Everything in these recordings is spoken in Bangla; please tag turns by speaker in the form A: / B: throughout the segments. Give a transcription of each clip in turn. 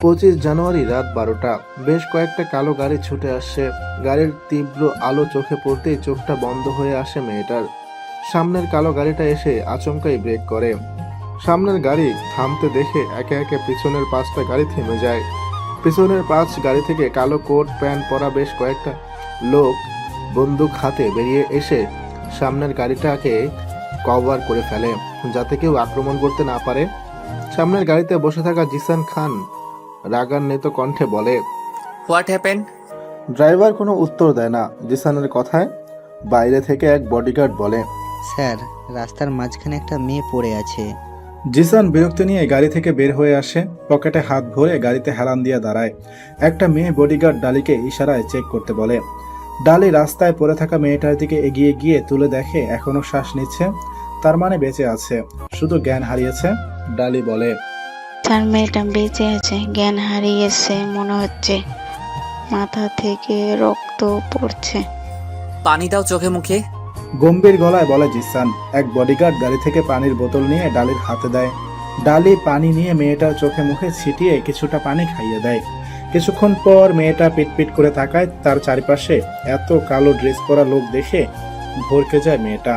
A: 25 জানুয়ারি রাত 12টা। বেশ কয়েকটা কালো গাড়ি ছুটে আসছে। গাড়ির তীব্র আলো চোখে পড়তেই চোখটা বন্ধ হয়ে আসে মেয়েটার। সামনের কালো গাড়িটা এসে আচমকাই ব্রেক করে। সামনের গাড়ি থামতে দেখে একে একে পিছনের 5টা গাড়ি থেমে যায়। পিছনের 5 গাড়ি থেকে কালো কোট প্যান্ট পরা বেশ কয়েকটা লোক বন্দুক হাতে বেরিয়ে এসে সামনের গাড়িটাকে কভার করে ফেলে, যাতে কেউ আক্রমণ করতে না পারে। সামনের গাড়িতে বসে থাকা জিসান খান রাগান্বিত কণ্ঠে বলে,
B: হোয়াট হ্যাপেন?
A: ড্রাইভার কোনো উত্তর দেয় না। জিসানের কথায় বাইরে থেকে এক বডিগার্ড বলে,
C: স্যার, রাস্তার মাঝখানে একটা মেয়ে পড়ে আছে।
D: জিসান বিরক্তি নিয়ে গাড়ি থেকে বের হয়ে আসে, পকেটে হাত ভরে গাড়িতে হেলান দিয়ে দাঁড়ায়। একটা মেয়ে বডিগার্ড ডালিকে ইশারায় চেক করতে বলে। ডালি রাস্তায় পড়ে থাকা মেয়েটার দিকে এগিয়ে গিয়ে তুলে দেখে এখনো শ্বাস নিচ্ছে, তার মানে বেঁচে আছে, শুধু জ্ঞান হারিয়েছে। ডালি বলে,
E: তার মেয়েটা বেঁচে আছে, জ্ঞান হারিয়েছে মনে হচ্ছে, মাথা থেকে রক্ত পড়ছে।
B: পানি দাও চোখে মুখে।
D: গম্ভীর গলায় বলে জিসান। এক বডিগার্ড গাড়ি থেকে পানির বোতল নিয়ে ডালির হাতে দেয়। ডালি পানি নিয়ে মেয়েটার চোখে মুখে ছিটিয়ে কিছুটা পানি খাইয়ে দেয়। কিছুক্ষণ পর মেয়েটা পিটপিট করে তাকায়। তার চারপাশে এত কালো ড্রেস পরা লোক দেখে ভরকে যায় মেয়েটা।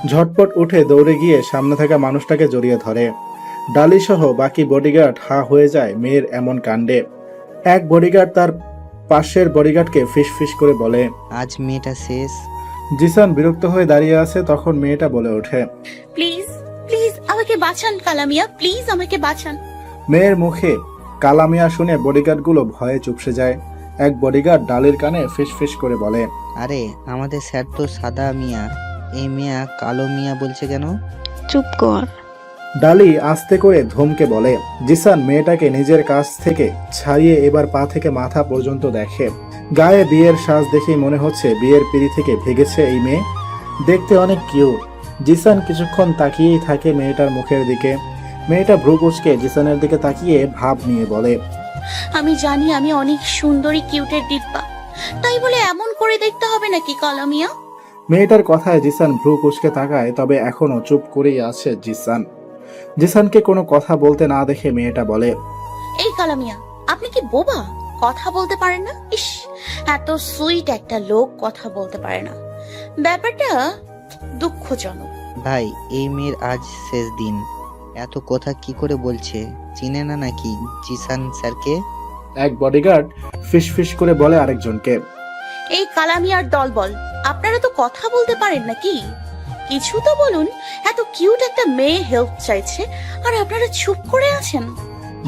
D: ঝটপট উঠে দৌড়ে গিয়ে সামনে থাকা মানুষটাকে জড়িয়ে ধরে। ডালি সহ বাকি বডিগার্ড হা হয়ে যায় মেয়ের এমন কাণ্ডে। এক বডিগার্ড তার পাশের বডিগার্ডকে ফিস ফিস করে বলে,
C: আজ মেয়েটা শেষ।
D: জিসান বিরক্ত হয়ে দাঁড়িয়ে আছে, তখন মেয়েটা বলে ওঠে,
F: প্লিজ প্লিজ আমাকে বাঁচান কালামিয়া, প্লিজ আমাকে বাঁচান।
D: মেয়ের মুখে কালামিয়া শুনে বডিগার্ডগুলো ভয়ে চুপসে যায়। এক বডিগার্ড ডালির কানে ফিস ফিস করে বলে,
C: আরে আমাদের স্যার তো সাদা মিয়া, এই মিয়া কালো মিয়া বলছে কেন?
E: চুপ কর।
D: ডালি আস্তে করে ধমকে বলে। জিসান মেয়েটাকে নিজের কাছ থেকে ছাড়িয়ে এবার পা থেকে মাথা পর্যন্ত দেখে। গায়ে বিয়ের সাজ দেখেই মনে হচ্ছে বিয়ের পিড়ি থেকে ভেগেছে এই মেয়ে। দেখতে অনেক কিউট। জিসান কিছুক্ষণ তাকিয়েই থাকে মেয়েটার মুখের দিকে। মেয়েটা ভ্রু কুঁচকে জিসানের দিকে তাকিয়ে ভাব নিয়ে বলে,
F: আমি জানি আমি অনেক সুন্দরী কিউটের ডিব্বা, তাই বলে এমন করে দেখতে হবে নাকি কালামিয়া?
D: মেয়েটার কথায় জিসান ভ্রু কুঁচকে তাকায়, তবে এখনো চুপ করেই আছে জিসান। জিসানকে কোনো কথা বলতে না দেখে মেয়েটা বলে,
F: এই কালামিয়া, আপনি কি বোবা? কথা বলতে পারেন না? ইস, এত সুইট একটা লোক কথা বলতে পারে না, ব্যাপারটা দুঃখজনক।
C: ভাই, এই মেয়ের আজ শেষ দিন। এত কথা কি করে বলছে? চিনে না নাকি জিসান স্যারকে?
D: এক বডিগার্ড ফিস ফিস করে বলে আরেকজনকে,
F: এই কালামিয়ার দলবল, আপনারা তো কথা বলতে পারেন নাকি? কিছু তো বলুন। এত কিউট একটা মেয়ে হেল্প চাইছে আর আপনারা চুপ করে আছেন।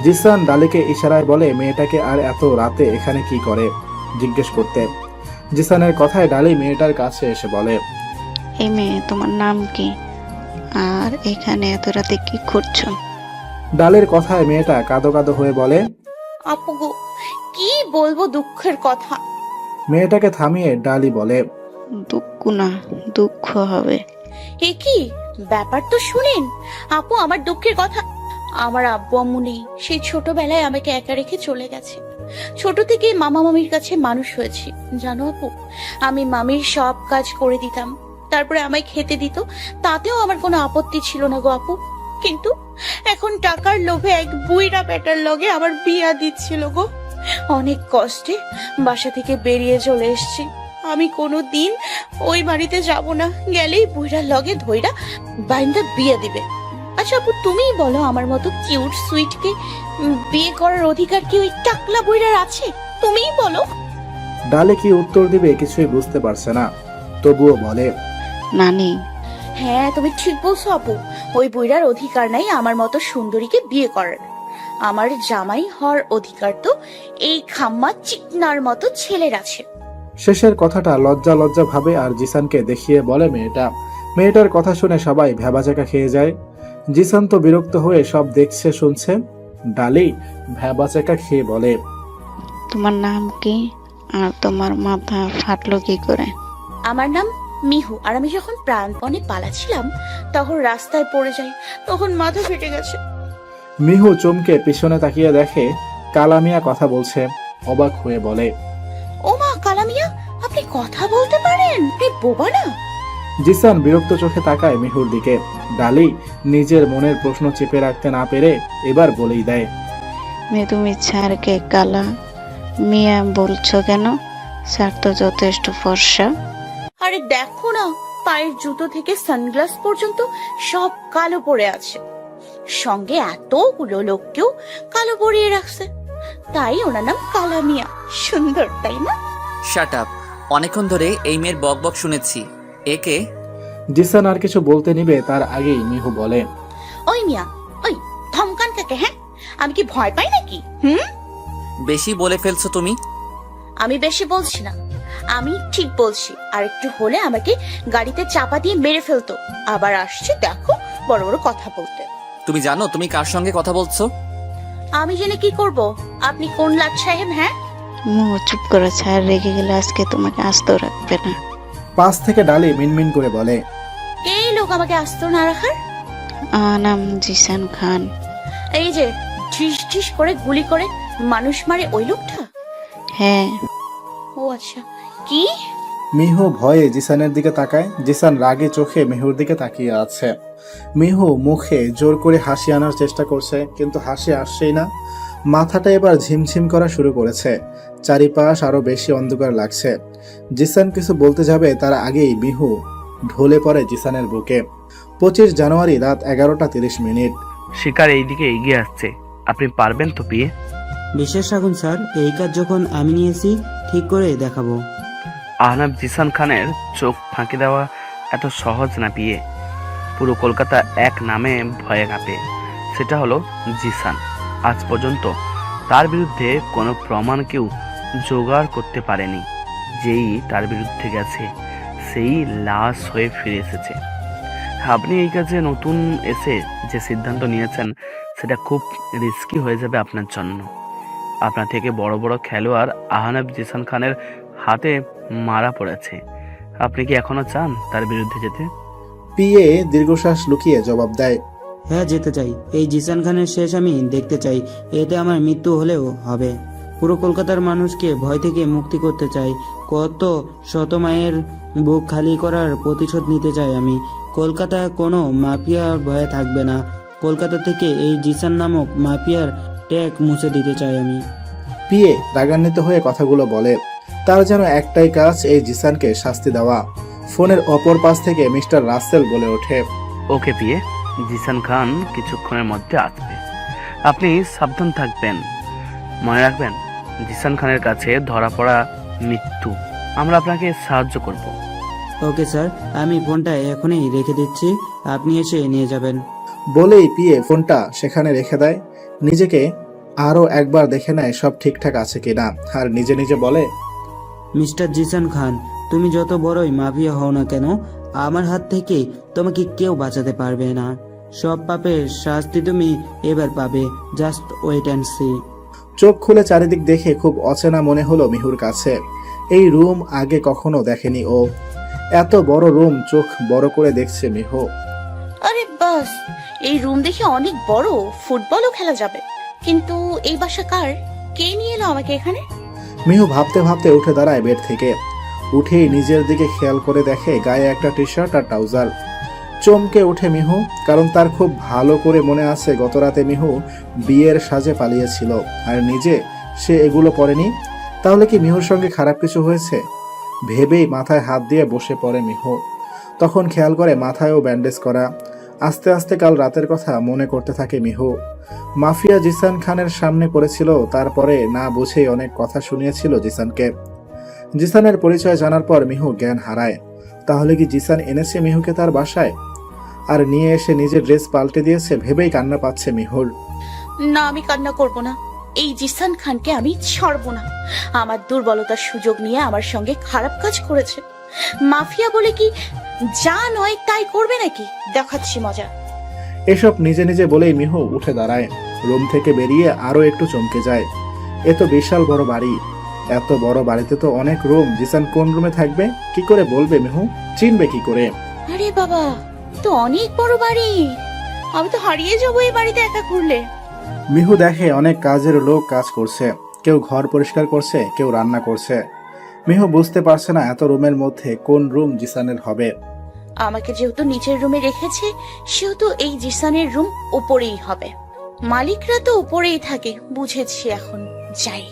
D: জিসান ডালিকে ইশারায় বলে মেয়েটাকে আর এত রাতে এখানে কি করে জিজ্ঞেস করতে। জিসানের কথায় ডালি মেয়েটার কাছে এসে বলে,
E: এই মেয়ে, তোমার নাম কি? আর এখানে এত রাতে কি করছো?
D: ডালির কথায় মেয়েটা কাঁদো কাঁদো হয়ে বলে।
F: আপু গো, কি বলবো দুঃখের কথা।
D: মেয়েটাকে থামিয়ে ডালি বলে,
E: দুঃখ না, দুঃখ হবে।
F: এ কি ব্যাপার, তো শুনেন আপু আমার দুঃখের কথা। আমার আব্বু আম্মু নেই, সেই ছোটবেলায় আমাকে একা রেখে চলে গেছে। ছোট থেকে মামা মামির কাছে মানুষ হয়েছি জানো আপু। আমি মামির সব কাজ করে দিতাম, তারপরে আমায় খেতে দিত, তাতেও আমার কোনো আপত্তি ছিল না গো আপু। কিন্তু এখন টাকার লোভে এক বুইড়া বেটার লগে আমার বিয়া দিচ্ছিল গো। অনেক কষ্টে বাসা থেকে বেরিয়ে চলে এসেছি। আমি কোনো দিন ওই বাড়িতে যাব না, গেলেই বুইড়ার লগে ধইরা বাইন্দা বিয়ে দিবে। আচ্ছা আপু, তুমিই বলো, আমার মতো কিউট সুইটকে বিয়ে করার অধিকার কি ওই টাকলা বুইড়ার আছে? তুমিই বলো।
D: ডালি কি উত্তর দিবে কিছুই বুঝতে পারছে না, তবুও বলে,
E: নানি,
F: হ্যাঁ তুমি ঠিক বলছো আপু, ওই বুইড়ার অধিকার নাই আমার মতো সুন্দরীকে বিয়ে করার। আমার জামাই হওয়ার অধিকার তো এই খাম্মা চিকনার মতো ছেলের আছে।
D: শেষের কথাটা লজ্জা লজ্জা ভাবে আর জিসানকে দেখিয়ে বলে মেয়েটা। মেয়েটার কথা শুনে সবাই ভ্যাবাচাকা খেয়ে যায়। জিসান তো বিরক্ত হয়ে সব দেখছে শুনছে। ডালি ভ্যাবাচাকা খেয়ে বলে,
E: তোমার নাম কি? আর তোমার মাথা ফাটলো কি করে?
F: আমার নাম মিহু, আর আমি যখন প্রাণপণে পালাছিলাম তখন রাস্তায় পড়ে যাই, তখন মাথা ফেটে গেছে।
D: মিহু চমকে পিছনে তাকিয়ে দেখে কালামিয়া কথা বলছে। অবাক হয়ে বলে,
F: ও মা কালামিয়া, আপনি কথা বলতে পারেন? আপনি বোবা না?
D: জিসান বিরক্ত চোখে তাকায় মিহুর দিকে। ডালি নিজের মনের প্রশ্ন চেপে রাখতে না পেরে এবার বলেই দেয়,
E: তুমি স্যারকে কালা মিয়া বলছো কেন? স্যার তো যথেষ্ট ফর্সা।
F: আরে দেখো না, পায়ের জুতো থেকে সানগ্লাস পর্যন্ত সব কালো পরে আছে, সঙ্গে এতগুলো লোককেও কালো পরিয়ে রাখছে, তাই ওনার নাম কালা মিয়া। সুন্দর তাই না?
B: Shut up. অনেকক্ষণ ধরে এই মেয়ের বকবক শুনেছি। একে
D: জিসান আর কিছু বলতে নিবে তার আগেই মিহু বলে,
F: ওই মিয়া, ওই ধমকান কাকে? হ্যাঁ, আমি কি ভয় পাই নাকি?
B: বেশি বলে ফেলছো তুমি।
F: আমি বেশি বলছি না, আমি ঠিক বলছি। আর একটু হলে আমাকে গাড়িতে চাপা দিয়ে মেরে ফেলতো। আবার আসছে দেখো বড় বড় কথা বলতে।
B: তুমি জানো তুমি কার সঙ্গে কথা বলছো?
F: আমি জেনে কি করব? আপনি কোন লাট সাহেব? হ্যাঁ,
E: চুপ করে, স্যার রেগে গেলে আজকে তোমাকে আস্ত রাখবে না।
D: পাশ থেকে ডালি মিনমিন করে বলে,
F: এই লোক আমাকে আস্ত না রাখার?
E: নাম জিসান খান।
F: এই যে ঢিস ঢিস করে গুলি করে মানুষ মারে ওই লোকটা?
E: হ্যাঁ।
F: ও আচ্ছা, কি?
D: মিহু ভয়ে জিসানের দিকে তাকায়। জিসান রাগে চোখে মিহুর দিকে তাকিয়ে আছে। মিহু মুখে জোর করে হাসি আনার চেষ্টা করছে, কিন্তু হাসি আসছেই না। মাথাটা এবার ঝিমঝিম করা শুরু করেছে। চারিপাশ আরো বেশি অন্ধকার লাগছে। জিসান কিছু বলতে যাবে তার আগেই মিহু ঢলে পড়ে জিসানের বুকে। 25 জানুয়ারি রাত 11:30।
G: শিকার এইদিকে এগিয়ে আসছে, আপনি পারবেন তো পিয়ে?
H: বিশ্বাস রাখুন স্যার, এই কাজ যখন আমি নিয়েছি ঠিক করে দেখাবো।
G: আহনাব জিসান খানের চোখ ফাঁকি দেওয়া এত সহজ না পিয়ে। পুরো কলকাতা এক নামে ভয়ে কাঁপে, সেটা হলো জিসান। আজ পর্যন্ত তার বিরুদ্ধে কোনো প্রমাণ কেউ জোগাড় করতে পারেনি। যেই তার বিরুদ্ধে গেছে সেই লাশ হয়ে ফিরে এসেছে। আপনি এই কাজে নতুন এসে যে সিদ্ধান্ত নিয়েছেন সেটা খুব রিস্কি হয়ে যাবে আপনার জন্য। আপনার থেকে বড় বড় খেলোয়াড় আহনাব জিসান খানের হাতে মারা পড়েছে। আপনি কি এখনো চান তার বিরুদ্ধে যেতে?
D: পিয়ে দীর্ঘশ্বাস লুকিয়ে জবাব দেয়,
H: হ্যাঁ, যেতে চাই। এই জিসান খানের শেষ আমি দেখতে চাই। এতে আমার মৃত্যু হলেও হবে। পুরো কলকাতার মানুষকে ভয় থেকে মুক্তি করতে চাই। কত শত মায়ের বুক খালি করার প্রতিশোধ নিতে চাই আমি। কলকাতা কোনো মাফিয়ার ভয়ে থাকবে না। কলকাতা থেকে এই জিসান নামক মাফিয়ার ট্যাগ মুছে দিতে চাই আমি।
D: পিয়ে রাগান্বিত হয়ে কথাগুলো বলে। তার যেন একটাই কাজ, এই জিসানকে শাস্তি দেওয়া। ফোনের অপর পাশ থেকে মিস্টার রাসেল বলে ওঠে,
G: ওকে পিয়ে, জিসান খান কিছুক্ষণের মধ্যে আসবে। আপনি সাবধান থাকবেন। মনে রাখবেন, জিসান খানের কাছে ধরা পড়া মৃত্যু। আমরা আপনাকে সাহায্য করব।
H: ওকে স্যার, আমি ফোনটা এখনই রেখে দিচ্ছি, আপনি এসে নিয়ে যাবেন।
D: বলেই পিয়ে ফোনটা সেখানে রেখে দেয়। নিজেকে আরো একবার দেখে নেয় সব ঠিকঠাক আছে কিনা, আর নিজে নিজে বলে,
H: মিস্টার জিসান খান, তুমি যত বড়ই মাফিয়া হও না কেন, আমার হাত থেকে তোমাকে কেউ বাঁচাতে পারবে না। সব পাপের শাস্তি তুমি এবার পাবে। Just wait and see.
D: চোখ খুলে চারিদিক দেখে খুব অচেনা মনে হলো মিহুর কাছে। এই রুম আগে কখনো দেখেনি ও। এত বড় রুম, চোখ বড় করে দেখছে মিহু।
F: আরে বাস, এই রুম দেখে অনেক বড়, ফুটবলও খেলা যাবে। কিন্তু এই বাসা কার? কে নিয়ে এলো আমাকে এখানে?
D: মিহু ভাবতে ভাবতে উঠে দাঁড়ায় বেড থেকে। উঠেই নিজের দিকে খেয়াল করে দেখে গায়ে একটা টি শার্ট আর ট্রাউজার। চমকে উঠে মিহু, কারণ তার খুব ভালো করে মনে আছে গতরাতে মিহু বিয়ের সাজে পালিয়েছিল, আর নিজে সে এগুলো পরেনি। তাহলে কি মিহুর সঙ্গে খারাপ কিছু হয়েছে? ভেবেই মাথায় হাত দিয়ে বসে পড়ে মিহু। তখন খেয়াল করে মাথায়ও ব্যান্ডেজ করা। আস্তে আস্তে কাল রাতের কথা মনে করতে থাকে মিহু। মাফিয়া জিসান খানের সামনে পড়েছিল, তারপরে না বুঝেই অনেক কথা শুনিয়েছিল জিসানকে। জিসানের পরিচয় জানার পর মিহু জ্ঞান হারায়। তাহলে কি জিসান এনেছে মিহুকে তার বাসায়, আর নিয়ে এসে নিজের ড্রেস পাল্টে দিয়েছে? ভেবেই কান্না পাচ্ছে মিহুর।
F: না, আমি কান্না করব না। এই জিসান খানকে আমি ছাড়বো না। আমার দুর্বলতার সুযোগ নিয়ে আমার সঙ্গে খারাপ কাজ করেছে। মাফিয়া বলে কি যা নয় তাই করবে নাকি? দেখাচ্ছি মজা।
D: এসব নিজে নিজে বলেই মিহু উঠে দাঁড়ায়। রুম থেকে বেরিয়ে আরো একটু চমকে যায়। এ তো বিশাল বড় বাড়ি। এত বড় বাড়িতে তো অনেক রুম। জিসান কোন রুমে থাকবে কি করে বলবে মিহু? চিনবে কি করে?
F: আরে বাবা, তো অনেক বড় বাড়ি। আমি তো হারিয়ে যাবো এই বাড়িতে একা ঘুরলে।
D: মিহু দেখে অনেক কাজের লোক কাজ করছে। কেউ ঘর পরিষ্কার করছে, কেউ রান্না করছে। মিহু বুঝতে পারছে না এত রুমের মধ্যে কোন রুম জিসানের হবে।
F: আমাকে যেহেতু নিচের রুমে রেখেছে, সেহেতু এই জিসানের রুম উপরেই হবে। মালিকরা তো উপরেই থাকে, বুঝেছি, এখন যাই।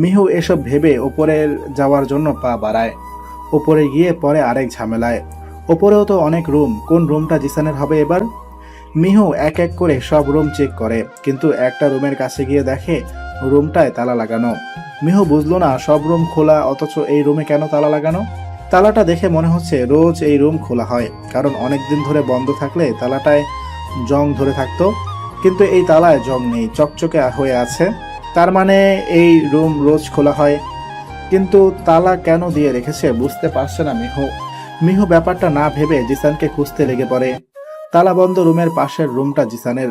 D: মিহু এসব ভেবে ওপরে যাওয়ার জন্য পা বাড়ায়। ওপরে গিয়ে পরে আরেক ঝামেলায়। ওপরেও তো অনেক রুম, কোন রুমটা জিসানের হবে এবার? মিহু এক এক করে সব রুম চেক করে, কিন্তু একটা রুমের কাছে গিয়ে দেখে রুমটায় তালা লাগানো। মিহু বুঝলো না সব রুম খোলা, অথচ এই রুমে কেন তালা লাগানো। তালাটা দেখে মনে হচ্ছে রোজ এই রুম খোলা হয়, কারণ অনেক দিন ধরে বন্ধ থাকলে তালাটায় জং ধরে থাকতো, কিন্তু এই তালায় জং নেই, চকচকে হয়ে আছে। তার মানে এই রুম রোজ খোলা হয়, কিন্তু তালা কেন দিয়ে রেখেছে বুঝতে পারছে না মিহু। মিহু ব্যাপারটা না ভেবে জিসানকে খুঁজতে লেগে পড়ে। তালা বন্ধ রুমের পাশের রুমটা জিসানের।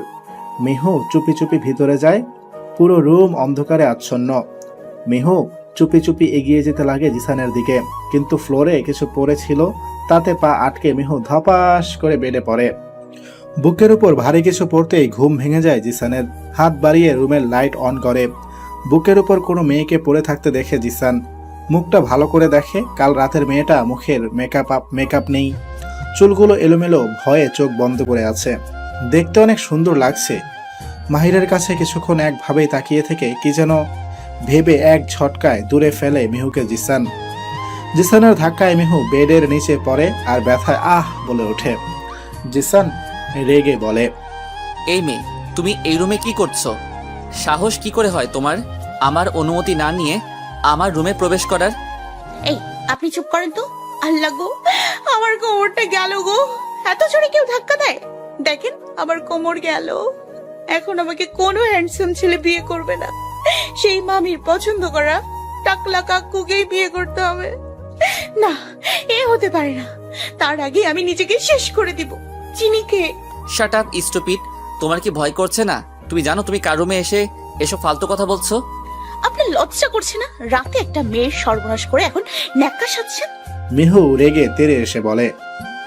D: মিহু চুপি চুপি ভিতরে যায়। পুরো রুম অন্ধকারে আচ্ছন্ন। মিহু চুপি চুপি এগিয়ে যেতে লাগে জিসানের দিকে, কিন্তু ফ্লোরে কিছু পড়েছিল, তাতে পা আটকে মিহু ধপাস করে বেডে পড়ে। বুকের উপর ভারী কিছু পড়তেই ঘুম ভেঙে যায় জিসানের। হাত বাড়িয়ে রুমের লাইট অন করে। বুকের উপর কোনো মেয়েকে পড়ে থাকতে দেখে জিসান। মুখটা ভালো করে দেখে, কাল রাতের মেয়েটা মুখের মেকআপ নেই, চুলগুলো এলোমেলো, ভয়ে চোখ বন্ধ করে আছে। দেখতে অনেক সুন্দর লাগছে। মাহিরের কাছে কিছুক্ষণ একভাবেই তাকিয়ে থেকে কি যেন ভেবে এক ঝটকায় দূরে ফেলে মিহুকে জিসান। জিসানের ধাক্কায় মিহু বেডের নিচে পড়ে আর ব্যথায় আহ বলে ওঠে। জিসান রেগে বলে,
B: এই মেয়ে, তুমি এই রুমে কি করছো? সাহস কি করে হয় তোমার আমার অনুমতি না নিয়ে আমার রুমে প্রবেশ করার?
F: এই, আপনি চুপ করেন তো। আল্লাহ গো, আমার কোমরটা গেল গো। এত জোরে কেউ ধাক্কা দেয়? দেখেন, আমার কোমর গেল। এখন আমাকে কোনো হ্যান্ডসাম ছেলে বিয়ে করবে না, সেই মামির পছন্দ করা টাকলা কাকুকেই বিয়ে করতে হবে। না, এ হতে পারে না। তার আগে আমি নিজেকে শেষ করে দিব। চিনিকে।
B: শাট আপ স্টুপিড, তোমার কি ভয় করছে না? তুমি জানো তুমি কার রুমে এসে এসব ফালতু কথা বলছো?
F: আপনার লজ্জা করছে না? রাতে একটা মেয়ের সর্বনাশ করে এখন ন্যাক্কা সাজছেন।
D: মিহু রেগে তেরে এসে বলে।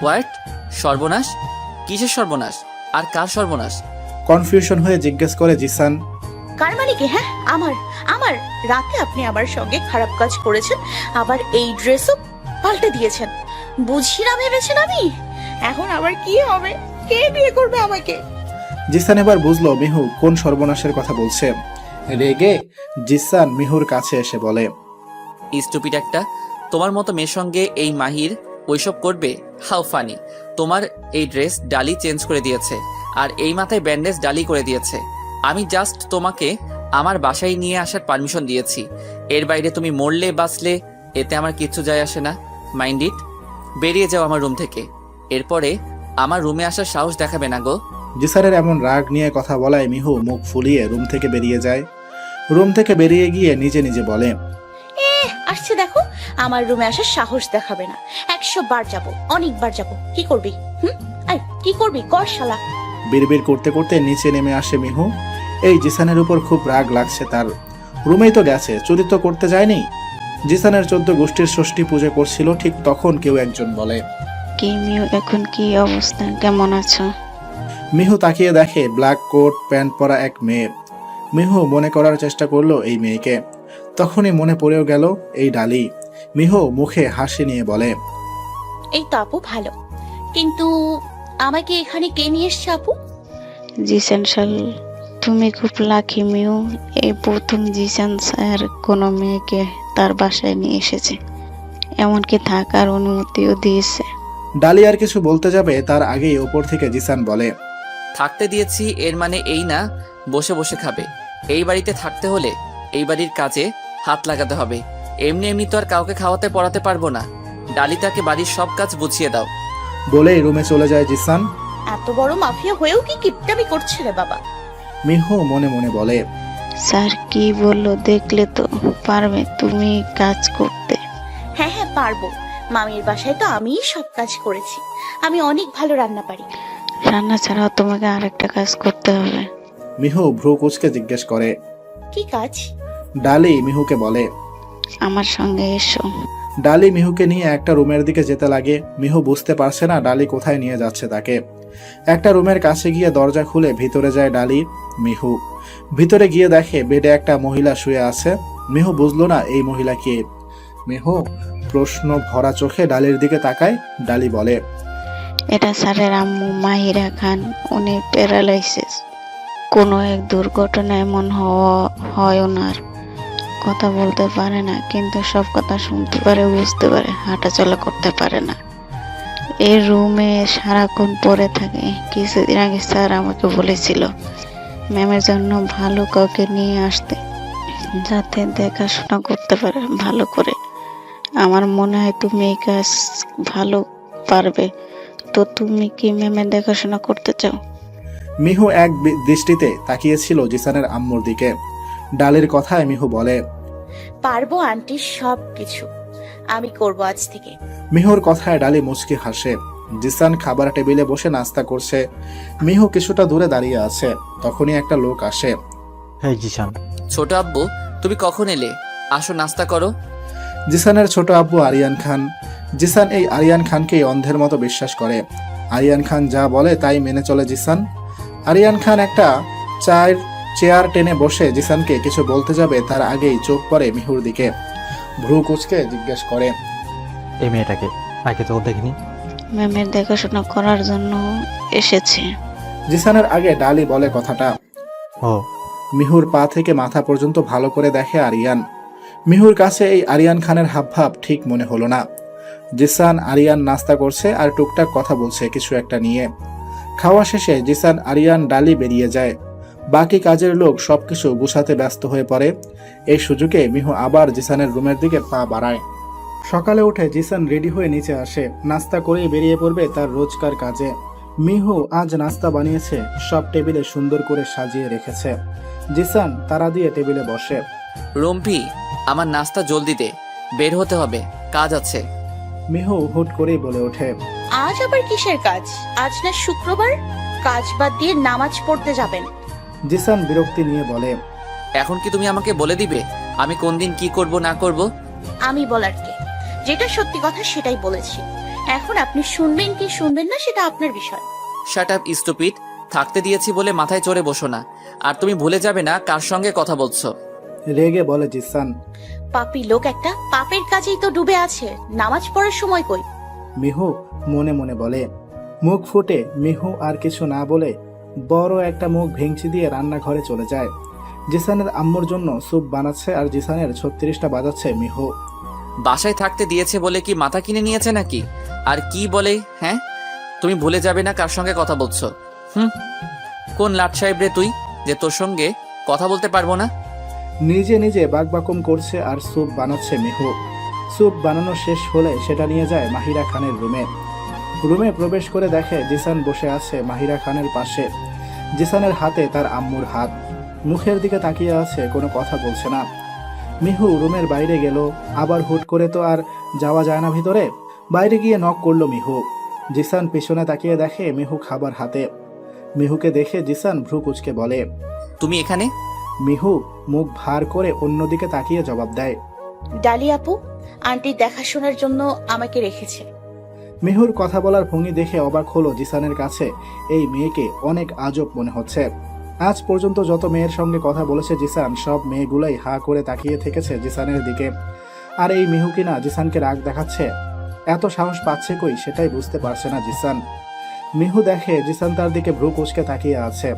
B: হোয়াট? সর্বনাশ? কিসের সর্বনাশ? আর কার সর্বনাশ?
D: কনফিউশন হয়ে জিজ্ঞেস করে জিসান।
F: কার মানে কি? হ্যাঁ, আমার। আমার রাতে আপনি আমার সঙ্গে খারাপ কাজ করেছেন, আবার এই ড্রেসও পাল্টে দিয়েছেন। বুঝি না ভেবেছেন আমি? এখন আবার কি হবে? কে বিয়ে করবে আমাকে?
D: জিসান এবার বুঝলো মিহু কোন সর্বনাশের কথা বলছে। রেগে জিসান মিহুর কাছে এসে বলে,
B: স্টুপিড একটা, তোমার মতো মেয়ের সঙ্গে এই মাহির ওইসব করবে? How funny. তোমার এই ড্রেস ডালি চেঞ্জ করে দিয়েছে, আর এই মাথায় ব্যান্ডেজ ডালি করে দিয়েছে। আমি জাস্ট তোমাকে আমার বাসায় নিয়ে আসার পারমিশন দিয়েছি। এর বাইরে তুমি মরলে বাঁচলে এতে আমার কিচ্ছু যায় আসে না। Mind it. বেরিয়ে যাও আমার রুম থেকে। এরপরে আমার রুমে আসার সাহস দেখাবে না গো।
D: জিসানের এমন রাগ নিয়ে কথা বলায় মিহু মুখ ফুলিয়ে রুম থেকে বেরিয়ে যায়। রুম থেকে বেরিয়ে গিয়ে নিজে নিজে বলে,
F: আসছে দেখো, আমার রুমে আসার সাহস দেখাবে না। 100 বার যাব, অনেকবার যাব। কি করবি? কি করবি? কর শালা।
D: বিড়বিড় করতে করতে নিচে নেমে আসে মিহু। এই জিসানের উপর খুব রাগ লাগছে তার। রুমেই তো গেছে, চুরি তো করতে যায়নি। জিসানের 14 গোষ্ঠীর ষষ্ঠী পুজো করছিল, ঠিক তখন কেউ একজন বলে,
E: কি মিউ, এখন কি অবস্থা, কেমন আছো?
D: মিহু তাকিয়ে দেখে ব্ল্যাক কোট প্যান্ট পরা এক মেয়ে। মিহু মনে করার চেষ্টা করলো এই মেয়েকে, তখনই মনে পড়েও গেল এই ডালি। মিহু মুখে হাসি নিয়ে বলে,
F: এই তো আপু ভালো, কিন্তু আমাকে এখানে কে নিয়ে এসছে আপু?
E: জিসান শাল, তুমি খুব লাকি মিউ। এই প্রথম জিসান স্যার কোনো মেয়েকে তার বাসায় নিয়ে এসেছে, এমনকি থাকার অনুমতিও দিয়েছে।
D: ডালি আর কিছু বলতে যাবে তার আগেই ওপর থেকে জিসান বলে,
B: থাকতে দিয়েছি এর মানে এই না বসে বসে খাবে। এই বাড়িতে থাকতে হলে এই বাড়ির কাজে হাত লাগাতে হবে। এমনি এমনি তো আর কাউকে খাওয়াতে পড়াতে পারবো না। ডালি তাকে বাড়ির সব কাজ বুঝিয়ে দাও।
D: বলেই রুমে চলে যায় জিসান।
F: এত বড় মাফিয়া হয়েও কি কিপটামি করছে রে বাবা?
D: মিহু মনে মনে বলে,
E: স্যার কি বললো দেখলে তো? পারবে তুমি কাজ করতে?
F: হ্যাঁ হ্যাঁ পারবো। মামির বাসায় তো আমিই সব কাজ করেছি। আমি অনেক ভালো রান্না পারি।
E: রান্না ছাড়াও তোমাকে আরেকটা কাজ করতে হবে।
D: মিহু ভ্রু কুচকে জিজ্ঞেস করে,
F: কি কাজ?
D: ডালি মিহুকে বলে।
E: আমার সঙ্গে এসো।
D: ডালি মিহুকে নিয়ে একটা রুমের দিকে যেতে লাগে। মিহু বুঝতে পারছে না ডালি কোথায় নিয়ে যাচ্ছে তাকে। একটা রুমের কাছে গিয়ে দরজা খুলে ভিতরে যায় ডালি। মিহু ভিতরে গিয়ে দেখে বেডে একটা মহিলা শুয়ে আছে। মিহু বুঝলো না এই মহিলা কে। মিহু প্রশ্ন ভরা চোখে ডালির দিকে তাকায়। ডালি বলে,
E: এটা স্যারের আম্মু মাহিরা খান, উনি প্যারালাইসিস। কোনো এক দুর্ঘটনা এমন হয় ওনার। কথা বলতে পারে না, কিন্তু সব কথা শুনতে পারে, বুঝতে পারে, হাঁটাচলা করতে পারে না। এই রুমে সারাক্ষণ পড়ে থাকে। কিছুদিন আগে স্যার আমাকে বলেছিল ম্যামের জন্য ভালো কাউকে নিয়ে আসতে, যাতে দেখাশোনা করতে পারে ভালো করে। আমার মনে হয় তুমি এই কাজ ভালো পারবে। তো তুমি কি ম্যামের দেখাশোনা করতে চাও?
D: মিহু এক দৃষ্টিতে তাকিয়েছিল জিসানের আম্মুর দিকে। ডালির কথায় মিহু বলে,
F: পারবো আন্টি, সব কিছু আমি করব আজ থেকে।
D: মিহুর কথায় ডালি মুচকি হাসে। জিসান খাবার টেবিলে বসে নাস্তা করছে। মিহু কিছুটা দূরে দাঁড়িয়ে আছে। তখনই একটা লোক আসে।
I: হ্যাঁ জিসান।
B: ছোট আব্বু, তুমি কখন এলে? আসো নাস্তা করো।
D: জিসানের ছোট আব্বু আরিয়ান খান। জিসান এই আরিয়ান খানকেই অন্ধের মতো বিশ্বাস করে। আরিয়ান খান যা বলে তাই মেনে চলে জিসান। আরিয়ান খান একটা চেয়ার টেনে বসে জিসানকে কিছু বলতে যাবে, তার আগেই চোখ পড়ে মিহুর দিকে। ভ্রু কুচকে জিজ্ঞেস করে,
I: এই মেয়েটাকে আগে তো দেখিনি।
E: ম্যামের দেখাশোনা করার জন্য এসেছে।
D: জিসানের আগে ডালি বলে কথাটা।
I: ও
D: মিহুর পা থেকে মাথা পর্যন্ত ভালো করে দেখে আরিয়ান। মিহুর কাছে এই আরিয়ান খানের হাবভাব ঠিক মনে হলো না। জিসান আরিয়ান নাস্তা করছে আর টুকটাক কথা বলছে কিছু একটা নিয়ে। খাওয়া শেষে জিসান আরিয়ান ডালি বেরিয়ে যায়। বাকি কাজের লোক সবকিছু গুছাতে ব্যস্ত হয়ে পড়ে। এই সুযোগে মিহু আবার জিসানের রুমের দিকে পা বাড়ায়। সকালে উঠে জিসান রেডি হয়ে নিচে আসে। নাস্তা করেই বেরিয়ে পড়বে তার রোজকার কাজে। মিহু আজ নাস্তা বানিয়েছে, সব টেবিলে সুন্দর করে সাজিয়ে রেখেছে। জিসান তারা দিয়ে টেবিলে বসে।
B: রম্পি, আমার নাস্তা জলদি দে, বের হতে হবে, কাজ আছে।
D: মিহু হুট করেই বলে ওঠে,
F: আজ আবার কিসের কাজ? আজ না শুক্রবার? কাজ বাদ দিয়ে নামাজ পড়তে যাবেন।
D: জিসান বিরক্তি নিয়ে বলে,
B: এখন কি তুমি আমাকে বলে দিবে আমি কোন দিন কি করব না করব?
F: আমি বলার কে? যেটা সত্যি কথা সেটাই বলেছি। এখন আপনি শুনবেন কি শুনবেন না সেটা আপনার বিষয়।
B: Shut up stupid. থাকতে দিয়েছি বলে মাথায় চড়ে বসো না। আর তুমি ভুলে যাবে না কার সঙ্গে কথা বলছো।
D: রেগে বলে জিসান।
F: পাপী লোক একটা, পাপের কাজেই তো ডুবে আছে, নামাজ পড়ার সময় কই?
D: মিহু মনে মনে বলে। মুখ ফুটে মিহু আর কিছু না বলে বড় একটা মুখ ভেঙচি দিয়ে রান্নাঘরে চলে যায়। জিসানের আম্মুর জন্য স্যুপ বানাচ্ছে আর জিসানের 36টা বাজাচ্ছে মিহু।
B: বাসায় থাকতে দিয়েছে বলে কি মাথা কিনে নিয়েছে নাকি? আর কি বলে? হ্যাঁ, তুমি ভুলে যাবে না কার সঙ্গে কথা বলছো। কোন লাট সাহেব রে তুই, যে তোর সঙ্গে কথা বলতে পারবো না?
D: নিজে নিজে বাকবাকুম করছে আর স্যুপ বানাচ্ছে মিহু। স্যুপ বানানো শেষ হলে সেটা নিয়ে যায় মাহিরা খানের রুমে। রুমে প্রবেশ করে দেখে জিসান বসে আছে মাহিরা খানের পাশে। জিসানের হাতে তার আম্মুর হাত। মুখের দিকে তাকিয়ে আছে, কোনো কথা বলছে না। মিহু রুমের বাইরে গেল। আবার হুট করে তো আর যাওয়া যায় না ভিতরে। বাইরে গিয়ে নক করলো মিহু। জিসান পিছনে তাকিয়ে দেখে মিহু খাবার হাতে। মিহুকে দেখে জিসান ভ্রু কুচকে বলে,
B: তুমি এখানে?
D: মিহু মুখ ভার করে অন্যদিকে তাকিয়ে জবাব দেয়,
F: ডালি আপু আন্টি দেখাশোনার জন্য আমাকে রেখেছে।
D: মিহুর কথা বলার ভঙ্গি দেখে অবাক হলো জিসানের কাছে। এই মেয়েকে অনেক আজব মনে হচ্ছে। আজ পর্যন্ত যত মেয়ের সঙ্গে কথা বলেছে জিসান, সব মেয়েগুলাই হা করে তাকিয়ে থেকেছে জিসানের দিকে। আর এই মিহু কিনা জিসানকে রাগ দেখাচ্ছে। এত সাহস পাচ্ছে কই সেটাই বুঝতে পারছে না জিসান। মিহু দেখে জিসান তার দিকে ভ্রু কুচকে তাকিয়ে আছে।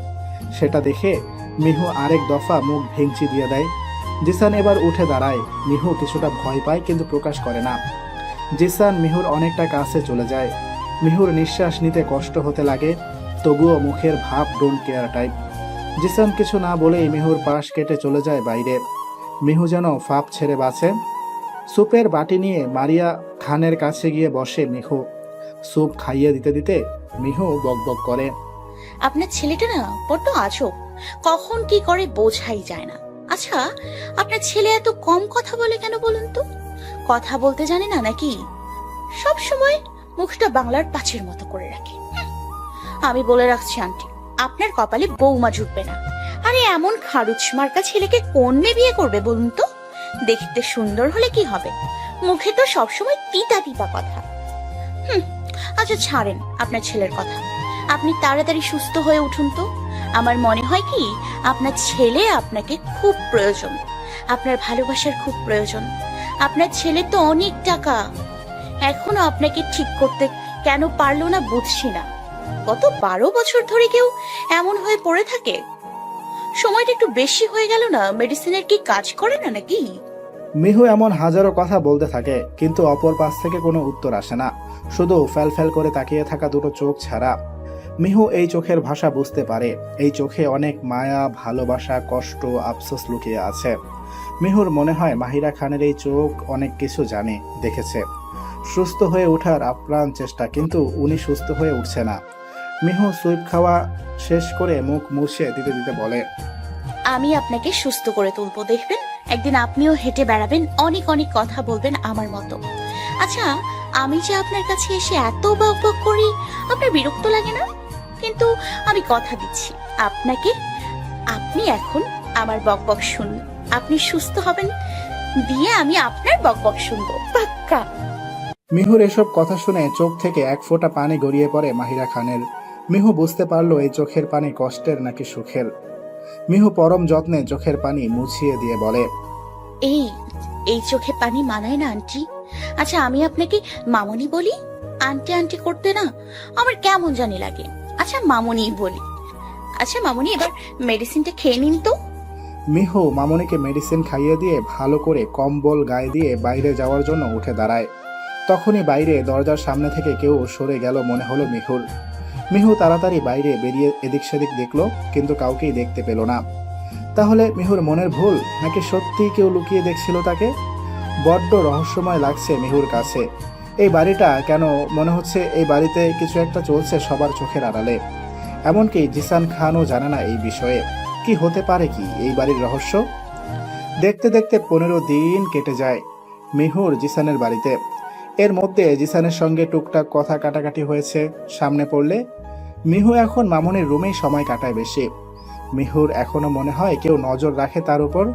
D: সেটা দেখে মিহু আরেক দফা মুখ ভেঙচি দিয়ে দেয়। জিসান এবার উঠে দাঁড়ায়। মিহু কিছুটা ভয় পায় কিন্তু প্রকাশ করে না। জিসান মিহুর অনেকটা কাছে চলে যায়। মিহুর নিঃশ্বাস নিতে কষ্ট হতে লাগে, তবুও মুখের ভাব ডোন্ট কেয়ার টাইপ। জিসান কিছু না বলেই মিহুর পাশ কেটে চলে যায় বাইরে। মিহু যেন ফাপ ছেড়ে বাঁচে। স্যুপের বাটি নিয়ে মারিয়া খানের কাছে গিয়ে বসে মিহু। স্যুপ খাইয়ে দিতে দিতে মিহু বকবক করে,
F: আপনার ছেলেটা না বড্ড আজব, কখন কি করে বোঝাই যায় না। আচ্ছা, আপনার ছেলে এত কম কথা বলে কেন বলুন তো? কথা বলতে জানে না নাকি? সব সময় মুখটা বাংলার পাঁচের মতো করে রাখে। আমি বলে রাখছি আন্টি, আপনার কপালে বৌমা জুটবে না। আরে এমন খারুচ মার্কা ছেলেকে কোন মেয়ে বিয়ে করবে বলুন তো? দেখতে সুন্দর হলে কি হবে, মুখে তো সবসময় তিতা তিতা কথা। আচ্ছা ছাড়েন আপনার ছেলের কথা, আপনি তাড়াতাড়ি সুস্থ হয়ে উঠুন তো। আমার মনে হয় কি আপনার ছেলে আপনাকে খুব প্রয়োজন, আপনার ভালোবাসার খুব প্রয়োজন। আপনার ছেলে তো অনেক টাকা, এখনো আপনাকে ঠিক করতে কেন পারলো না বুঝছি না। গত 12 বছর ধরে কেউ এমন হয়ে পড়ে থাকে? সময়টা একটু বেশি হয়ে গেল না? মেডিসিনের কি কাজ করে না নাকি?
D: মিহু এমন হাজারো কথা বলতে থাকে, কিন্তু অপর পাশ থেকে কোনো উত্তর আসে না, শুধু ফ্যাল ফ্যাল করে তাকিয়ে থাকা দুটো চোখ ছাড়া। মিহু এই চোখের ভাষা বুঝতে পারে, এই চোখে অনেক মায়া, ভালোবাসা, কষ্ট, আফসোস লুকিয়ে আছে। মিহুর মনে হয় মাহিরা খানের এই চোখ অনেক কিছু জানে, দেখেছে। সুস্থ হয়ে ওঠার আপ্রাণ চেষ্টা, কিন্তু উনি সুস্থ হয়ে উঠছে না। মিহু সুইপ খাওয়া শেষ করে মুখ মুছে দিতে দিতে বলে,
F: আমি আপনাকে সুস্থ করে তুলবো, দেখবেন একদিন আপনিও হেঁটে বেড়াবেন, অনেক অনেক কথা বলবেন আমার মতো। আচ্ছা, আমি যে আপনার কাছে এসে এত বক বক করি, আপনার বিরক্ত লাগে না? কিন্তু আমি কথা দিচ্ছি আপনাকে, আপনি এখন আমার বক বক শুনুন, আপনি সুস্থ হবেন, দিয়ে আমি আপনার বক বক শুনবো, পাক্কা।
D: মিহুর এসব কথা শুনে চোখ থেকে এক ফোঁটা পানি গড়িয়ে পড়ে মাহিরা খানের। মিহু বুঝতে পারলো এই চোখের পানি কষ্টের নাকি সুখের। মিহু পরম যত্নে চোখের পানি মুছিয়ে দিয়ে বলে,
F: এই এই চোখে পানি মানায় না আন্টি। আচ্ছা, আমি আপনাকে মামনি বলি? আন্টি আন্টি করতে না আমার কেমন জানি লাগে। আচ্ছা মামনি বলি। আচ্ছা মামনি, এবার মেডিসিনটা খেয়ে নিন তো।
D: মিহু মামনিকে মেডিসিন খাইয়ে দিয়ে ভালো করে কম্বল গায়ে দিয়ে বাইরে যাওয়ার জন্য উঠে দাঁড়ায়। তখনই বাইরে দরজার সামনে থেকে কেউ সরে গেল মনে হলো মিহুর। মিহু তাড়াতাড়ি বাইরে বেরিয়ে এদিক সেদিক দেখলো, কিন্তু কাউকেই দেখতে পেল না। তাহলে মিহুর মনের ভুল, নাকি সত্যিই কেউ লুকিয়ে দেখছিল তাকে? বড্ড রহস্যময় লাগছে মিহুর কাছে। এই বাড়িটা কেন মনে হচ্ছে এই বাড়িতে কিছু একটা চলছে সবার চোখের আড়ালে। এমনকি জিসান খানও জানে না এই বিষয়ে। কি হতে পারে কি এই বাড়ির রহস্য? দেখতে দেখতে 15 দিন কেটে যায় মিহুর জিসানের বাড়িতে। এর মধ্যে জিসানের সঙ্গে টুকটাক কথা কাটাকাটি হয়েছে। সামনে পড়লে মিহু এখন মামনির রুমেই সময় কাটায় বেশি। মিহুর এখনো মনে হয় কেউ নজর রাখে তার উপর।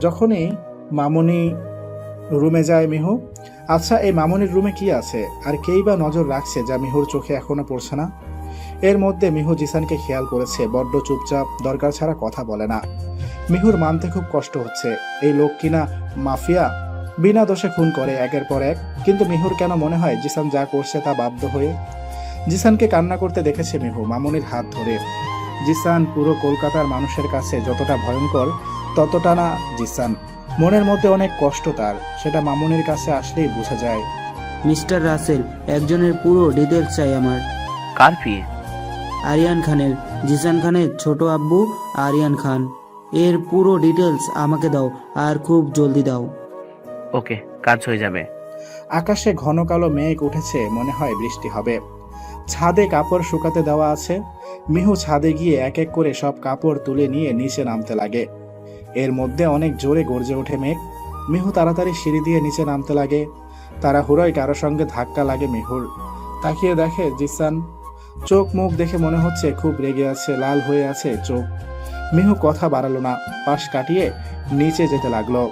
D: যখনই মামনি রুমে যায় মিহু, আচ্ছা এই মামনির রুমে কি আছে, আর কেই বা নজর রাখছে যা মিহুর চোখে এখনো পড়ছে না? এর মধ্যে মিহু জিসানকে খেয়াল করেছে, বড্ড চুপচাপ, দরকার ছাড়া কথা বলে না। মিহুর মানতে খুব কষ্ট হচ্ছে, এই লোক কিনা মাফিয়া, বিনা দোষে খুন করে একের পর এক। কিন্তু মিহুর কেন মনে হয় জিসান যা করছে তা বাধ্য হয়ে। জিসানকে কান্না করতে দেখেছে মিহু মামনির হাত ধরে। জিসান পুরো কলকাতার মানুষের কাছে যতটা ভয়ঙ্কর, ততটা না জিসান। মনের মধ্যে অনেক কষ্ট তার, সেটা মামনির কাছে আসলেই বোঝা যায়।
H: মিস্টার রাসেল, একজনের পুরো ডিটেলস চাই আমার।
G: কার বিয়ে?
H: আরিয়ান খানের, জিসান খানের ছোট আব্বু আরিয়ান খান। এর পুরো ডিটেলস আমাকে দাও, আর খুব জলদি দাও।
G: ওকে, কাজ হয়ে যাবে।
D: আকাশে ঘন কালো মেঘ উঠেছে, মনে হয় বৃষ্টি হবে। ছাদে কাপড় শুকাতে দেওয়া আছে। মিহু ছাদে গিয়ে এক এক করে সব কাপড় তুলে নিয়ে নিচে নামতে লাগে। এর মধ্যে অনেক জোরে গর্জে ওঠে মেঘ। মিহু তাড়াতাড়ি সিঁড়ি দিয়ে নিচে নামতে লাগে। তাড়াহুড়োয় কারো সঙ্গে ধাক্কা লাগে মিহুর। তাকিয়ে দেখে জিসান। চোখ মুখ দেখে মনে হচ্ছে খুব রেগে আছে, লাল হয়ে আছে চোখ। মিহু কথা বাড়ালো না, পাশ কাটিয়ে নিচে যেতে লাগলো।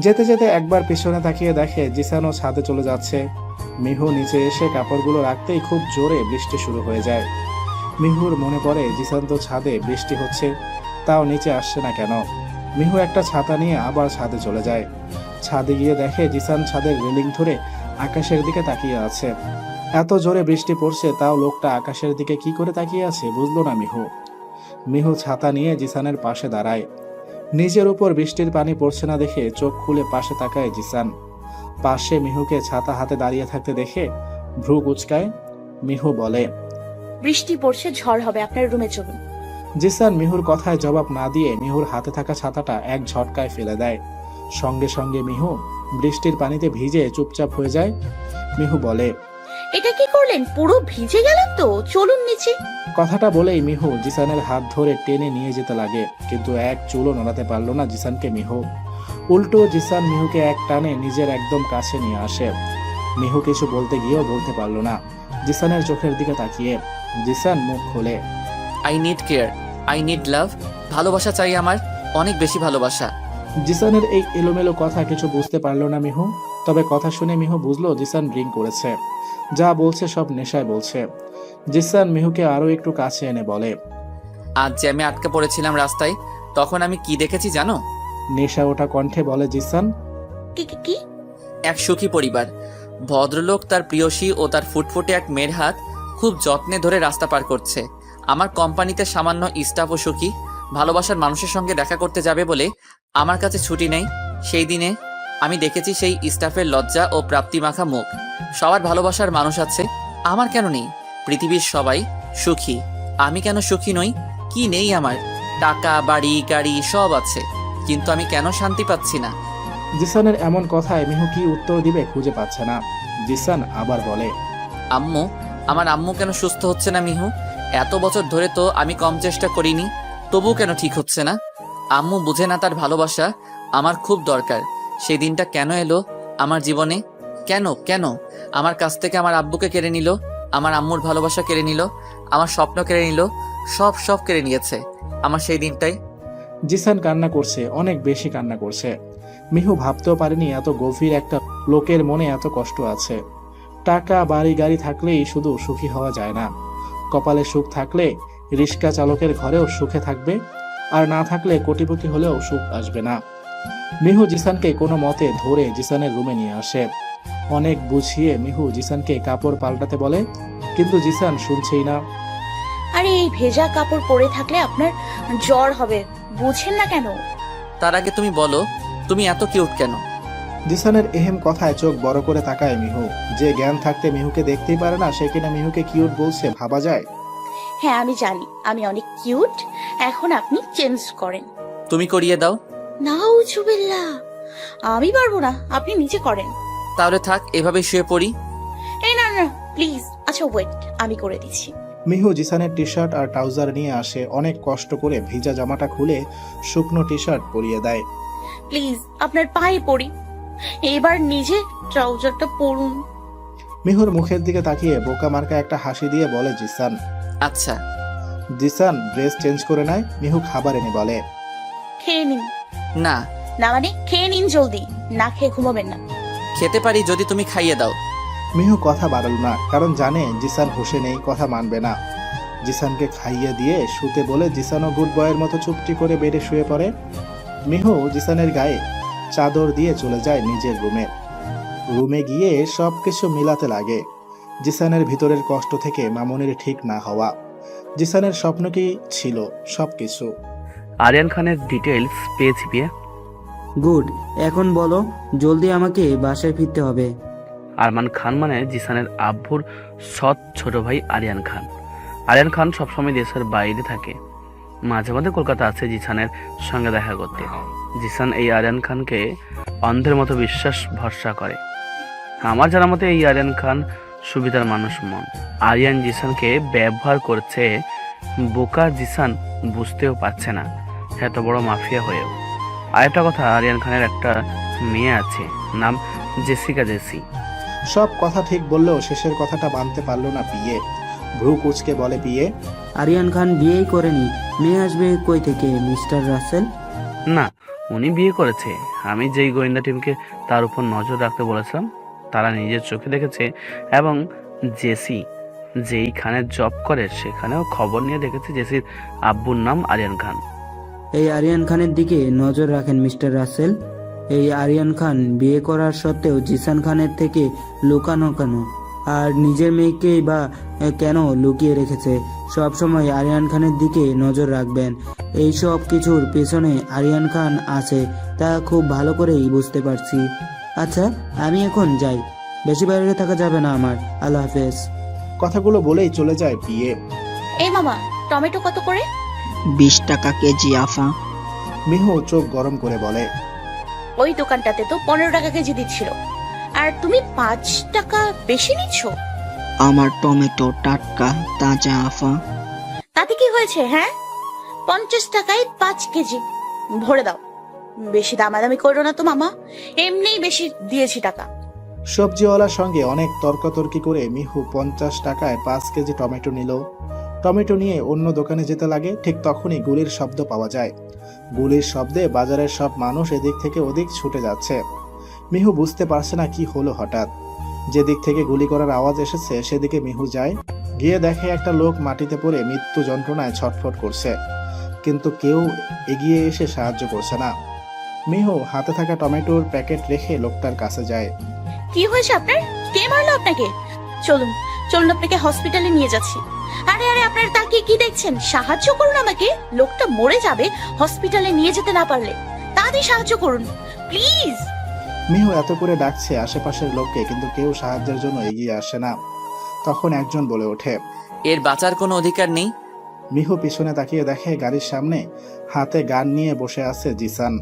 D: যেতে যেতে একবার পিছনে তাকিয়ে দেখে জিসানও ছাদে চলে যাচ্ছে। মিহু নিচে এসে কাপড়গুলো রাখতেই খুব জোরে বৃষ্টি শুরু হয়ে যায়। মিহুর মনে পড়ে জিসান তো ছাদে, বৃষ্টি হচ্ছে, তাও নিচে আসছে না কেন। মিহু একটা ছাতা নিয়ে আবার ছাদে চলে যায়। ছাদে গিয়ে দেখে জিসান ছাদের রেলিং ধরে আকাশের দিকে তাকিয়ে আছে। এত জোরে বৃষ্টি পড়ছে, তাও লোকটা আকাশের দিকে কি করে তাকিয়ে আছে বুঝলো না মিহু। মিহু ছাতা নিয়ে জিসানের পাশে দাঁড়ায়। নিজের উপর বৃষ্টির পানি পড়ছে না দেখে চোখ খুলে পাশে তাকায় জিসান। পাশে মিহুকে ছাতা হাতে দাঁড়িয়ে থাকতে দেখে ভ্রু কুচকায়। মিহু বলে,
F: বৃষ্টি পড়ছে, ঝড় হবে, আপনার রুমে চলুন।
D: জিসান মিহুর কথায় জবাব না দিয়ে মিহুর হাতে থাকা ছাতাটা এক ঝটকায় ফেলে দেয়। সঙ্গে সঙ্গে মিহু বৃষ্টির পানিতে ভিজে চুপচাপ হয়ে যায়। মিহু বলে,
F: এটা কি করলেন? পুরো ভিজে গেলাম তো, চলুন নিচে।
D: কথাটা বলেই মিহু জিসানের হাত ধরে টেনে নিয়ে যেতে লাগে, কিন্তু এক চুলও নড়াতে পারলো না জিসানকে মিহু। উল্টো জিসান মিহুকে এক টানে নিজের একদম কাছে নিয়ে আসে। মিহু কিছু বলতে গিয়েও বলতে পারলো না, জিসানের চোখের দিকে তাকিয়ে। জিসান মুখ খোলে,
B: I need care, I need love. ভালোবাসা চাই আমার, অনেক বেশি ভালোবাসা।
D: জিসানের এই এলোমেলো কথা কিছু বুঝতে পারলো না মিহু। তবে কথা শুনে মিহু বুঝলো জিসান ড্রিঙ্ক করেছে, যা বলছে সব নেশায় বলছে। জিসান মিহুকে আরো একটু কাছে এনে বলে,
B: আজ জ্যামে আটকে পড়েছিলাম রাস্তায়, তখন আমি কি দেখেছি জানো?
D: নেশা ওঠা কণ্ঠে বলে জিসান,
F: কি কি কি?
B: এক সুখী পরিবার। ভদ্রলোক তার প্রিয়সী ও তার ফুটফুটে এক মেয়ের হাত খুব যত্নে ধরে রাস্তা পার করছে। আমার কোম্পানিতে সামান্য স্টাফ ও সুখী, ভালোবাসার মানুষের সঙ্গে দেখা করতে যাবে বলে আমার কাছে ছুটি নেই। সেই দিনে আমি দেখেছি সেই স্টাফের লজ্জা ও প্রাপ্তি মাখা মুখ। সবার ভালোবাসার মানুষ আছে, আমার কেন নেই? পৃথিবীর সবাই সুখী, আমি কেন সুখী নই? কি নেই আমার? টাকা, বাড়ি, গাড়ি সব আছে, কিন্তু আমি কেন শান্তি পাচ্ছি না?
D: জিসানের এমন কথায় মিহু কি উত্তর দিবে খুঁজে পাচ্ছে না। জিসান আবার বলে,
B: আম্মু, আমার আম্মু কেন সুস্থ হচ্ছে না মিহু? এত বছর ধরে তো আমি কম চেষ্টা করিনি, তবুও কেন ঠিক হচ্ছে না? আম্মু বুঝে না তার ভালোবাসা আমার খুব দরকার। সেই দিনটা কেন এলো আমার জীবনে? কেন কেন আমার কাছ থেকে আমার আব্বুকে কেড়ে নিল, আমার আম্মুর ভালোবাসা কেড়ে নিল, আমার স্বপ্ন কেড়ে নিল, সব সব কেড়ে নিয়েছে আমার সেই দিনটাই।
D: জিসান কান্না করছে, অনেক বেশি কান্না করছে। মিহু ভাবতেও পারেনি এত গভীর একটা লোকের মনে এত কষ্ট আছে। টাকা, বাড়ি, গাড়ি থাকলেই শুধু সুখী হওয়া যায় না। কপালে সুখ থাকলে রিক্সা চালকের ঘরেও সুখে থাকবে, আর না থাকলে কোটিপতি হলেও সুখ আসবে না। মিহু জিসানকে কোনো মতে ধরে জিসানের রুমে নিয়ে আসে। অনেক বুঝিয়ে মিহু জিসানকে কাপড় পাল্টাতে বলে, কিন্তু জিসান শুনছেই না।
F: আরে এই ভেজা কাপড় পরে থাকলে আপনার জ্বর হবে, বুঝেন না কেন?
B: তার আগে তুমি বলো, তুমি এত কিউট কেন?
D: জিসানের এহেম কথায় চোখ বড় করে তাকায় মিহু। যে জ্ঞান থাকতে মিহুকে দেখতেই পারে না, সে কিনা মিহুকে কিউট বলছে, ভাবা যায়?
F: হ্যাঁ আমি জানি আমি অনেক কিউট, এখন আপনি চেঞ্জ করেন।
B: তুমি করিয়ে দাও।
F: নাউজুবিল্লাহ, আমি পারবো না, আপনি নিচে করেন।
B: তাহলে থাক, এভাবেই শুয়ে পড়ি।
F: এই না না প্লিজ, আচ্ছা ওয়েট, আমি করে দিচ্ছি।
D: মিহু জিসানের টি শার্ট আর ট্রাউজার নিয়ে আসে। অনেক কষ্ট করে ভিজা জামাটা খুলে শুকনো টি শার্ট পরিয়ে দেয়।
F: প্লিজ আপনার পায়ে পড়ি, এবার নিজে ট্রাউজারটা পরুন।
D: মিহুর মুখের দিকে তাকিয়ে বোকা মার্কা একটা হাসি দিয়ে বলে জিসান।
B: আচ্ছা।
D: জিসান ড্রেস চেঞ্জ করে নেয়। মিহু খাবার এনে বলে,
F: খেয়ে নিন।
B: না,
F: না মানে খেয়ে নিন জলদি, না খেয়ে ঘুমাবেন না।
B: খেতে পারি যদি তুমি খাইয়ে দাও।
D: মিহু কথা বাড়াল না, কারণ জানে জিসান হুঁশে নেই, কথা মানবে না। জিসানকে খাইয়ে দিয়ে শুতে বলে জিসানও গুড বয়ের মতো চুপটি করে বেডে শুয়ে পড়ে। মিহু জিসানের গায়ে চাদর দিয়ে চলে যায় নিজের রুমে। রুমে গিয়ে সবকিছু মিলাতে লাগে। জিসানের ভিতরের কষ্ট থেকে মামুনির ঠিক না হওয়া, জিসানের স্বপ্ন কি ছিল, সবকিছু।
G: আরিয়ান খানের ডিটেলস পেয়েছি বিয়ে।
H: গুড, এখন বলো, জলদি আমাকে বাসায় ফিরতে হবে।
G: আরমান খান মানে জিসানের আব্বুর সৎ ছোট ভাই আরিয়ান খান। আরিয়ান খান সবসময় দেশের বাইরে থাকে, মাঝে মাঝে কলকাতা আসে জিসানের সঙ্গে দেখা করতে। জিসান এই আরিয়ান খানকে অন্ধের মতো বিশ্বাস ভরসা করে। আমার জানা মতে এই আরিয়ান খান সুবিধার মানুষ মন। আরিয়ান জিসানকে ব্যবহার করছে, বোকা জিসান বুঝতেও পারছে না, এত বড় মাফিয়া হয়েও। আর একটা কথা, আরিয়ান খানের একটা মেয়ে আছে, নাম জেসিকা জেসি।
D: সব কথা ঠিক বললেও শেষের কথাটা মানতে পারল না পিয়ে। ভ্রু কুচকে বলে পিয়ে,
H: আরিয়ান খান বিয়েই করেনি, মেয়ে আসবে কই থেকে মিস্টার রাসেল?
G: না, উনি বিয়ে করেছে। আমি যেই গোয়েন্দা টিমকে তার উপর নজর রাখতে বলেছিলাম, তারা নিজের চোখে দেখেছে। এবং জেসি যেই খানের জব করে সেখানেও খবর নিয়ে দেখেছে জেসির আব্বুর নাম আরিয়ান খান।
H: এই আরিয়ান খানের দিকে নজর রাখেন মিস্টার রাসেল। এই আরিয়ান খান বিয়ে করার সত্ত্বেও জিসান খানের থেকে লুকানো কেন? আর নিজের মেয়েকেই বা কেন লুকিয়ে রেখেছে? সব সময় আরিয়ান খানের দিকে নজর রাখবেন। এই সব কিছুর পেছনে আরিয়ান খান আছে, তা খুব ভালো করেই বুঝতে পারছি। আচ্ছা, আমি এখন যাই, বেশি বাইরে থাকা যাবে না আমার। আল্লাহ হাফেজ।
D: কথাগুলো বলেই চলে যায় পিয়ে।
F: এই মামা, টমেটো কত করে?
C: 20 টাকা কেজি আফা।
D: মিহু চোখ গরম করে বলে,
F: ওই দোকানটাতে তো 15 টাকা কেজি দিচ্ছিল, আর তুমি 5 টাকা বেশি নিচ্ছ।
C: আমার টমেটো টাটকা তাজা আফা।
F: তাতে কি হয়েছে? হ্যাঁ, 50 টাকায় 5 কেজি ভরে দাও। বেশি দামাদামি করো না তো মামা, এমনিই বেশি দিয়েছি টাকা।
D: সবজিওয়ালার সঙ্গে অনেক তর্কাতর্কি করে মিহু 50 টাকায় 5 কেজি টমেটো নিল। টমেটো নিয়ে অন্য দোকানে যেতে লাগে। ঠিক তখনই গুলির শব্দ পাওয়া যায়। গুলির শব্দে বাজারের সব মানুষ এদিক থেকে ওদিক ছুটে যাচ্ছে। মিহু বুঝতে পারছে না কি হলো হঠাৎ। যেদিক থেকে গুলি করার আওয়াজ এসেছে সেদিকে মিহু যায়। গিয়ে দেখে একটা লোক মাটিতে পড়ে মৃত্যু যন্ত্রণায় ছটফট করছে, কিন্তু কেউ এগিয়ে এসে সাহায্য করছে না। মিহু হাতে থাকা টমেটোর প্যাকেট রেখে লোকটার কাছে যায়।
F: কি হয়েছে আপনার? কে মারলো আপনাকে? চলুন চলুন আপনাকে হসপিটালে নিয়ে যাচ্ছি। আরে আরে আপনারা তাকিয়ে কি দেখছেন? সাহায্য করুন আমাকে, লোকটা মরে যাবে হসপিটালে নিয়ে যেতে না পারলে। তাড়াতাড়ি সাহায্য করুন প্লিজ।
D: মিহু এত করে ডাকছে আশেপাশের লোককে, কিন্তু কেউ সাহায্যের জন্য এগিয়ে আসে না। তখন একজন বলে ওঠে।
B: এর বাঁচার কোনো অধিকার নেই।
D: মিহু পিছনে তাকিয়ে দেখে গাড়ির সামনে হাতে গান নিয়ে বসে আছে জিসান।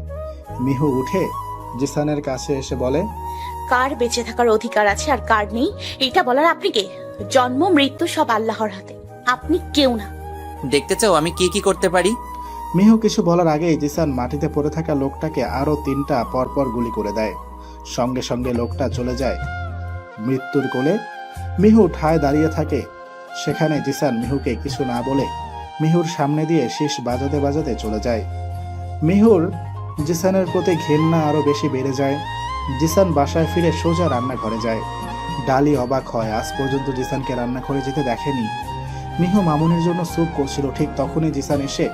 D: মিহু উঠে জিসানের কাছে এসে বলে,
F: কার বেঁচে থাকার অধিকার আছে আর কার নেই এটা বলার আপনি কে? জন্ম মৃত্যু সব আল্লাহর হাতে, আপনি কেউ না।
B: দেখতে চাও আমি কি কি করতে পারি?
D: মিহু কিছু বলার আগেই জিসান মাটিতে পড়ে থাকা লোকটাকে আরো 3টা পরপর গুলি করে দেয়। সঙ্গে সঙ্গে লোকটা চলে যায় মৃত্যুর কোলে। মিহু ঠায় দাঁড়িয়ে থাকে। সেখানে জিসান মিহুকে কিছু না বলে মিহুর সামনে দিয়ে শীষ বাজাতে বাজাতে চলে যায়। মিহুর জিসানের প্রতি ঘৃণা আরো বেশি বেড়ে যায়। জিসান বাসায় ফিরে সোজা রান্নাঘরে যায়। ডালি অবাক হয়, আজ পর্যন্ত জিসানকে রান্নাঘরে যেতে দেখেনি। মিহু মামুনির জন্য স্যুপ করছিল, ঠিক তখনই জিসান এসে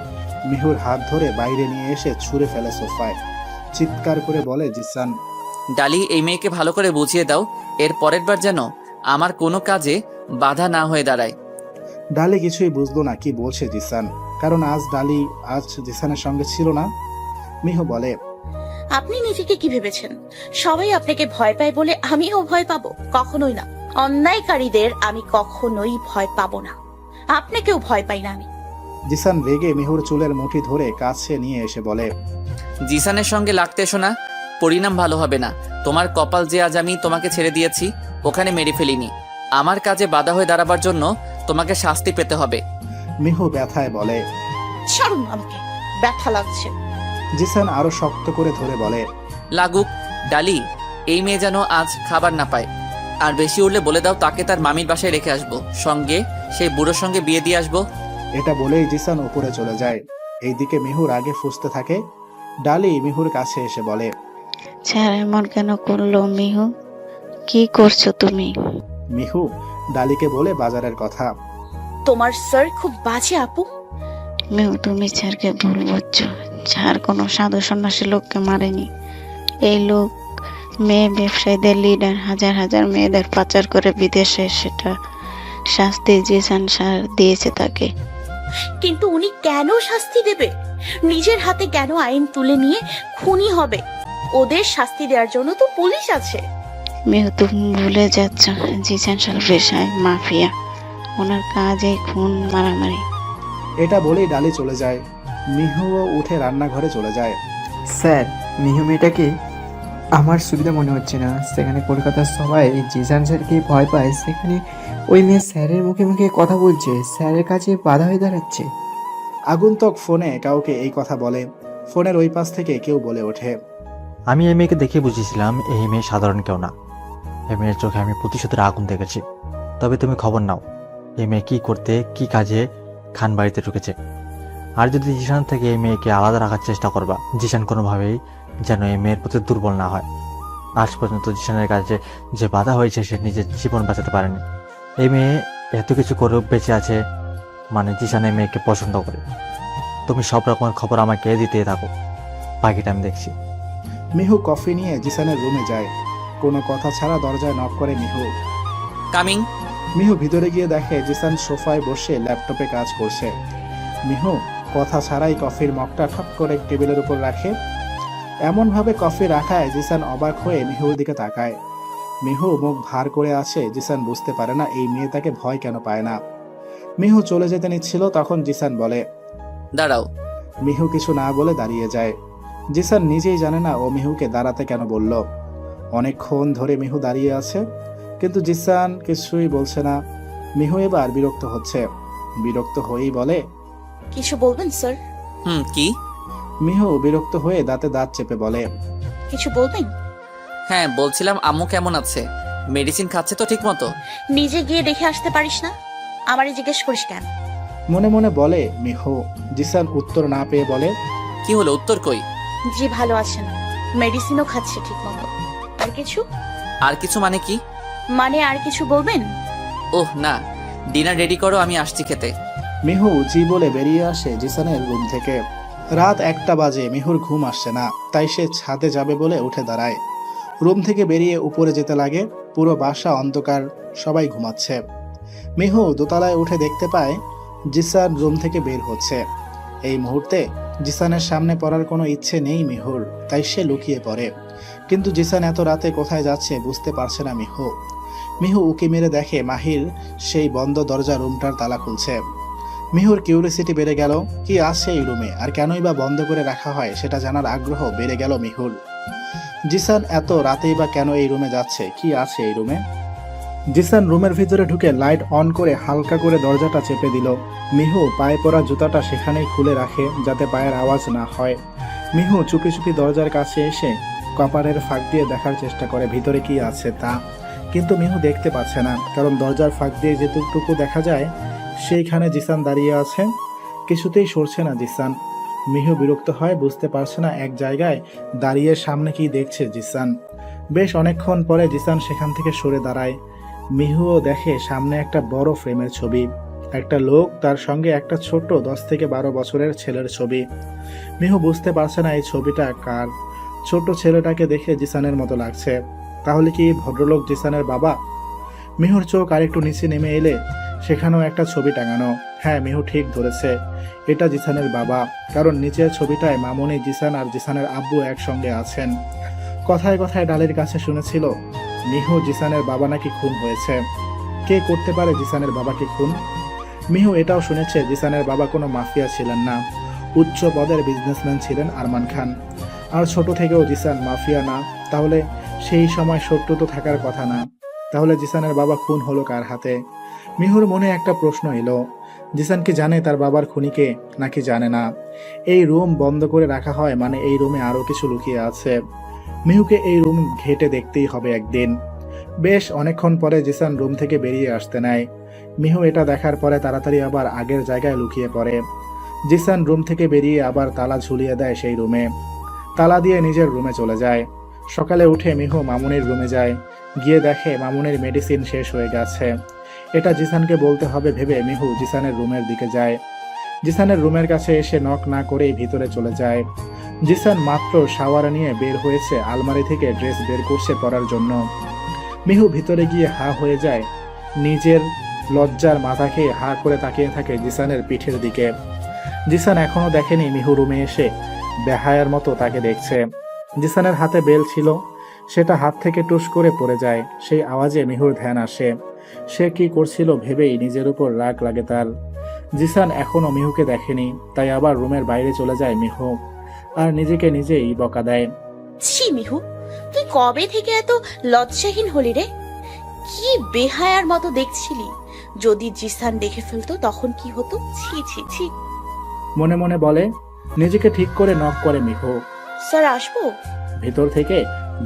D: মিহুর হাত ধরে বাইরে নিয়ে এসে ছুঁড়ে ফেলে সোফায়। চিৎকার করে বলে জিসান,
B: ডালি, এই মেয়েকে ভালো করে বুঝিয়ে দাও, এর পরের বার যেন আমার কোনো কাজে বাধা না হয়ে দাঁড়ায়।
D: ডালি কিছুই বুঝলো না কি বলছে জিসান, কারণ ডালি আজ জিসানের সঙ্গে ছিল না। মিহু বলে,
F: আপনি নিজেকে কি ভেবেছেন? সবাই আপনাকে ভয় পায় বলে আমিও ভয় পাবো? কখনোই না। অন্যায়কারীদের আমি কখনোই ভয় পাবো না। আপনাকেও ভয় পাই না আমি।
D: জিসান রেগে মিহুর চুলের মুঠি ধরে কাছে নিয়ে এসে বলে,
B: জিসানের সঙ্গে লাগতে এসো না, পরিণাম ভালো হবে না। তোমার কপাল যে আজ আমি তোমাকে ছেড়ে দিয়েছি, ওখানে মেরে ফেলিনি। আমার কাজে বাধা হয়ে দাঁড়াবার জন্য তোমাকে শাস্তি পেতে হবে।
D: মিহু ব্যথায় বলে,
F: ছাড়ুন আমাকে, ব্যথা লাগছে।
D: জিসান আরো শক্ত করে ধরে বলে,
B: লাগুক। ডালি, এই মেয়ে যেন আজ খাবার না পায়। আর বেশি উঠলে বলে দাও তাকে তার মামির বাসায় রেখে আসবো, সঙ্গে সেই বুড়োর সঙ্গে বিয়ে দিয়ে আসবো।
D: এটা বলেই জিসান উপরে চলে যায়। এইদিকে মিহুর আগে ফুঁসতে থাকে। ডালি মিহুর কাছে এসে বলে,
E: স্যার এমন কেন করলো মিহু? কি করছো তুমি?
D: মিহু ডালিকে বলে বাজারের কথা।
F: তোমার স্যার খুব বাজে আপু।
E: মিহু, তুমি স্যারকে ভুল বুঝছো। স্যার কোনো সাধু সন্ন্যাসী লোককে মারেনি। এই লোক মেয়ে ব্যবসায়ীদের লিডার, হাজার হাজার মেয়েদের পাচার করে বিদেশে, সেটা শাস্তি জিসান স্যার দিয়েছে তাকে।
F: কিন্তু উনি কেন শাস্তি দেবে? নিজের হাতে কেন আইন তুলে নিয়ে খুনি হবে? ওদের শাস্তি দেওয়ার জন্য তো পুলিশ আছে।
E: মিহু, তুমি ভুলে যাচ্ছ, জিসান স্যার পেশায় মাফিয়া। ওনার কাজ এই খুন মারামারি।
D: এটা বলেই ডালি চলে যায়। মিহুও উঠে রান্নাঘরে চলে যায়।
J: স্যার, মিহু মেয়েটাকে আমার সুবিধা মনে হচ্ছে না। সেখানে কলকাতার সবাই জিসান স্যারকে ভয় পায়, সেখানে ওই মেয়ে স্যারের মুখে মুখে কথা বলছে, স্যারের কাছে বাধা হয়ে দাঁড়াচ্ছে।
D: আগন্তুক ফোনে কাউকে এই কথা বলে। ফোনের ওই পাশ থেকে কেউ বলে ওঠে,
I: আমি এই মেয়েকে দেখে বুঝেছিলাম এই মেয়ে সাধারণ কেউ না। এই মেয়ের চোখে আমি প্রতিশোধের আগুন দেখেছি। তবে তুমি খবর নাও, এই মেয়ে কি করতে কি কাজে খান বাড়িতে ঢুকেছে। আর যদি জিসান থেকে এই মেয়েকে আলাদা রাখার চেষ্টা করবা, জিসান কোনোভাবেই যেন এই মেয়ের প্রতি দুর্বল না হয়। আজ পর্যন্ত জিসানের কাছে যে বাধা হয়েছে সে নিজের জীবন বাঁচাতে পারেনি। এই মেয়ে এত কিছু করে বেঁচে আছে, মানে জিসান এই মেয়েকে পছন্দ করে। তুমি সব রকমের খবর আমাকে দিতে থাকো, বাকিটা আমি দেখছি।
D: মিহু কফি নিয়ে জিসানের রুমে যায়। কোনো কথা ছাড়া দরজায় নক করে মিহু।
B: কামিং।
D: মিহু ভিতরে গিয়ে দেখে জিসান সোফায় বসে ল্যাপটপে কাজ করছে। মিহু কথা ছাড়াই কফির মগটা ঠপ করে টেবিলের উপর রাখে। এমনভাবে কফি রাখায় জিসান অবাক হয়ে মিহুর দিকে তাকায়। মিহু মুখ ভার করে আছে। জিসান বুঝতে পারে না এই মেয়ে তাকে ভয় কেন পায় না। মিহু চলে যেতে নিচ্ছিল, তখন জিসান বলে,
B: দাঁড়াও।
D: মিহু কিছু না বলে দাঁড়িয়ে যায়। জিসান নিজেই জানে না ও মিহুকে দাঁড়াতে কেন বলল। অনেকক্ষণ ধরে মিহু দাঁড়িয়ে আছে, কিন্তু জিসান কিছুই বলছে না। মিহু এবার বিরক্ত হচ্ছে। বিরক্ত হয়েই বলে,
F: কিছু বলবেন স্যার?
B: কি?
D: মিহু বিরক্ত হয়ে দাঁতে দাঁত চেপে বলে,
F: কিছু বলবেন?
B: হ্যাঁ, বলছিলাম আম্মু কেমন আছে? মেডিসিন খাচ্ছে তো ঠিক মতো?
F: নিজে গিয়ে দেখে আসতে পারিস না? আমারে জিজ্ঞেস করিস কেন?
D: মনে মনে বলে মিহু। জিসান উত্তর না পেয়ে বলে,
B: কি হলো, উত্তর কই?
F: জি ভালো আছেন, মেডিসিনও খাচ্ছে ঠিক মতো। আর কিছু?
B: আর কিছু মানে কি?
F: মানে আর কিছু বলবেন?
B: ওহ না, ডিনার রেডি করো, আমি আসছি খেতে।
D: মিহু জি বলে বেরিয়ে আসে জিসানের রুম থেকে। রাত 1টা বাজে। মিহুর ঘুম আসছে না, তাই সে ছাদে যাবে বলে উঠে দাঁড়ায়। রুম থেকে বেরিয়ে উপরে যেতে লাগে। পুরো বাসা অন্ধকার, সবাই ঘুমাচ্ছে। মিহু দোতলায় উঠে দেখতে পায় জিসান রুম থেকে বের হচ্ছে। এই মুহূর্তে জিসানের সামনে পড়ার কোনো ইচ্ছে নেই মিহুর, তাই সে লুকিয়ে পড়ে। কিন্তু জিসান এত রাতে কোথায় যাচ্ছে বুঝতে পারছে না মিহু। মিহু উকি মেরে দেখে মাহির সেই বন্ধ দরজা রুমটার তালা খুলছে। মিহুর কিউরিসিটি বেড়ে গেল, কি আছে এই রুমে আর কেনই বা বন্ধ করে রাখা হয় সেটা জানার আগ্রহ বেড়ে গেল মিহুর। জিসান এত রাতেই বা কেন এই রুমে যাচ্ছে, কি আছে এই রুমে? জিসান রুমের ভিতরে ঢুকে লাইট অন করে হালকা করে দরজাটা চেপে দিল। মিহু পায়ে পরা জুতাটা সেখানেই খুলে রাখে যাতে পায়ের আওয়াজ না হয়। মিহু চুপি চুপি দরজার কাছে এসে কপারের ফাঁক দিয়ে দেখার চেষ্টা করে ভিতরে কি আছে তা, কিন্তু মিহু দেখতে পাচ্ছে না, কারণ দরজার ফাঁক দিয়ে যেটুকু দেখা যায় সেইখানে জিসান দাঁড়িয়ে আছে। কিছুতেই সরছে না জিসান। মিহু বিরক্ত হয়, বুঝতে পারছে না এক জায়গায় দাঁড়িয়ে সামনে কি দেখছে জিসান। বেশ অনেকক্ষণ পরে জিসান সেখান থেকে সরে দাঁড়ায়। মিহুও দেখে সামনে একটা বড় ফ্রেমের ছবি, একটা লোক, তার সঙ্গে একটা ছোট 10 থেকে 12 বছরের ছেলের ছবি। মিহু বুঝতে পারছে না এই ছবিটা কার। ছোট ছেলেটাকে দেখে জিসানের মতো লাগছে। তাহলে কি ভদ্রলোক জিসানের বাবা? মিহুর চোখ আরেকটু নিচে নেমে এলে সেখানেও একটা ছবি টাঙানো। হ্যাঁ, মিহু ঠিক ধরেছে, এটা জিসানের বাবা, কারণ নিচের ছবিটায় মামনি, জিসান আর জিসানের আব্বু একসঙ্গে আছেন। কথায় কথায় ডালির কাছে শুনেছিল মিহু জিসানের বাবা নাকি খুন হয়েছে। কে করতে পারে জিসানের বাবাকে খুন? মিহু এটাও শুনেছে জিসানের বাবা কোনো মাফিয়া ছিলেন না, উচ্চ পদের বিজনেসম্যান ছিলেন আরমান খান। আর ছোট থেকেও জিসান মাফিয়া না, তাহলে সেই সময় শত্রু তো থাকার কথা না। তাহলে জিসানের বাবা খুন হলো কার হাতে? মিহুর মনে একটা প্রশ্ন এলো, জিসান কি জানে তার বাবার খুনিকে নাকি জানে না? এই রুম বন্ধ করে রাখা হয় মানে এই রুমে আরো কিছু লুকিয়ে আছে। মিহুকে এই রুম ঘেটে দেখতেই হবে একদিন। বেশ অনেকক্ষণ পরে জিসান রুম থেকে বেরিয়ে আসতে নেয়। মিহু এটা দেখার পরে তাড়াতাড়ি আবার আগের জায়গায় লুকিয়ে পড়ে। জিসান রুম থেকে বেরিয়ে আবার তালা ঝুলিয়ে দেয় সেই রুমে। তালা দিয়ে নিজের রুমে চলে যায়। সকালে উঠে মিহু মামুনির রুমে যায়। গিয়ে দেখে মামুনির মেডিসিন শেষ হয়ে গেছে। এটা জিসানকে বলতে হবে ভেবে মিহু জিসানের রুমের দিকে যায়। জিসানের রুমের কাছে এসে নক না করেই ভিতরে চলে যায়। জিসান মাত্র শাওয়ার নিয়ে বের হয়েছে, আলমারি থেকে ড্রেস বের করছে পরার জন্য। মিহু ভিতরে গিয়ে হা হয়ে যায়। নিজের লজ্জার মাথা খেয়ে হা করে তাকিয়ে থাকে জিসানের পিঠের দিকে। জিসান এখনো দেখেনি মিহু রুমে এসে বেহায়ার মতো তাকে দেখছে। জিসানের হাতে বেল ছিল, সেটা হাত থেকে টুস করে পড়ে যায়। সেই আওয়াজে মিহুর ধ্যান আসে। সে কি করছিল ভেবেই নিজের উপর রাগ লাগে তার। জিসান এখনো মিহুকে দেখেনি, তাই আবার রুমের বাইরে চলে যায় মিহু, আর নিজেকে নিজেই বকা দেয়।
F: ছি মিহু, তুই কবে থেকে এত লজ্জাহীন হলি রে? কি বেহায়ার মতো দেখছিলি? যদি জিসান দেখে ফেলতো তখন কি হতো? ছি ছি ছি।
D: মনে মনে বলে। নিজেকে ঠিক করে নক করে মিহু।
F: স্যার আসবো?
D: ভিতর থেকে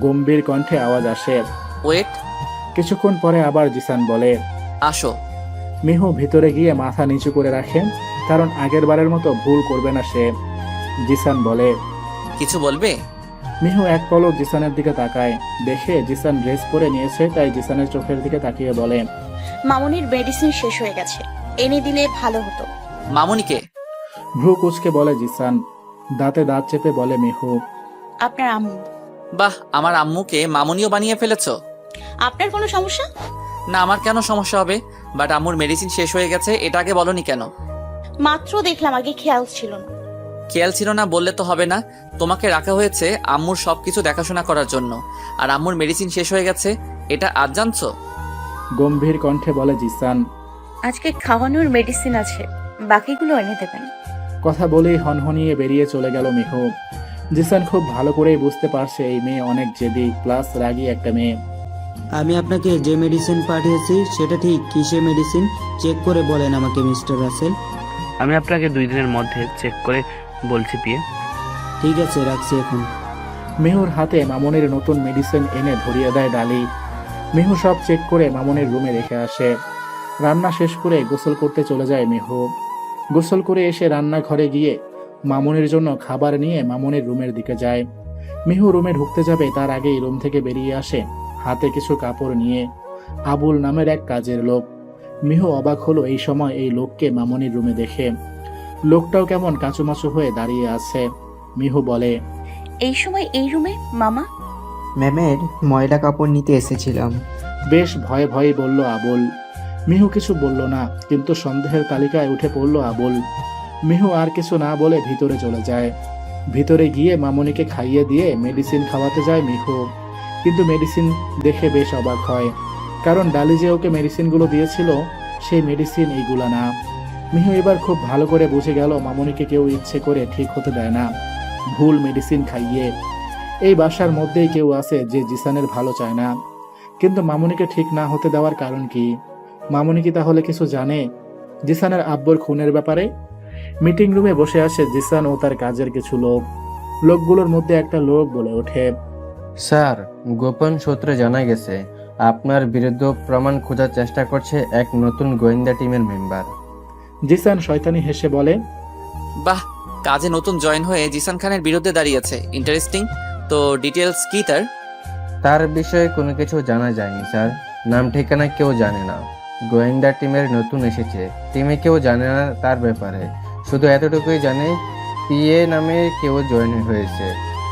D: গম্ভীর কণ্ঠে আওয়াজ আসে।
B: ওয়েট।
D: কিছুক্ষণ পরে আবার জিসান বলে,
B: আসো।
D: মিহু ভিতরে গিয়ে মাথা নিচু করে রাখে, কারণ আগের বারের মতো ভুল করবে না সে। জিসান বলে,
B: কিছু বলবে?
D: মিহু এক পলক জিসানের দিকে তাকায়। দেখে জিসান ড্রেস পরে নিয়েছে, তাই জিসানের চোখের দিকে তাকিয়ে বলে,
F: মামুনির মেডিসিন শেষ হয়ে গেছে, এনে দিলে ভালো হতো।
B: মামুনিকে?
D: ভ্রু কুচকে বলে জিসান। দাঁতে দাঁত চেপে বলে মিহু,
F: আপনার আম্মু।
B: বাহ, আমার আম্মুকে মামুনিও বানিয়ে ফেলেছো।
F: আপনার কোনো সমস্যা?
B: না, আমার কেন সমস্যা হবে? বাট আম্মুর মেডিসিন শেষ হয়ে গেছে, এটা আগে বলনি কেন?
F: মাত্র দেখলাম, আগে খেয়াল ছিল না।
B: খেয়াল ছিল না বললে তো হবে না। তোমাকে রাখা হয়েছে আম্মুর সবকিছু দেখাশোনা করার জন্য, আর আম্মুর মেডিসিন শেষ হয়ে গেছে এটা আজ জানছো?
D: গম্ভীর কণ্ঠে বলে জিসান।
F: আজকে খাওয়ানোর মেডিসিন আছে, বাকিগুলো এনে দেবেন।
D: কথা বলেই হনহনিয়ে বেরিয়ে চলে গেল মিহু। জিসান খুব ভালো করেই বুঝতে পারছে এই মেয়ে অনেক জেদি প্লাস রাগী একটা মেয়ে।
H: আমি আপনাকে যে মেডিসিন পাঠিয়েছি সেটা ঠিক কিসের মেডিসিন চেক করে বলেন আমাকে মিস্টার রাসেল।
G: আমি আপনাকে 2 দিনের মধ্যে চেক করে বলছি পিয়ে।
H: ঠিক আছে, রাখছি এখন।
D: মিহুর হাতে মামনির নতুন মেডিসিন এনে ধরিয়ে দেয় ডালি। মিহু সব চেক করে মামনির রুমে রেখে আসে। রান্না শেষ করে গোসল করতে চলে যায় মিহু। গোসল করে এসে রান্নাঘরে গিয়ে মামনির জন্য খাবার নিয়ে মামনির রুমের দিকে যায়। মিহু রুমে ঢুকতে যাবে তার আগেই রুম থেকে বেরিয়ে আসে হাতে কিছু কাপড় নিয়ে আবুল নামের এক কাজের লোক। মিহু অবাক হলো এই সময় এই লোককে মামনির রুমে দেখে। লোকটাও কেমন কাঁচুমাচু হয়ে দাঁড়িয়ে আছে। মিহু বলে,
F: এই সময় এই রুমে মামা?
J: ম্যামের ময়লা কাপড় নিতে এসেছিলাম।
D: বেশ ভয়ে ভয়ে বলল আবুল। মিহু কিছু বলল না, কিন্তু সন্দেহের তালিকায় উঠে পড়ল আবুল। মিহু আর কিছু না বলে ভিতরে চলে যায়। ভিতরে গিয়ে মামুনিকে খাইয়ে দিয়ে মেডিসিন খাওয়াতে যায় মিহু, কিন্তু মেডিসিন দেখে বেশ অবাক হয়, কারণ ডালি যে ওকে মেডিসিনগুলো দিয়েছিল সেই মেডিসিন এইগুলা না। মিহু এবার খুব ভালো করে বুঝে গেল মামুনিকে কেউ ইচ্ছে করে ঠিক হতে দেয় না, ভুল মেডিসিন খাইয়ে। এই বাসার মধ্যেই কেউ আছে যে জিসানের ভালো চায় না, কিন্তু মামুনিকে ঠিক না হতে দেওয়ার কারণ কি? মামুনি কি তাহলে কিছু জানে জিসানের আব্বুর খুনের ব্যাপারে? মিটিং রুমে বসে আছে জিসান ও তার কাজের কিছু লোক। লোকগুলোর মধ্যে একটা লোক বলে ওঠে,
K: স্যার, গোপন সূত্রে জানা গেছে আপনার বিরুদ্ধে প্রমাণ খোঁজার চেষ্টা করছে এক নতুন গোয়েন্দা টিমের মেম্বার।
D: জিসান শয়তানি হেসে বলে,
B: বাহ, কাজে নতুন জয়েন হয়ে জিসান খানের বিরুদ্ধে দাঁড়িয়েছে, ইন্টারেস্টিং। তো ডিটেলস কি তার?
K: তার বিষয়ে কোনো কিছু জানা যায়নি স্যার, নাম ঠিকানা কেউ জানে না। গোয়েন্দা টিমের নতুন এসেছে, টিমে কেউ জানে না তার ব্যাপারে, শুধু এতটুকুই জানে পিএ নামে কেউ জয়েন হয়েছে।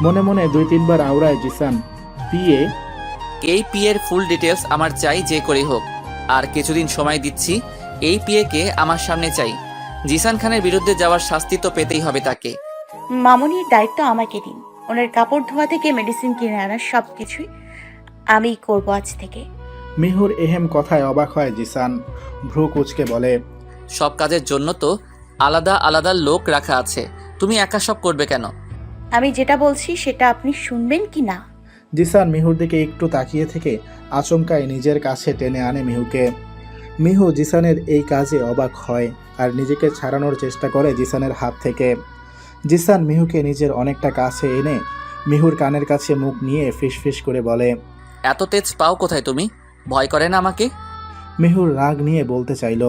D: মনে মনে 2-3 বার আওড়ায় জিসান, পিএ?
B: এই পিএর ফুল ডিটেলস আমার চাই, যে করে হোক। আর কিছুদিন সময় দিচ্ছি, এই পিএ কে আমার সামনে চাই। জিসান খানের বিরুদ্ধে যাওয়ার শাস্তি তো পেতেই হবে তাকে।
F: মামুনির দায়িত্ব আমাকে দিন। ওনার কাপড় ধোয়া থেকে মেডিসিন কিনে আনা সবকিছুই আমি করব আজ থেকে।
D: মিহুর এহেম কথায় অবাক হয় জিসান, ভ্রু কুচকে বলে,
B: সব কাজের জন্য তো আলাদা আলাদা লোক রাখা আছে, তুমি একা সব করবে কেন?
F: আমি যেটা বলছি সেটা আপনি শুনবেন কি না?
D: জিসান মিহুর দিকে একটু তাকিয়ে থেকে আচমকায় নিজের কাছে টেনে আনে মিহুকে। মিহু জিসানের এই কাজে অবাক হয় আর নিজেকে ছাড়ানোর চেষ্টা করে জিসানের হাত থেকে। জিসান মিহুকে নিজের অনেকটা কাছে এনে মিহুর কানের কাছে মুখ নিয়ে ফিসফিস করে বলে,
B: এত তেজ পাও কোথায় তুমি? ভয় করে না আমাকে?
D: মিহুর রাগ নিয়ে বলতে চাইল,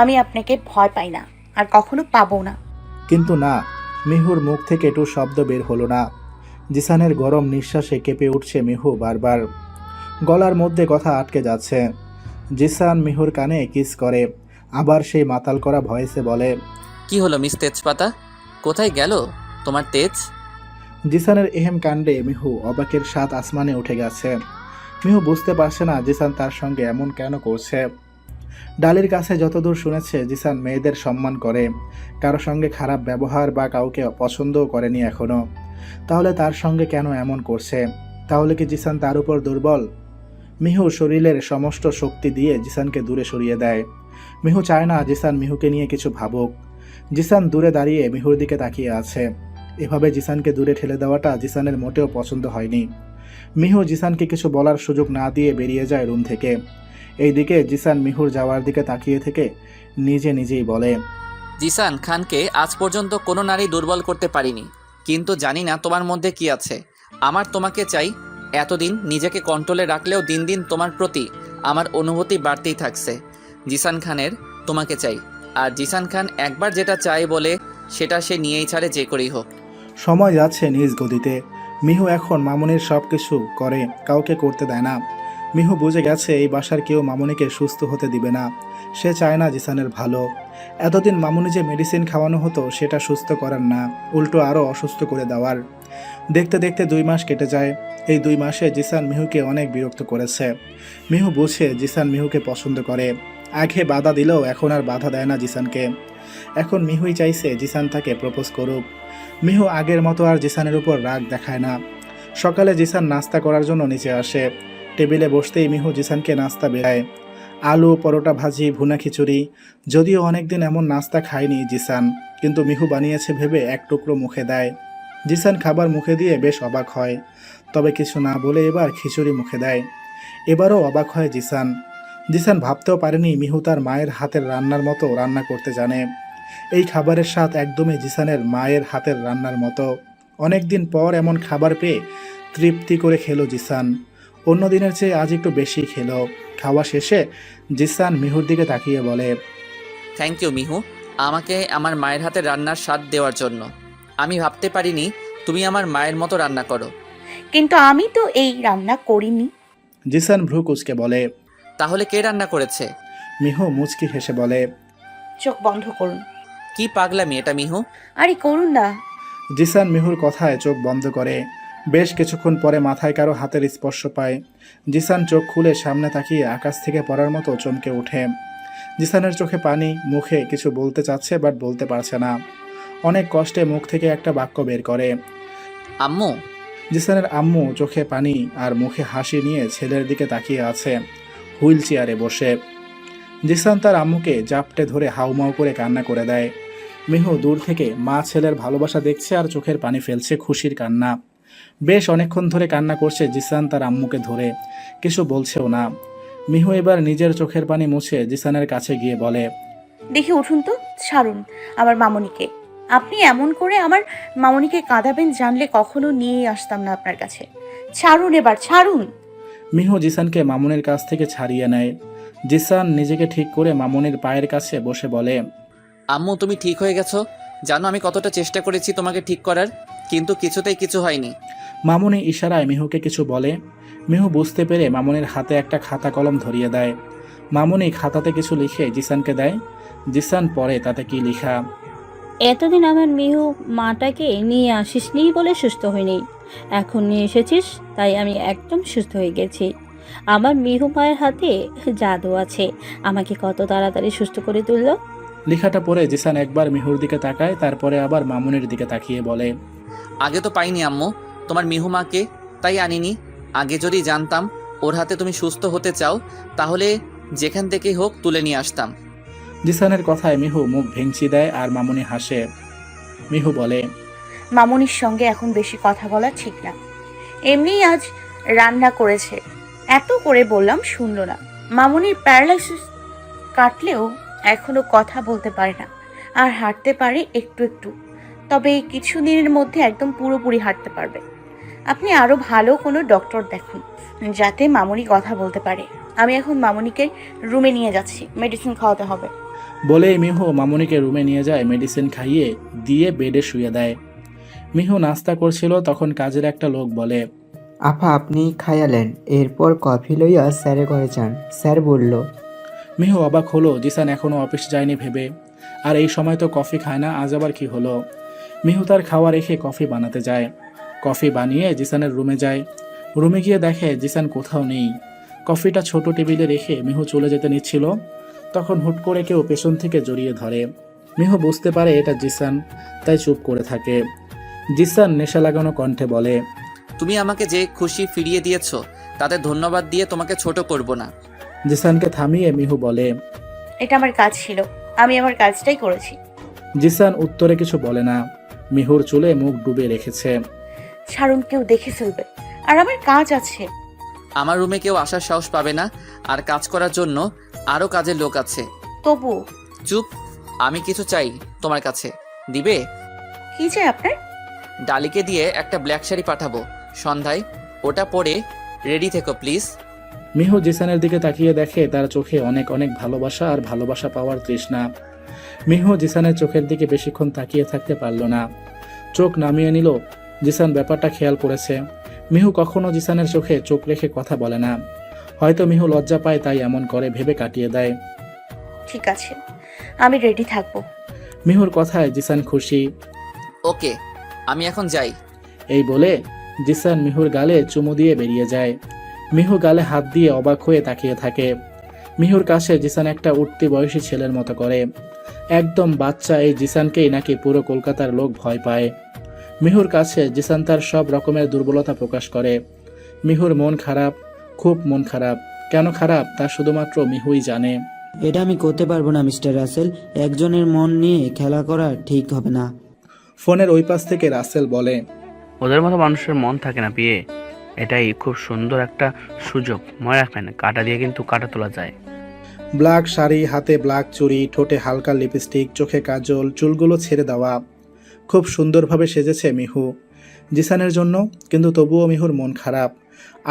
F: আমি আপনাকে ভয় পাই না, আর কখনো পাবো না।
D: কিন্তু না, মিহুর মুখ থেকে একটু শব্দ বের হলো না। জিসানের গরম নিঃশ্বাসে কেঁপে উঠছে মিহু বারবার, গলার মধ্যে কথা আটকে যাচ্ছে। জিসান মিহুর কানে কিস করে, আবার সেই মাতাল করা ভয়েসে বলে,
B: কি হলো মিস তেজপাতা, কোথায় গেল তোমার তেজ?
D: জিসানের এহেম কাণ্ডে মিহু অবাকের সাত আসমানে উঠে গেছে। মিহু বুঝতে পারছে না জিসান তার সঙ্গে এমন কেন করছে। ডালির কাছে যতদূর শুনেছে জিসান মেয়েদের সম্মান করে, কারো সঙ্গে খারাপ ব্যবহার বা কাউকে পছন্দও করেনি এখনো। তাহলে তার সঙ্গে কেন এমন করছে? তাহলে কি জিসান তার উপর দুর্বল? মিহু শরীরের সমস্ত শক্তি দিয়ে জিসানকে দূরে সরিয়ে দেয়। মিহু চায় না জিসান মিহুকে নিয়ে কিছু ভাবুক। জিসান দূরে দাঁড়িয়ে মিহুর দিকে তাকিয়ে আছে। এভাবে জিসানকে দূরে ঠেলে দেওয়াটা জিসানের মোটেও পছন্দ হয়নি। মিহু জিসানকে কিছু বলার সুযোগ না দিয়ে বেরিয়ে যায় রুম থেকে। এইদিকে জিসান মিহুর যাওয়ার দিকে তাকিয়ে থেকে নিজে নিজেই বলে,
B: জিসান খানকে আজ পর্যন্ত কোনো নারী দুর্বল করতে পারিনি, কিন্তু জানি না তোমার মধ্যে কি আছে। আমার তোমাকে চাই। এতদিন নিজেকে কন্ট্রোলে রাখলেও দিন দিন তোমার প্রতি আমার অনুভূতি বাড়তেই থাকছে। জিসান খানের তোমাকে চাই, আর জিসান খান একবার যেটা চাই বলে সেটা সে নিয়েই ছাড়ে, যে করেই হোক।
D: সময় যাচ্ছে নিজ গতিতে। মিহু এখন মামুনির সব কিছু করে, কাউকে করতে দেয় না। মিহু বুঝে গেছে এই বাসার কেউ মামুনিকে সুস্থ হতে দিবে না। সে চায় না জিসানের ভালো। এতদিন মামুনি যে মেডিসিন খাওয়ানো হতো সেটা সুস্থ করার না, উল্টো আরও অসুস্থ করে দেওয়ার। দেখতে দেখতে 2 মাস কেটে যায়। এই 2 মাসে জিসান মিহুকে অনেক বিরক্ত করেছে। মিহু বুঝে জিসান মিহুকে পছন্দ করে। আগে বাধা দিলেও এখন আর বাধা দেয় না জিসানকে। এখন মিহুই চাইছে জিসান তাকে প্রপোজ করুক। মিহু আগের মতো আর জিসানের উপর রাগ দেখায় না। সকালে জিসান নাস্তা করার জন্য নিচে আসে। টেবিলে বসতেই মিহু জিসানকে নাস্তা বেড়ায়, আলু পরোটা ভাজি ভুনা খিচুড়ি। যদিও অনেকদিন এমন নাস্তা খায়নি জিসান, কিন্তু মিহু বানিয়েছে ভেবে এক টুকরো মুখে দেয়। জিসান খাবার মুখে দিয়ে বেশ অবাক হয়, তবে কিছু না বলে এবার খিচুড়ি মুখে দেয়। এবারও অবাক হয় জিসান। জিসান ভাবতেও পারেনি মিহু তার মায়ের হাতের রান্নার মতো রান্না করতে জানে। এই খাবারের স্বাদ একদমই জিসানের মায়ের হাতের রান্নার মতো। অনেকদিন পর এমন খাবার পেয়ে তৃপ্তি করে খেলো জিসান। অন্য দিনের চেয়ে আজ একটু বেশি খেলো। খাওয়া শেষে জিসান মিহুর দিকে তাকিয়ে বলে,
B: থ্যাংক ইউ মিহু, আমাকে আমার মায়ের হাতে রান্নার স্বাদ দেওয়ার জন্য। আমি ভাবতে পারিনি তুমি আমার মায়ের মতো রান্না করো।
F: কিন্তু আমি তো এই রান্না করিনি।
D: জিসান ভ্রু কুচকে বলে।
B: তাহলে কে রান্না করেছে?
D: মিহু মুচকি হেসে বলে,
F: চোখ বন্ধ করুন।
B: কি পাগলামি এটা মিহু?
F: আরে করুন না।
D: জিসান মিহুর কথায় চোখ বন্ধ করে। বেশ কিছুক্ষণ পরে মাথায় কারো হাতের স্পর্শ পায়। জিসান চোখ খুলে সামনে তাকিয়ে আকাশ থেকে পড়ার মতো চমকে ওঠে। জিসানের চোখে পানি, মুখে কিছু বলতে চাচ্ছে বাট বলতে পারছে না। অনেক কষ্টে মুখ থেকে একটা বাক্য বের করে।
B: আম্মু।
D: জিসানের আম্মু চোখে পানি আর মুখে হাসি নিয়ে ছেলের দিকে তাকিয়ে আছে, হুইল চেয়ারে বসে। জিসান তার আম্মুকে জাপটে ধরে হাউমাউ করে কান্না করে দেয়। মিহু দূর থেকে মা ছেলের ভালোবাসা দেখছে আর চোখের পানি ফেলছে খুশির কান্না। বেশ অনেকক্ষণ ধরে কান্না করছে জিসান তার আম্মুকে ধরে, কিছু বলছেও না। মিহু এবার নিজের চোখের পানি মুছে জিসানের কাছে গিয়ে বলে,
F: দেখি উঠুন তো, ছাড়ুন আমার মামনিকে। আপনি এমন করে আমার মামনিকে কাঁদাবেন জানলে কখনো নিয়ে আসতাম না আপনার কাছে। ছাড়ুন এবার, ছাড়ুন।
D: মিহু জিসানকে মামুনের কাছ থেকে ছাড়িয়ে নেয়। জিসান নিজেকে ঠিক করে মামুনির পায়ের কাছে বসে বলে,
B: আম্মু তুমি ঠিক হয়ে গেছো। জানো আমি কতটা চেষ্টা করেছি তোমাকে ঠিক করার, কিন্তু কিছুতেই কিছু হয়নি।
D: মামুনি ইশারায় মিহুকে কিছু বলে। মিহু বুঝতে পেরে মামুনির হাতে একটা খাতা কলম ধরিয়ে দেয়। মামুনি খাতাতে কিছু লিখে জিসানকে দেয়। জিসান পড়ে তাতে কি লেখা।
L: এতদিন আমার মিহু মাটাকে নিয়ে আসিসনি বলে সুস্থ হয়নি, এখন নিয়ে এসেছিস তাই আমি একদম সুস্থ হয়ে গেছি। আমার মিহু মায়ের হাতে জাদু আছে, আমাকে কত তাড়াতাড়ি সুস্থ করে তুললো।
D: লেখাটা পড়ে জিসান একবার মিহুর দিকে তাকায়, তারপরে আবার মামুনির দিকে তাকিয়ে বলে,
B: আগে তো পাইনি আম্মু তোমার মিহুমাকে, তাই আনিনি। আগে যদি জানতাম ওর হাতে তুমি সুস্থ হতে চাও তাহলে যেখান থেকেই হোক তুলে নিয়ে আসতাম।
D: জিসানের কথায় মিহু মুখ ভেঙচি দেয় আর মামুনি হাসে। মিহু বলে,
F: মামনির সঙ্গে এখন বেশি কথা বলা ঠিক না। এমনি আজ রান্না করেছে, এত করে বললাম শুনলো না। মামনির প্যারালাইসিস কাটলেও এখনো কথা বলতে পারে না, আর হাঁটতে পারে একটু একটু। তবে কিছুদিনের মধ্যে একদম পুরোপুরি হাঁটতে পারবে। আপনি আরো ভালো কোনো ডক্টর দেখুন যাতে মামনি কথা বলতে পারে। আমি এখন মামনিকে রুমে নিয়ে যাচ্ছি, মেডিসিন খাওয়াতে হবে।
D: বলে মিহু মামুনিকে রুমে নিয়ে যায়, মেডিসিন খাইয়ে দিয়ে বেডে শুয়ে দেয়। মিহু নাস্তা করছিল, তখন কাজের একটা লোক বলে,
J: আপা আপনি খায়ালেন, এরপর কফি লইয়া স্যারের ঘরে যান, স্যার বলল।
D: মিহু অবাক হলো, জিসান এখনো অফিস যায়নি ভেবে। আর এই সময় তো কফি খায় না, আজ আবার কি হলো। মিহু তার খাওয়া রেখে কফি বানাতে যায়। কফি বানিয়ে জিসানের রুমে যায়। রুমে গিয়ে দেখে জিসান কোথাও নেই। কফিটা ছোট টেবিলে রেখে মিহু চলে যেতে নিচ্ছিল, তখন হুট করে কেউ পেছন থেকে জড়িয়ে ধরে। মিহু বুঝতে পারে এটা জিসান, তাই চুপ করে থাকে। জিসান নেশা লাগানো কণ্ঠে বলে,
B: তুমি আমাকে যে খুশি ফিরিয়ে দিয়েছো তাতে ধন্যবাদ দিয়ে তোমাকে ছোট করব না।
D: জিসানকে থামিয়ে মিহু বলে,
F: এটা আমার কাজ ছিল, আমি আমার কাজটাই করেছি।
D: জিসান উত্তরে কিছু বলে না। মিহুর চুলে মুখ ডুবে রেখেছে।
F: ছাড়ুন, কেউ দেখে ফেলবে, আর আমার কাজ আছে।
B: আমার রুমে কেউ আসার সাহস পাবে না, আর কাজ করার জন্য আরো কাজের লোক আছে।
F: তবু
B: চুপ, আমি কিছু চাই তোমার কাছে, দিবে?
F: কি চাই আপনার?
B: ডালিকে দিয়ে একটা ব্ল্যাক শাড়ি পাঠাবো সন্ধ্যায়, ওটা পরে রেডি থেকো প্লিজ।
D: মিহু জিসানের দিকে তাকিয়ে দেখে তার চোখে অনেক অনেক ভালোবাসা আর ভালোবাসা পাওয়ার তৃষ্ণা। মিহু জিসানের চোখের দিকে বেশিক্ষণ তাকিয়ে থাকতে পারল না, চোখ নামিয়ে নিল। জিসান ব্যাপারটা খেয়াল করেছে। মিহু কখনো জিসানের চোখে চোখ রেখে কথা বলে না, হয়তো মিহু লজ্জা পায় তাই এমন করে ভেবে কাটিয়ে দেয়।
F: ঠিক আছে, আমি রেডি থাকবো।
D: মিহুর কথায় জিসান খুশি।
B: ওকে, আমি এখন যাই।
D: এই বলে জিসান মিহুর গালে চুমু দিয়ে বেরিয়ে যায়। মিহু গালে হাত দিয়ে অবাক হয়ে তাকিয়ে থাকে। মিহুর কাছে জিসান একটা উঠতি বয়সী ছেলের মতো করে, একদম বাচ্চা। এই জিসানকেই নাকি পুরো কলকাতার লোক ভয় পায়। মিহুর কাছে জিসান তার সব রকমের দুর্বলতা প্রকাশ করে। মিহুর মন খারাপ, খুব মন খারাপ। কেন খারাপ তা শুধুমাত্র মিহুই জানে।
H: এটা আমি করতে পারবো না মিস্টার রাসেল, একজনের মন নিয়ে খেলা করা ঠিক হবে না।
D: ফোনের ওই পাশ থেকে রাসেল বলে,
G: ওদের মতো মানুষের মন থাকে না বিয়ে, এটাই খুব সুন্দর একটা সুযোগ, মনে রাখবেন কাটা দিয়ে কিন্তু কাটা তোলা যায়।
D: ব্ল্যাক শাড়ি, হাতে ব্ল্যাক চুড়ি, ঠোঁটে হালকা লিপস্টিক, চোখে কাজল, চুলগুলো ছেড়ে দেওয়া, খুব সুন্দরভাবে সেজেছে মিহু জিসানের জন্য। কিন্তু তবুও মিহুর মন খারাপ।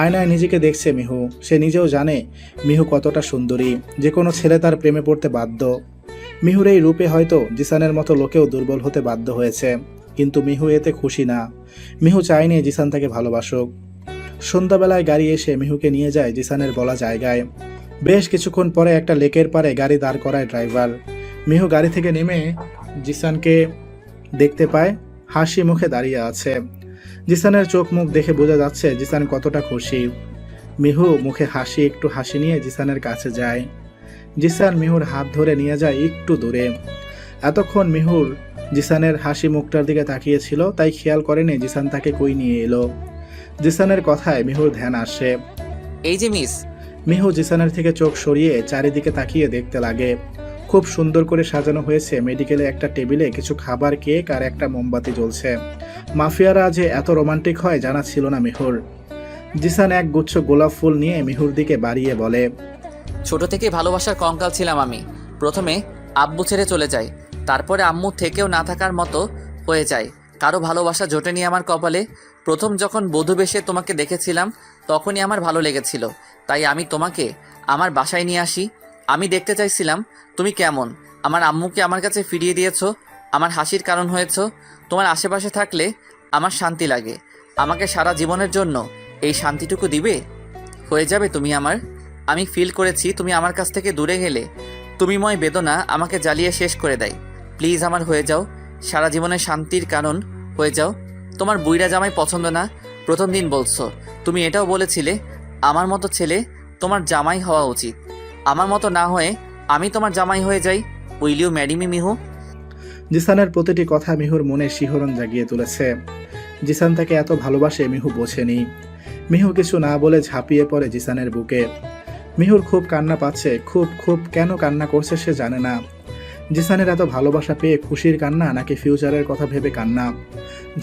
D: আয়নায় নিজেকে দেখছে মিহু, সে নিজেও জানে মিহু কতটা সুন্দরী, যে কোনো ছেলে তার প্রেমে পড়তে বাধ্য। মিহুর এই রূপে হয়তো জিসানের মতো লোকেও দুর্বল হতে বাধ্য হয়েছে, কিন্তু মিহু এতে খুশি না। মিহু চায়নি জিসান তাকে ভালোবাসুক। সন্ধ্যাবেলায় গাড়ি এসে মিহুকে নিয়ে যায় জিসানের বলা জায়গায়। বেশ কিছুক্ষণ পরে একটা লেকের পারে গাড়ি দাঁড় করায় ড্রাইভার। মিহু গাড়ি থেকে নেমে জিসানকে দেখতে পায়, হাসি মুখে দাঁড়িয়ে আছে। জিসানের চোখ মুখ দেখে বোঝা যাচ্ছে জিসান কতটা খুশি। মিহু মুখে একটু হাসি নিয়ে জিসানের কাছে যায়। জিসান মিহুর হাত ধরে নিয়ে যায় একটু দূরে। এতক্ষণ মিহুর জিসানের হাসি মুখটার দিকে তাকিয়েছিল, তাই খেয়াল করেনি জিসান তাকে কই নিয়ে এলো। জিসানের কথায় মিহুর ধ্যান আসে।
B: এই যে মিস।
D: মিহু জিসানের থেকে চোখ সরিয়ে চারিদিকে তাকিয়ে দেখতে লাগে। খুব সুন্দর করে সাজানো হয়েছে মেডিকেলে একটা টেবিলে কিছু খাবার, কেক আর একটা মোমবাতি জ্বলছে। মাফিয়ারা যে এত রোমান্টিক হয় জানা ছিল না মিহুর। জিসান এক গুচ্ছ গোলাপ ফুল নিয়ে মিহুর দিকে বাড়িয়ে বলে,
B: ছোট থেকে ভালোবাসার কঙ্কাল ছিলাম আমি। প্রথমে আব্বু ছেড়ে চলে যায়, তারপরে আম্মু থেকেও না থাকার মতো হয়ে যায়। কারো ভালোবাসা জোটেনি আমার কপালে। প্রথম যখন বধূ বেশে তোমাকে দেখেছিলাম তখনই আমার ভালো লেগেছিল, তাই আমি তোমাকে আমার বাসায় নিয়ে আসি। আমি দেখতে চাইছিলাম তুমি কেমন। আমার আম্মুকে আমার কাছে ফিরিয়ে দিয়েছো, আমার হাসির কারণ হয়েছো। তোমার আশেপাশে থাকলে আমার শান্তি লাগে। আমাকে সারা জীবনের জন্য এই শান্তিটুকু দিবে? হয়ে যাবে তুমি আমার। আমি ফিল করেছি তুমি আমার কাছ থেকে দূরে গেলে তুমিময় বেদনা আমাকে জ্বালিয়ে শেষ করে দেয়। প্লিজ আমার হয়ে যাও, সারা জীবনের শান্তির কারণ হয়ে যাও। তোমার বুইড়া জামাই পছন্দ না, প্রথম দিন বলছো। তুমি এটাও বলেছিলে আমার মতো ছেলে তোমার জামাই হওয়া উচিত। আমার মতো না হয়ে আমি তোমার জামাই হয়ে যাই। Will you marry me Mihu?
D: জিসানের প্রতিটি কথা মিহুর মনে শিহরণ জাগিয়ে তুলেছে। জিসান তাকে এত ভালোবাসে মিহু বোঝেনি। মিহু কিছু না বলে ঝাঁপিয়ে পড়ে জিসানের বুকে। মিহুর খুব কান্না পাচ্ছে, খুব কেন কান্না করছে সে জানে না। জিসানের এত ভালোবাসা পেয়ে খুশির কান্না নাকি ফিউচারের কথা ভেবে কান্না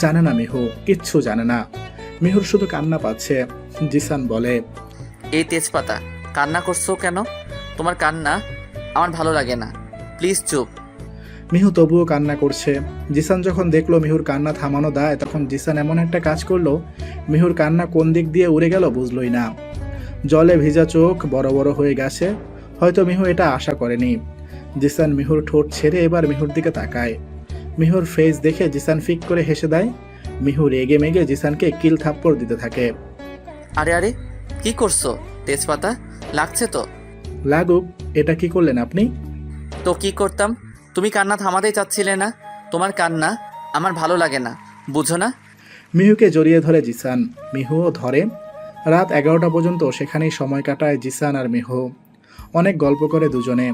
D: জানে না মিহু, কিচ্ছু জানে না। মিহুর শুধু কান্না পাচ্ছে। জিসান বলে,
B: এই তেজপাতা, কান্না করছো কেন? তোমার কান্না আমার ভালো লাগে না, প্লিজ চুপ।
D: মিহু তবুও কান্না করছে। জিসান যখন দেখলো মিহুর কান্না থামানো দায়, তখন জিসান এমন একটা কাজ করলো মিহুর কান্না কোন দিক দিয়ে উড়ে গেল বুঝলই না। জলে ভিজা চোখ বড় বড় হয়ে গেছে। হয়তো মিহু এটা আশা করেনি। জিসান মিহুর ঠোঁট ছেড়ে এবার মিহুর দিকে তাকায়। মিহুর ফেস দেখে জিসান ফিক করে হেসে দেয়। মিহু রেগে মেগে জিসানকে কিল থাপ্পড় দিতে থাকে।
B: আরে আরে, কি করছো? তেজপাতা লাগছে তো?
D: লাগুক, এটা কি করলেন আপনি?
B: তো কি করতাম? তুমি কান্না থামাতেই চাচ্ছিলে না। তোমার কান্না আমার ভালো লাগে না, বুঝো না?
D: মিহুকে জড়িয়ে ধরে জিসান। মিহুও ধরে। রাত 11টা পর্যন্ত সেখানেই সময় কাটায় জিসান আর মিহু। অনেক গল্প করে দুজনে।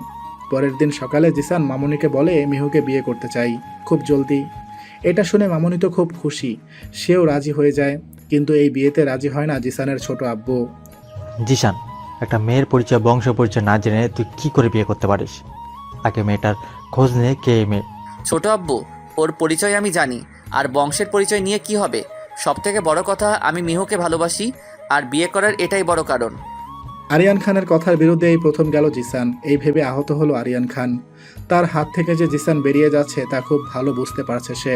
D: পরের দিন সকালে জিসান মামুনিকে বলে মিহুকে বিয়ে করতে চাই, খুব জলদি। এটা শুনে মামুনি তো খুব খুশি, সেও রাজি হয়ে যায়। কিন্তু এই বিয়েতে রাজি হয় না জিসানের ছোট আব্বু।
I: জিসান, একটা মেয়ের পরিচয় বংশ পরিচয় না জেনে তুই কি করে বিয়ে করতে পারিস? আগে মেয়েটার খোঁজ নিয়ে কে এই মেয়ে।
B: ছোট আব্বু, ওর পরিচয় আমি জানি, আর বংশের পরিচয় নিয়ে কি হবে? সব থেকে বড় কথা, আমি মিহুকে ভালোবাসি, আর বিয়ে করার এটাই বড় কারণ।
D: আরিয়ান খানের কথার বিরুদ্ধে এই প্রথম গেল জিসান। এই ভেবে আহত হলো আরিয়ান খান। তার হাত থেকে যে জিসান বেরিয়ে যাচ্ছে তা খুব ভালো বুঝতে পারছে সে।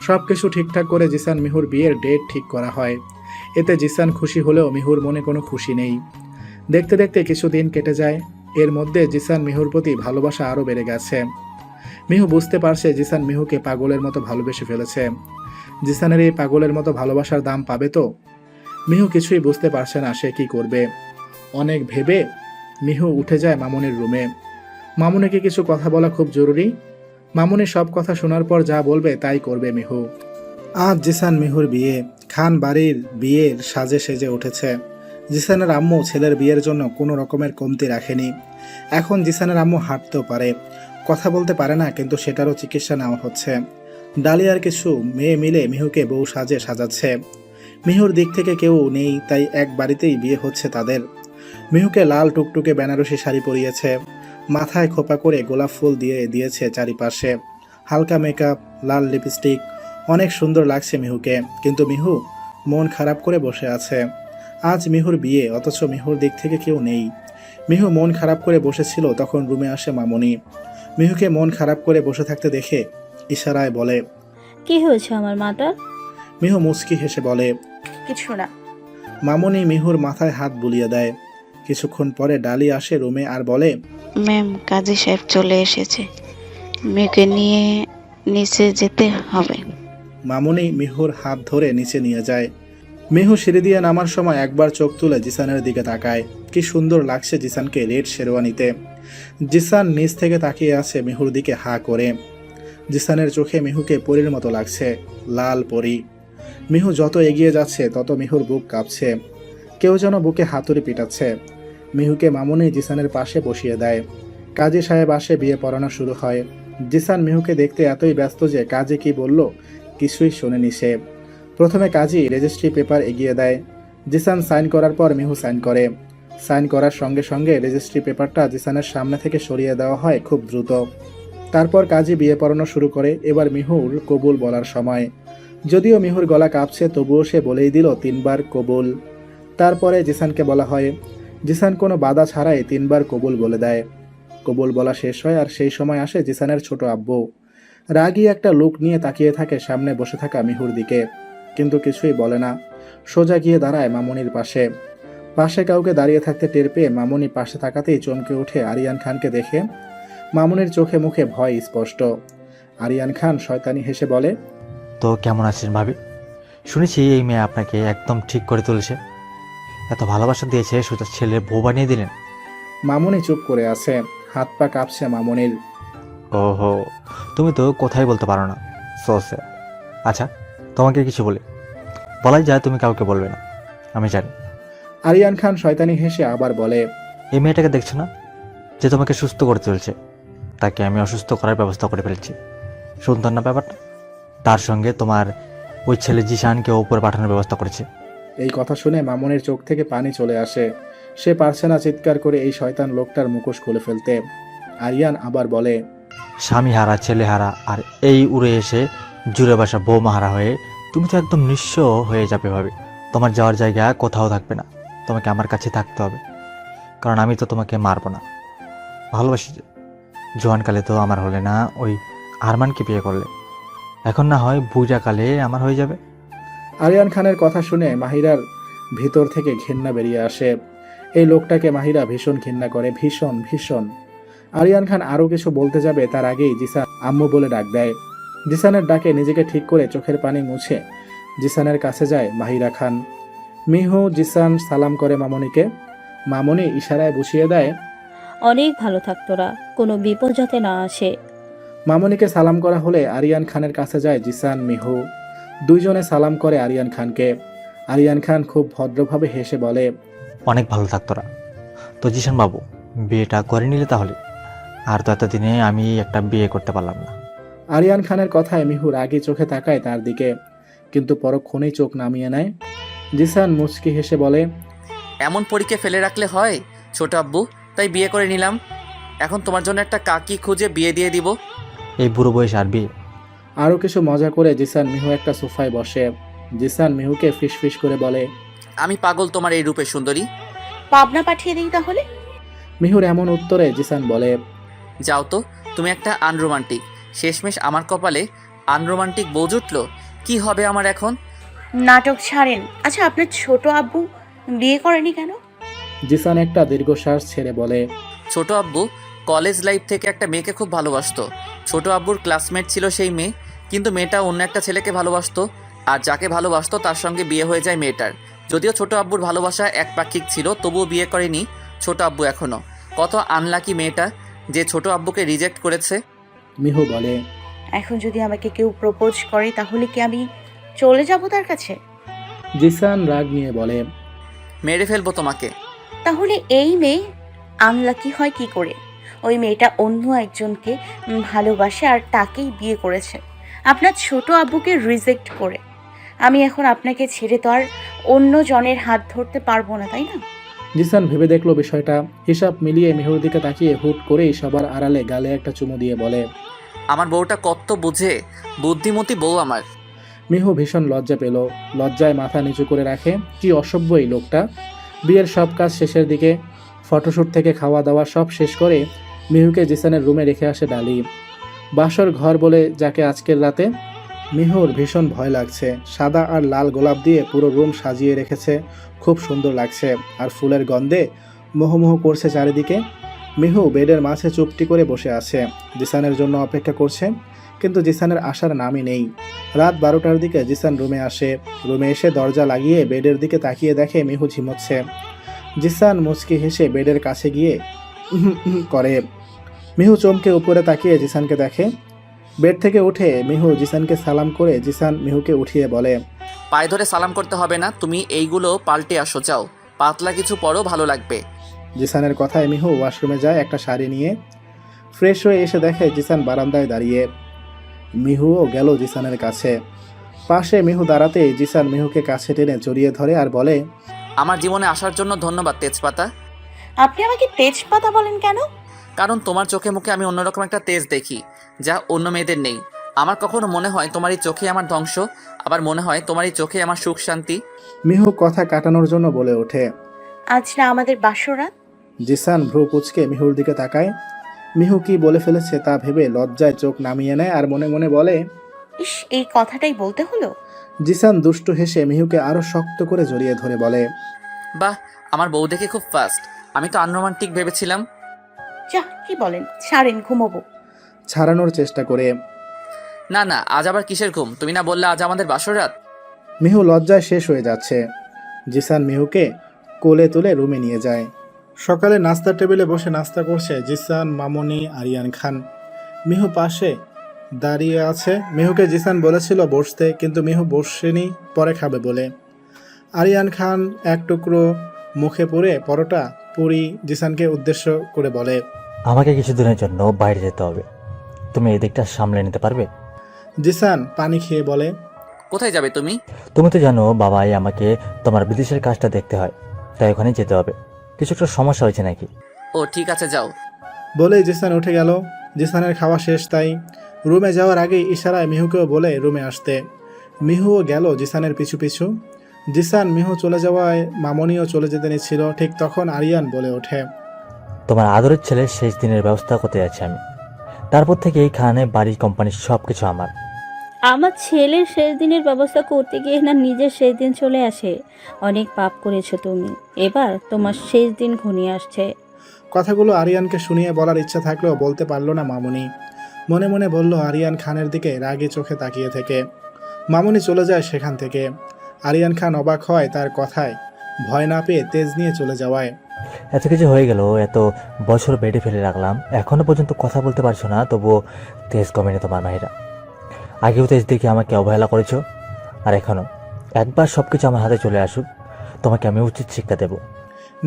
D: সব কিছু ঠিকঠাক করে জিসান মিহুর বিয়ের ডেট ঠিক করা হয়। এতে জিসান খুশি হলেও মিহুর মনে কোনো খুশি নেই। দেখতে দেখতে কিছু দিন কেটে যায়। এর মধ্যে জিসান মিহুর প্রতি ভালোবাসা আরও বেড়ে গেছে। মিহু বুঝতে পারছে জিসান মিহুকে পাগলের মতো ভালোবেসে ফেলেছে। জিসানের এই পাগলের মতো ভালোবাসার দাম পাবে তো? মিহু কিছুই বুঝতে পারছে না সে কি করবে। অনেক ভেবে মিহু উঠে যায় মামুনির রুমে। মামুনিকে কিছু কথা বলা খুব জরুরি। মামুনি সব কথা শোনার পর যা বলবে তাই করবে মিহু। আজ জিসান মিহুর বিয়ে। খান বাড়ির বিয়ের সাজে সেজে উঠেছে। জিসানের আম্মু ছেলের বিয়ের জন্য কোনো রকমের কমতি রাখেনি। এখন জিসানের আম্মু হাঁটতেও পারে, কথা বলতে পারে না, কিন্তু সেটারও চিকিৎসা নেওয়া হচ্ছে। ডালিয়ার কিছু মেয়ে মিলে মিহুকে বউ সাজে সাজাচ্ছে। মিহুর দিক থেকে কেউ নেই, তাই এক বাড়িতেই বিয়ে হচ্ছে তাদের। মিহুকে লাল টুকটুকে বেনারসি শাড়ি পরিয়েছে, মাথায় খোপা করে গোলাপ ফুল দিয়ে দিয়েছে চারিপাশে, হালকা মেকআপ, লাল লিপস্টিক। অনেক সুন্দর লাগছে মিহুকে, কিন্তু মিহু মন খারাপ করে বসে আছে। আজ মিহুর বিয়ে, অথচ মিহুর দিক থেকে কেউ নেই। মিহু মন খারাপ করে বসেছিল, তখন রুমে আসে মামুনি। মিহুকে মন খারাপ করে বসে থাকতে দেখে ইশারায় বলে,
L: কি হয়েছে আমার মাতার?
D: মিহু মুচকি হেসে বলে,
F: কিছু না।
D: মামুনি মিহুর মাথায় হাত বুলিয়ে দেয়। কিছুক্ষণ পরে ডালি আসে রুমে আর বলে,
E: ম্যাম, কাজী সাহেব চলে এসেছে, মেয়েকে নিয়ে নিচে যেতে হবে।
D: মামুনি মিহুর হাত ধরে নিচে নিয়ে যায়। মিহু সিঁড়ি দিয়ে নামার সময় একবার চোখ তুলে জিসানের দিকে তাকায়। কি সুন্দর লাগছে জিসানকে রেড শেরওয়ানিতে। জিসান নিচ থেকে তাকিয়ে আছে মিহুর দিকে হা করে। জিসানের চোখে মিহুকে পরীর মতো লাগছে, লাল পরী। মিহু যত এগিয়ে যাচ্ছে তত মিহুর বুক কাঁপছে। কেউ যেন বুকে হাতুড়ি পিটাচ্ছে। মিহুকে মামুনি জিসানের পাশে বসিয়ে দেয়। কাজী সাহেব আসে, বিয়ে পড়ানো শুরু হয়। জিসান মিহুকে দেখতে এতই ব্যস্ত যে কাজী কি বলল কিছুই শোনেনি সে। প্রথমে কাজী রেজিস্ট্রি পেপার এগিয়ে দেয়। জিসান সাইন করার পর মিহু সাইন করে। সাইন করার সঙ্গে সঙ্গে রেজিস্ট্রি পেপারটা জিসানের সামনে থেকে সরিয়ে দেওয়া হয় খুব দ্রুত। তারপর কাজী বিয়ে পড়ানো শুরু করে। এবার মিহুর কবুল বলার সময়। যদিও মিহুর গলা কাঁপছে তবুও সে বলেই দিল 3 বার কবুল। তারপরে জিসানকে বলা হয়। জিসান কোনো বাধা ছাড়াই 3 বার কবুল বলে দেয়। কবুল বলা শেষ হয় আর সেই সময় আসে জিসানের ছোট আব্বু। রাগী একটা লুক নিয়ে তাকিয়ে থাকে সামনে বসে থাকা মিহুর দিকে, কিন্তু কিছুই বলে না। সোজা গিয়ে দাঁড়ায় মামুনির পাশে। পাশে কাউকে দাঁড়িয়ে থাকতে টের পেয়ে মামুনি পাশে থাকাতেই চমকে ওঠে আরিয়ান খানকে দেখে। মামুনির চোখে মুখে ভয় স্পষ্ট। আরিয়ান খান শয়তানি হেসে বলে,
I: তো কেমন আছেন ভাবি? শুনেছি এই মেয়ে আপনাকে একদম ঠিক করে তুলেছে, এত ভালোবাসা দিয়েছে, সোজা ছেলের বউ বানিয়ে দিলেন।
D: মামুনি চুপ করে আছে, হাত পা কাঁপছে মামুনির।
I: ওহো, তুমি তো কথাই বলতে পারো না, সে। আচ্ছা, তোমাকে কিছু বলাই যায়, তুমি কাউকে বলবে না, আমি জানি।
D: আরিয়ান খান শয়তানি হেসে আবার বলে,
I: এই মেয়েটাকে দেখছো না, যে তোমাকে সুস্থ করে তুলছে, তাকে আমি অসুস্থ করার ব্যবস্থা করে ফেলেছি। সুন্দর না ব্যাপারটা? তার সঙ্গে তোমার ওই ছেলে জিশানকে ওপরে পাঠানোর ব্যবস্থা করেছে।
D: এই কথা শুনে মামুনির চোখ থেকে পানি চলে আসে। সে পারছে না চিৎকার করে এই শয়তান লোকটার মুখোশ খুলে ফেলতে। আরিয়ান আবার বলে,
I: স্বামী হারা, ছেলে হারা, আর এই উড়ে এসে জুড়ে বাসা বৌমা হারা হয়ে তুমি তো একদম নিঃস্ব হয়ে যাবে ভাবে। তোমার যাওয়ার জায়গা কোথাও থাকবে না, তোমাকে আমার কাছে থাকতে হবে, কারণ আমি তো তোমাকে মারবো না। ভালোবাসি যে, জোয়ানকালে তো আমার হলে না, ওই আরমানকে বিয়ে করলে, এখন না হয় বুড়াকালে আমার হয়ে যাবে।
D: আরিয়ান খানের কথা শুনে মাহিরার ভিতর থেকে ঘৃণা বেরিয়ে আসে। এই লোকটাকে মাহিরা ভীষণ ঘৃণা করে, ভীষণ ভীষণ। আরিয়ান খান আরও কিছু বলতে যাবে তার আগেই জিসান আম্মু বলে ডাক দেয়। জিসানের ডাকে নিজেকে ঠিক করে চোখের পানি মুছে জিসানের কাছে যায় মাহিরা খান। মিহু জিসান সালাম করে মামনিকে। মামনি ইশারায় বুঝিয়ে দেয়,
L: অনেক ভালো থাক তোরা, কোনো বিপদ যাতে না আসে।
D: মামনিকে সালাম করা হলে আরিয়ান খানের কাছে যায় জিসান, মিহু। দুইজনে সালাম করে আরিয়ান খানকে। আরিয়ান খান খুব ভদ্রভাবে হেসে বলে,
I: অনেক ভালো থাকতোরা। তো জিশান বাবু, বিয়েটা করে নিলে তাহলে? আর তো এতদিনে আমি একটা বিয়ে করতে পারলাম না।
D: আরিয়ান খানের কথায় মিহু রাগী চোখে তাকায় তার দিকে, কিন্তু পরক্ষণেই চোখ নামিয়ে নেয়। জিসান মুচকি হেসে বলে,
B: এমন পরীকে ফেলে রাখলে হয় ছোট আব্বু, তাই বিয়ে করে নিলাম। এখন তোমার জন্য একটা কাকি খুঁজে বিয়ে দিয়ে দিব।
I: এই বুড়ো বয়স আর বিয়ে?
D: আরও কিছু মজা করে জিসান মিহু একটা সোফায় বসে। জিসান মিহুকে ফিস ফিস করে বলে,
B: আমি পাগল তোমার এই রূপে সুন্দরী।
F: পাবনা পাঠিয়ে দিই তাহলে।
D: মিহুর এমন উত্তরে জিসান বলে,
B: যাও তো, তুমি একটা আনরোমান্টিক। শেষমেশ আমার কপালে আনরোমান্টিক বউ জুটলো। কি হবে আমার এখন?
F: নাটক ছাড়েন। আচ্ছা, আপনার ছোট আব্বু বিয়ে করেনি কেন?
D: জিসান একটা দীর্ঘশ্বাস ছেড়ে বলে,
B: ছোট আব্বু কলেজ লাইফ থেকে একটা মেয়েকে খুব ভালোবাসতো। ছোট আব্বুর ক্লাসমেট ছিল সেই মেয়ে, কিন্তু মেয়েটা অন্য একটা ছেলেকে ভালোবাসতো, আর যাকে ভালোবাসতো তার সঙ্গে বিয়ে হয়ে যায় মেয়েটার। যদিও ছোট আব্বুর ভালোবাসা একপাক্ষিক ছিল, তবুও বিয়ে করেনি ছোট আব্বু এখনও। কত আনলাকি মেয়েটা যে ছোট আব্বুকে রিজেক্ট করেছে।
D: মিহু বলে,
F: এখন যদি আমাকে কেউ প্রপোজ করে তাহলে কি আমি চলে যাব তার কাছে?
D: জিসান রাগ নিয়ে বলে,
B: মেরে ফেলবো তোমাকে।
F: তাহলে এই মেয়ে আনলাকি হয় কি করে? ওই মেয়েটা অন্য একজনকে ভালোবাসে আর তাকেই বিয়ে করেছে, আপনার ছোট আব্বুকে রিজেক্ট করে। আমি এখন আপনাকে ছেড়ে তো আর অন্য জনের হাত ধরতে পারবো না, তাই না?
D: জিসান ভেবে দেখলো বিষয়টা। হিসাব মিলিয়ে মিহুর দিকে তাকিয়ে হুট করেই সবার আড়ালে গালে একটা চুমু দিয়ে বলে,
B: আমার বউটা কত বুঝে, বুদ্ধিমতী বউ আমার।
D: মিহু ভীষণ লজ্জা পেল, লজ্জায় মাথা নিচু করে রাখে। কি অসভ্য এই লোকটা। বিয়ের সব কাজ শেষের দিকে, ফটোশ্যুট থেকে খাওয়া দাওয়া সব শেষ করে মিহুকে জিসানের রুমে রেখে আসে ডালি। বাসর ঘর বলে যাকে আজকের রাতে। মিহুর ভীষণ ভয় লাগছে। সাদা আর লাল গোলাপ দিয়ে পুরো রুম সাজিয়ে রেখেছে, খুব সুন্দর লাগছে, আর ফুলের গন্ধে মোহমোহ করছে চারিদিকে। মিহু বেডের মাঝে চুপটি করে বসে আছে, জিসানের জন্য অপেক্ষা করছে, কিন্তু জিসানের আসার নামই নেই। রাত 12টার দিকে জিসান রুমে আসে। রুমে এসে দরজা লাগিয়ে বেডের দিকে তাকিয়ে দেখে মিহু ঝিমোচ্ছে। জিসান মুচকি হেসে বেডের কাছে গিয়ে করে। মিহু চমকে উপরে তাকিয়ে জিসানকে দেখে। বেড থেকে উঠে মিহু জিসানকে সালাম করে জিসান মিহুকে উঠিয়ে বলে,
B: পায়ে ধরে সালাম করতে হবে না, তুমি এইগুলো পাল্টে আসো, যাও পাতলা কিছু পরো, ভালো লাগবে।
D: জিসানের কথায় মিহু ওয়াশরুমে যায় একটা শাড়ি নিয়ে। ফ্রেশ হয়ে এসে দেখে জিসান বারান্দায় দাঁড়িয়ে। মিহুও গেল জিসানের কাছে। পাশে মিহু দাঁড়াতেই জিসান মিহুকে কাছে টেনে জড়িয়ে ধরে আর বলে,
B: আমার জীবনে আসার জন্য ধন্যবাদ তেজপাতা।
F: আপনি আমাকে তেজপাতা বলেন কেন?
B: কারণ তোমার চোখে মুখে আমি অন্যরকম একটা তেজ দেখি, যা অন্য মেয়েদের নেই। আমার কখনো মনে হয় তোমার এই চোখে আমার ধ্বংস, আবার মনে হয় তোমার এই চোখে আমার সুখ শান্তি।
D: মিহু কথা কাটানোর জন্য বলে ওঠে।
F: আজ না আমাদের বাসরাত?
D: জিসান ভ্রু কুঁচকে মিহুর দিকে তাকায়। মিহু কি বলে ফেলেছে তা ভেবে লজ্জায় চোখ নামিয়ে নেয় আর মনে মনে বলে,
F: ইস, এই কথাটাই বলতে হলো।
D: জিসান দুষ্টু হেসে মিহুকে আরো শক্ত করে জড়িয়ে ধরে বলে,
B: বাহ, আমার বউ দেখে খুব ফাস্ট, আমি তো আনরোমান্টিক ভেবেছিলাম।
F: যা, কি বলেন, ছাড়েন, ঘুমোবো।
D: ছাড়ানোর চেষ্টা করে।
B: না না, আজ আবার কিসের ঘুম? তুমি না বললে আজ আমাদের বাসরাত?
D: মিহু লজ্জায় শেষ হয়ে যাচ্ছে। জিসান মিহুকে কোলে তুলে রুমে নিয়ে যায়। সকালে নাস্তার টেবিলে বসে নাস্তা করছে জিসান, মামনি, আরিয়ান খান। মিহু পাশে দাঁড়িয়ে আছে। মিহুকে জিসান বলেছিল বসতে, কিন্তু মিহু বসেনি, পরে খাবে বলে। আরিয়ান খান এক টুকরো মুখে পুরে পরোটা পুরি জিসানকে উদ্দেশ্য করে বলে,
I: আমাকে কিছুদিনের জন্য বাইরে যেতে হবে, তুমি এই দিকটা সামলে নিতে পারবে?
D: জিসান পানি খেয়ে বলে,
B: কোথায় যাবে তুমি?
I: তুমি তো জানো বাবাই আমাকে তোমার বিদেশের কাজটা দেখতে হয়, তাই ওখানে যেতে হবে। কিছু একটা সমস্যা হয়েছে নাকি?
B: ও ঠিক আছে, যাও।
D: বলেই জিসান উঠে গেল। জিসানের খাওয়া শেষ, তাই রুমে যাওয়ার আগেই ইশারায় মিহুকেও বলে রুমে আসতে। মিহুও গেল জিসানের পিছু পিছু। জিসান মিহু চলে যাওয়ায় মামনিও চলে যেতে নিচ্ছিল, ঠিক তখন আরিয়ান বলে ওঠে,
I: তোমার আদরের ছেলের শেষ দিনের ব্যবস্থা করতে যাচ্ছি আমি। তারপর থেকে এইখানে বাড়ি কোম্পানির সব কিছু আমার।
L: আমার ছেলের শেষ দিনের ব্যবস্থা করতে গিয়ে না নিজের শেষ দিন চলে আসে। অনেক পাপ করেছো তুমি, এবার তোমার শেষ দিন ঘনিয়ে আসছে।
D: কথাগুলো আরিয়ানকে শুনিয়ে বলার ইচ্ছা থাকলেও বলতে পারল না মামনি। মনে মনে বলল আরিয়ান খানের দিকে রাগী চোখে তাকিয়ে থেকে। মামনি চলে যায় সেখান থেকে। আরিয়ান খান অবাক হয় তার কথায়, ভয় না পেয়ে তেজ নিয়ে চলে যাওয়ায়।
I: এত কিছু হয়ে গেল, এত বছর বেডে ফেলে রাখলাম, এখনো পর্যন্ত কথা বলতে পারছো না, তবুও তেজ কমেনি তোমার মাহিরা। আগেও তেজ দেখে আমাকে অবহেলা করেছো, আর এখনো। একবার সব কিছু আমার হাতে চলে আসুক, তোমাকে আমি উচিত শিক্ষা দেব।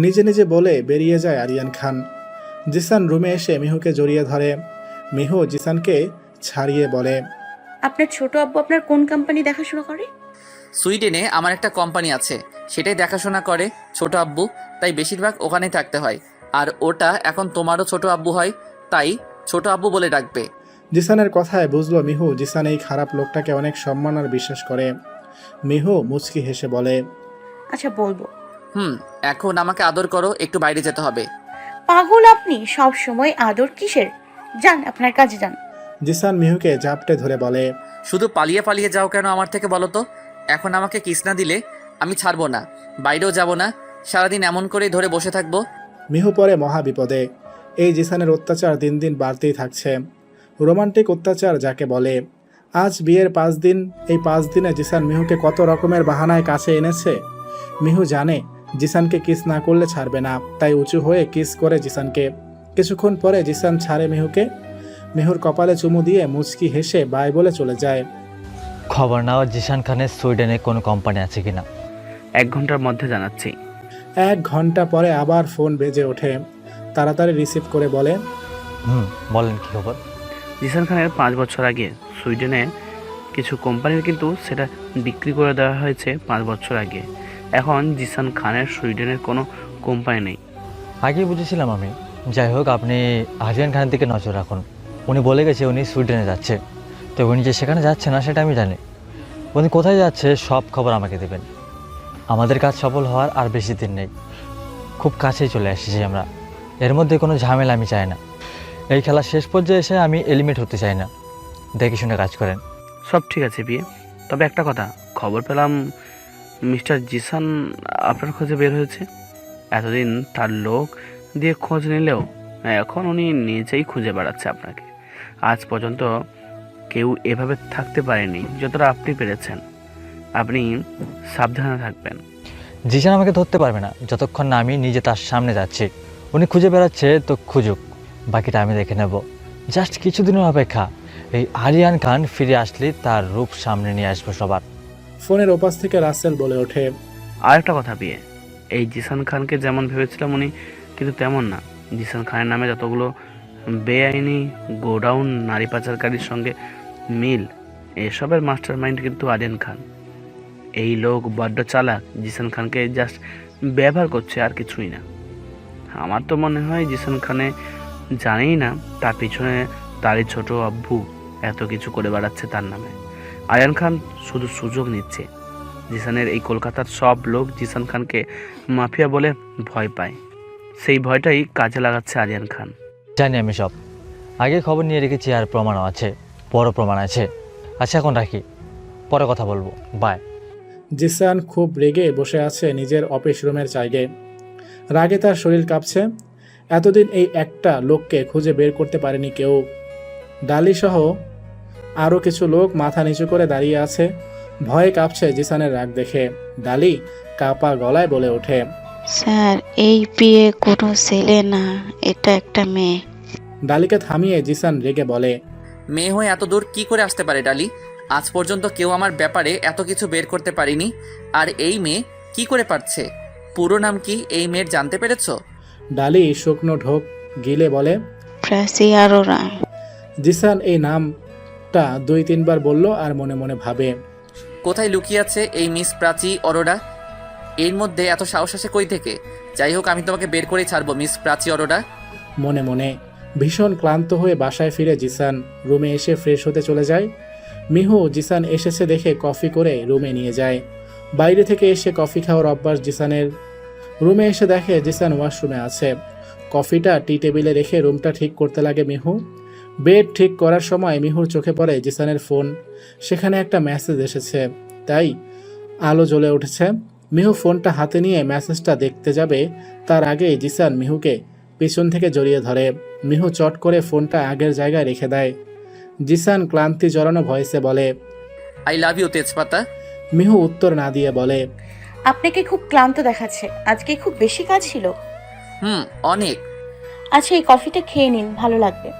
D: নিজে নিজে বলে বেরিয়ে যায় আরিয়ান খান। জিসান রুমে এসে মিহুকে জড়িয়ে ধরে। মিহু জিসানকে ছাড়িয়ে বলে,
F: আপনার ছোট আব্বু আপনার কোন কোম্পানি দেখাশোনা করে?
B: সুইডেনে আমার একটা কোম্পানি আছে, সেটাই দেখাশোনা করে ছোট আব্বু, তাই বেশিরভাগ ওখানেই থাকতে হয়। আর ওটা এখন তোমারও ছোট আব্বু হয়, তাই ছোট আব্বু বলে ডাকবে।
D: জিসানের কথায় বুঝলো মিহু জিসান এই খারাপ লোকটাকে অনেক সম্মান আর বিশ্বাস করে। মিহু মুচকি হেসে বলে,
F: আচ্ছা, বলবো।
B: এখন আমাকে আদর করো, একটু বাইরে যেতে হবে।
F: পাগল আপনি, সব সময় আদর কিসের? যান, আপনার কাজে যান।
D: জিসান মিহুকে জাপটে ধরে বলে,
B: শুধু পালিয়ে পালিয়ে যাও কেন আমার থেকে বলো তো? এখন আমাকে কিস না দিলে আমি ছাড়বো না, বাইরেও যাব না, সারাদিন এমন করেই ধরে বসে থাকবো।
D: মিহু পরে মহা বিপদে। এই জিসানের অত্যাচার দিন দিন বাড়তেই থাকছে। রোমান্টিক অত্যাচার যাকে বলে। আজ বিয়ের 5 দিন, এই 5 দিনে জিসান মিহুকে কত রকমের বাহানায় কাছে এনেছে। মিহু জানে জিসানকে কিস না করলে ছাড়বে না, তাই উঁচু হয়ে কিস করে জিসানকে। কিছুক্ষণ পরে জিসান ছাড়ে মিহুকে। মিহুর কপালে চুমু দিয়ে মুচকি হেসে বাই বলে চলে যায়।
I: খবর নাও জিসান খানের সুইডেনে কোনো কোম্পানি আছে কিনা।
G: 1 ঘন্টার মধ্যে জানাচ্ছি।
D: 1 ঘন্টা পরে আবার ফোন বেজে ওঠে। তাড়াতাড়ি রিসিভ করে বলে,
I: বলেন কি খবর?
G: জিসান খানের 5 বছর আগে সুইডেনে কিছু কোম্পানির কিন্তু সেটা বিক্রি করে দেওয়া হয়েছে 5 বছর আগে। এখন জিসান খানের সুইডেনের কোনো কোম্পানি নেই।
I: আগেই বুঝেছিলাম আমি। যাই হোক, আপনি আরিয়ান খানের দিকে নজর রাখুন। উনি বলে গেছে উনি সুইডেনে যাচ্ছে, তো উনি যে সেখানে যাচ্ছে না সেটা আমি জানি। উনি কোথায় যাচ্ছে সব খবর আমাকে দেবেন। আমাদের কাজ সফল হওয়ার আর বেশি দিন নেই, খুব কাছেই চলে এসেছি আমরা। এর মধ্যে কোনো ঝামেলা আমি চাই না। এই খেলা শেষ পর্যায়ে এসে আমি এলিমিনেট হতে চাই না। দেখে শুনে কাজ করেন।
G: সব ঠিক আছে বিয়ে, তবে একটা কথা, খবর পেলাম মিস্টার জিসান আপনার খোঁজে বের হয়েছে। এতদিন তার লোক দিয়ে খোঁজ নিলেও এখন উনি নিজেই খুঁজে বেড়াচ্ছে আপনাকে। আজ পর্যন্ত কেউ এভাবে থাকতে পারেনি যতটা আপনি পেরেছেন। আপনি সাবধানে থাকবেন।
I: জিসান আমাকে ধরতে পারবে না যতক্ষণ না আমি নিজে তার সামনে যাচ্ছি। উনি খুঁজে বেড়াচ্ছে তো খুঁজুক, বাকিটা আমি দেখে নেব। জাস্ট কিছুদিনের অপেক্ষা। এই আরিয়ান খান ফিরে আসলে তার রূপ সামনে নিয়ে আসবে সবার।
D: ফোনের ওপাশ থেকে রাসেল বলে ওঠে,
G: আর একটা কথা বিয়ে, এই জিসান খানকে যেমন ভেবেছিলাম উনি কিন্তু তেমন না। জিসান খানের নামে যতগুলো বেআইনি গোডাউন, নারী পাচারকারীর সঙ্গে মিল, এসবের মাস্টার মাইন্ড কিন্তু আরিয়ান খান। এই লোক বড্ড চালাক, জিসান খানকে জাস্ট ব্যবহার করছে আর কিছুই না। আমার তো মনে হয় জিসান খানে জানেই না তার পিছনে তারই ছোট আব্বু এত কিছু করে বেড়াচ্ছে তার নামে। আরিয়ান খান শুধু সুযোগ নিচ্ছে। জিসানের এই কলকাতার সব লোক জিসান খানকে মাফিয়া বলে ভয় পায়, সেই ভয়টাই কাজে লাগাচ্ছে আরিয়ান খান।
I: জানি আমি সব, আগে খবর নিয়ে রেখেছি আর প্রমাণও আছে, বড় প্রমাণ আছে। আচ্ছা এখন রাখি, পরে কথা বলবো, বাই।
D: জিসান খুব রেগে বসে আছে নিজের অফিস রুমের জায়গায়। রাগে তার শরীর কাঁপছে। এতদিন এই একটা লোককে খুঁজে বের করতে পারেনি কেউ। ডালি সহ আরও কিছু লোক মাথা নিচু করে দাঁড়িয়ে আছে, ভয়ে কাঁপছে জিসানের রাগ দেখে। ডালি কাঁপা গলায় বলে ওঠে,
E: স্যার এই বিয়ে কোনো ছেলে না, এটা একটা মেয়ে।
D: ডালিকে থামিয়ে জিসান রেগে বলে,
B: মেয়ে হয়ে এত দূর কি করে আসতে পারে ডালি? আজ পর্যন্ত কেউ আমার ব্যাপারে এত কিছু বের করতে পারিনি, আর এই মেয়ে কি করে পারছে? পুরো নাম কি এই মেয়ের জানতে পেরেছো?
D: ডালি শুকনো ঢোক গিলে বলে,
E: প্রাচী আরোরা।
D: জিসান এই নামটা 2-3 বার বলল আর মনে মনে ভাবে,
B: কোথায় লুকিয়ে আছে এই মিস প্রাচী অরোরা? এর মধ্যে এত সাহস আসে কই থেকে? যাই হোক, আমি তোমাকে বের করেই ছাড়বো মিস প্রাচী অরোরা।
D: মনে মনে ভীষণ ক্লান্ত হয়ে বাসায় ফিরে জিসান রুমে এসে ফ্রেশ হতে চলে যায়। মিহু জিসান এসেছে দেখে কফি করে রুমে নিয়ে যায়। বাইরে থেকে এসে কফি খাওয়ার অভ্যাস জিসানের। রুমে এসে দেখে জিসান ওয়াশরুমে আছে। কফিটা টি টেবিলে রেখে রুমটা ঠিক করতে লাগে মিহু। বেড ঠিক করার সময় মিহুর চোখে পড়ে জিসানের ফোন। সেখানে একটা মেসেজ এসেছে, তাই আলো জ্বলে উঠেছে। মিহু ফোনটা হাতে নিয়ে মেসেজটা দেখতে যাবে, তার আগেই জিসান মিহুকে পিছন থেকে জড়িয়ে ধরে। মিহু চট করে ফোনটা আগের জায়গায় রেখে দেয়। জিসান ক্লান্তি জড়ানো ভয়েসে বলে,
B: আই লাভ ইউ তেজপাতা।
D: মিহু উত্তর না দিয়ে বলে,
F: আপনাকে খুব ক্লান্ত দেখাচ্ছে, আজকে খুব বেশি কাজ ছিল।
B: অনেক।
F: আচ্ছা এই কফিটা খেয়ে নিন, ভালো লাগবে,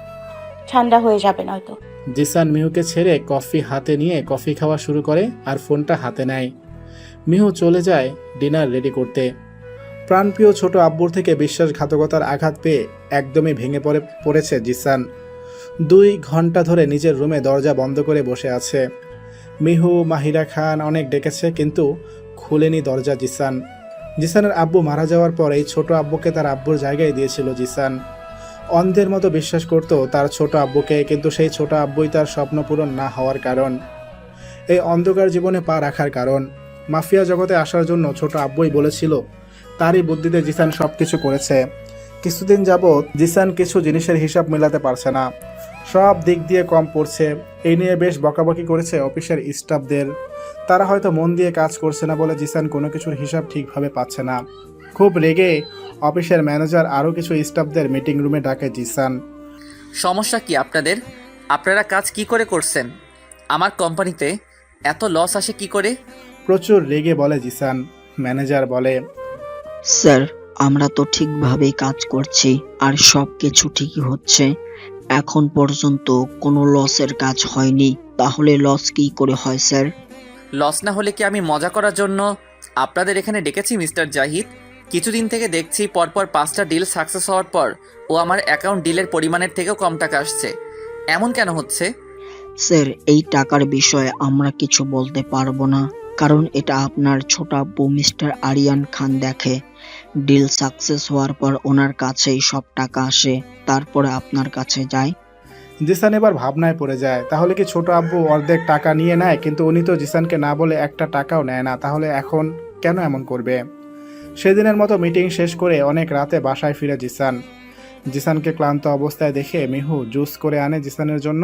F: ঠান্ডা হয়ে যাবে নয়তো।
D: জিসান মিহুকে ছেড়ে কফি হাতে নিয়ে কফি খাওয়া শুরু করে আর ফোনটা হাতে নেয়। মিহু চলে যায় ডিনার রেডি করতে। প্রাণপ্রিয় ছোট আব্বুর থেকে বিশ্বাসঘাতকতার আঘাত পেয়ে একদমই ভেঙে পড়েছে জিসান। 2 ঘন্টা ধরে নিজের রুমে দরজা বন্ধ করে বসে আছে। মিহু, মাহিরা খান অনেক ডেকেছে কিন্তু খুলেনি দরজা জিসান। জিসানের আব্বু মারা যাওয়ার পর এই ছোট আব্বুকে তার আব্বুর জায়গায় দিয়েছিল জিসান। অন্ধের মতো বিশ্বাস করত তার ছোট আব্বুকে, কিন্তু সেই ছোট আব্বুই তার স্বপ্ন পূরণ না হওয়ার কারণ, এই অন্ধকার জীবনে পা রাখার কারণ। মাফিয়া জগতে আসার জন্য ছোট আব্বুই বলেছিল, তারই বুদ্ধিতে জিসান সব কিছু করেছে। কিছুদিন যাবৎ জিসান কিছু জিনিসের হিসাব মেলাতে পারছে না, সব দিক দিয়ে কম পড়ছে। এই নিয়ে বেশ বকাবকি করেছে অফিসের স্টাফদের। তারা হয়তো মন দিয়ে কাজ করছে না বলে জিসান কোনো কিছুর হিসাব ঠিকভাবে পাচ্ছে না। খুব রেগে অফিসের ম্যানেজার আরও কিছু স্টাফদের মিটিং রুমে ডাকে জিসান।
B: সমস্যা কি আপনাদের? আপনারা কাজ কি করে করছেন? আমার কোম্পানিতে এত লস আসে কি করে?
D: প্রচুর রেগে বলে জিসান। ম্যানেজার বলে,
M: স্যার আমরা তো ঠিকভাবেই কাজ করছি আর সব কিছু ঠিকই হচ্ছে, এখন পর্যন্ত কোনো লসের কাজ হয়নি, তাহলে লস কি করে হয় স্যার?
B: লস না হলে কি আমি মজা করার জন্য আপনাদের এখানে ডেকেছি মিস্টার জাহিদ? কিছুদিন থেকে দেখছি পরপর 5টা ডিল সাকসেস হওয়ার পর ও আমার অ্যাকাউন্ট ডিলের পরিমাণের থেকেও কম টাকা আসছে। এমন কেন হচ্ছে?
M: স্যার এই টাকার বিষয়ে আমরা কিছু বলতে পারবো না, কারণ এটা আপনার ছোট আব্বু মিস্টার আরিয়ান খান দেখে। ডিল সাকসেস হওয়ার পর ওনার কাছেই সব টাকা আসে, তারপরে আপনার কাছে যায়।
D: জিসান এবার ভাবনায় পড়ে যায়, তাহলে কি ছোট আব্বু অর্ধেক টাকা নিয়ে নেয়? কিন্তু উনি তো জিসানকে না বলে একটা টাকাও নেয় না, তাহলে এখন কেন এমন করবে? সেদিনের মতো মিটিং শেষ করে অনেক রাতে বাসায় ফিরে জিসান। জিসানকে ক্লান্ত অবস্থায় দেখে মিহু জুস করে আনে জিসানের জন্য।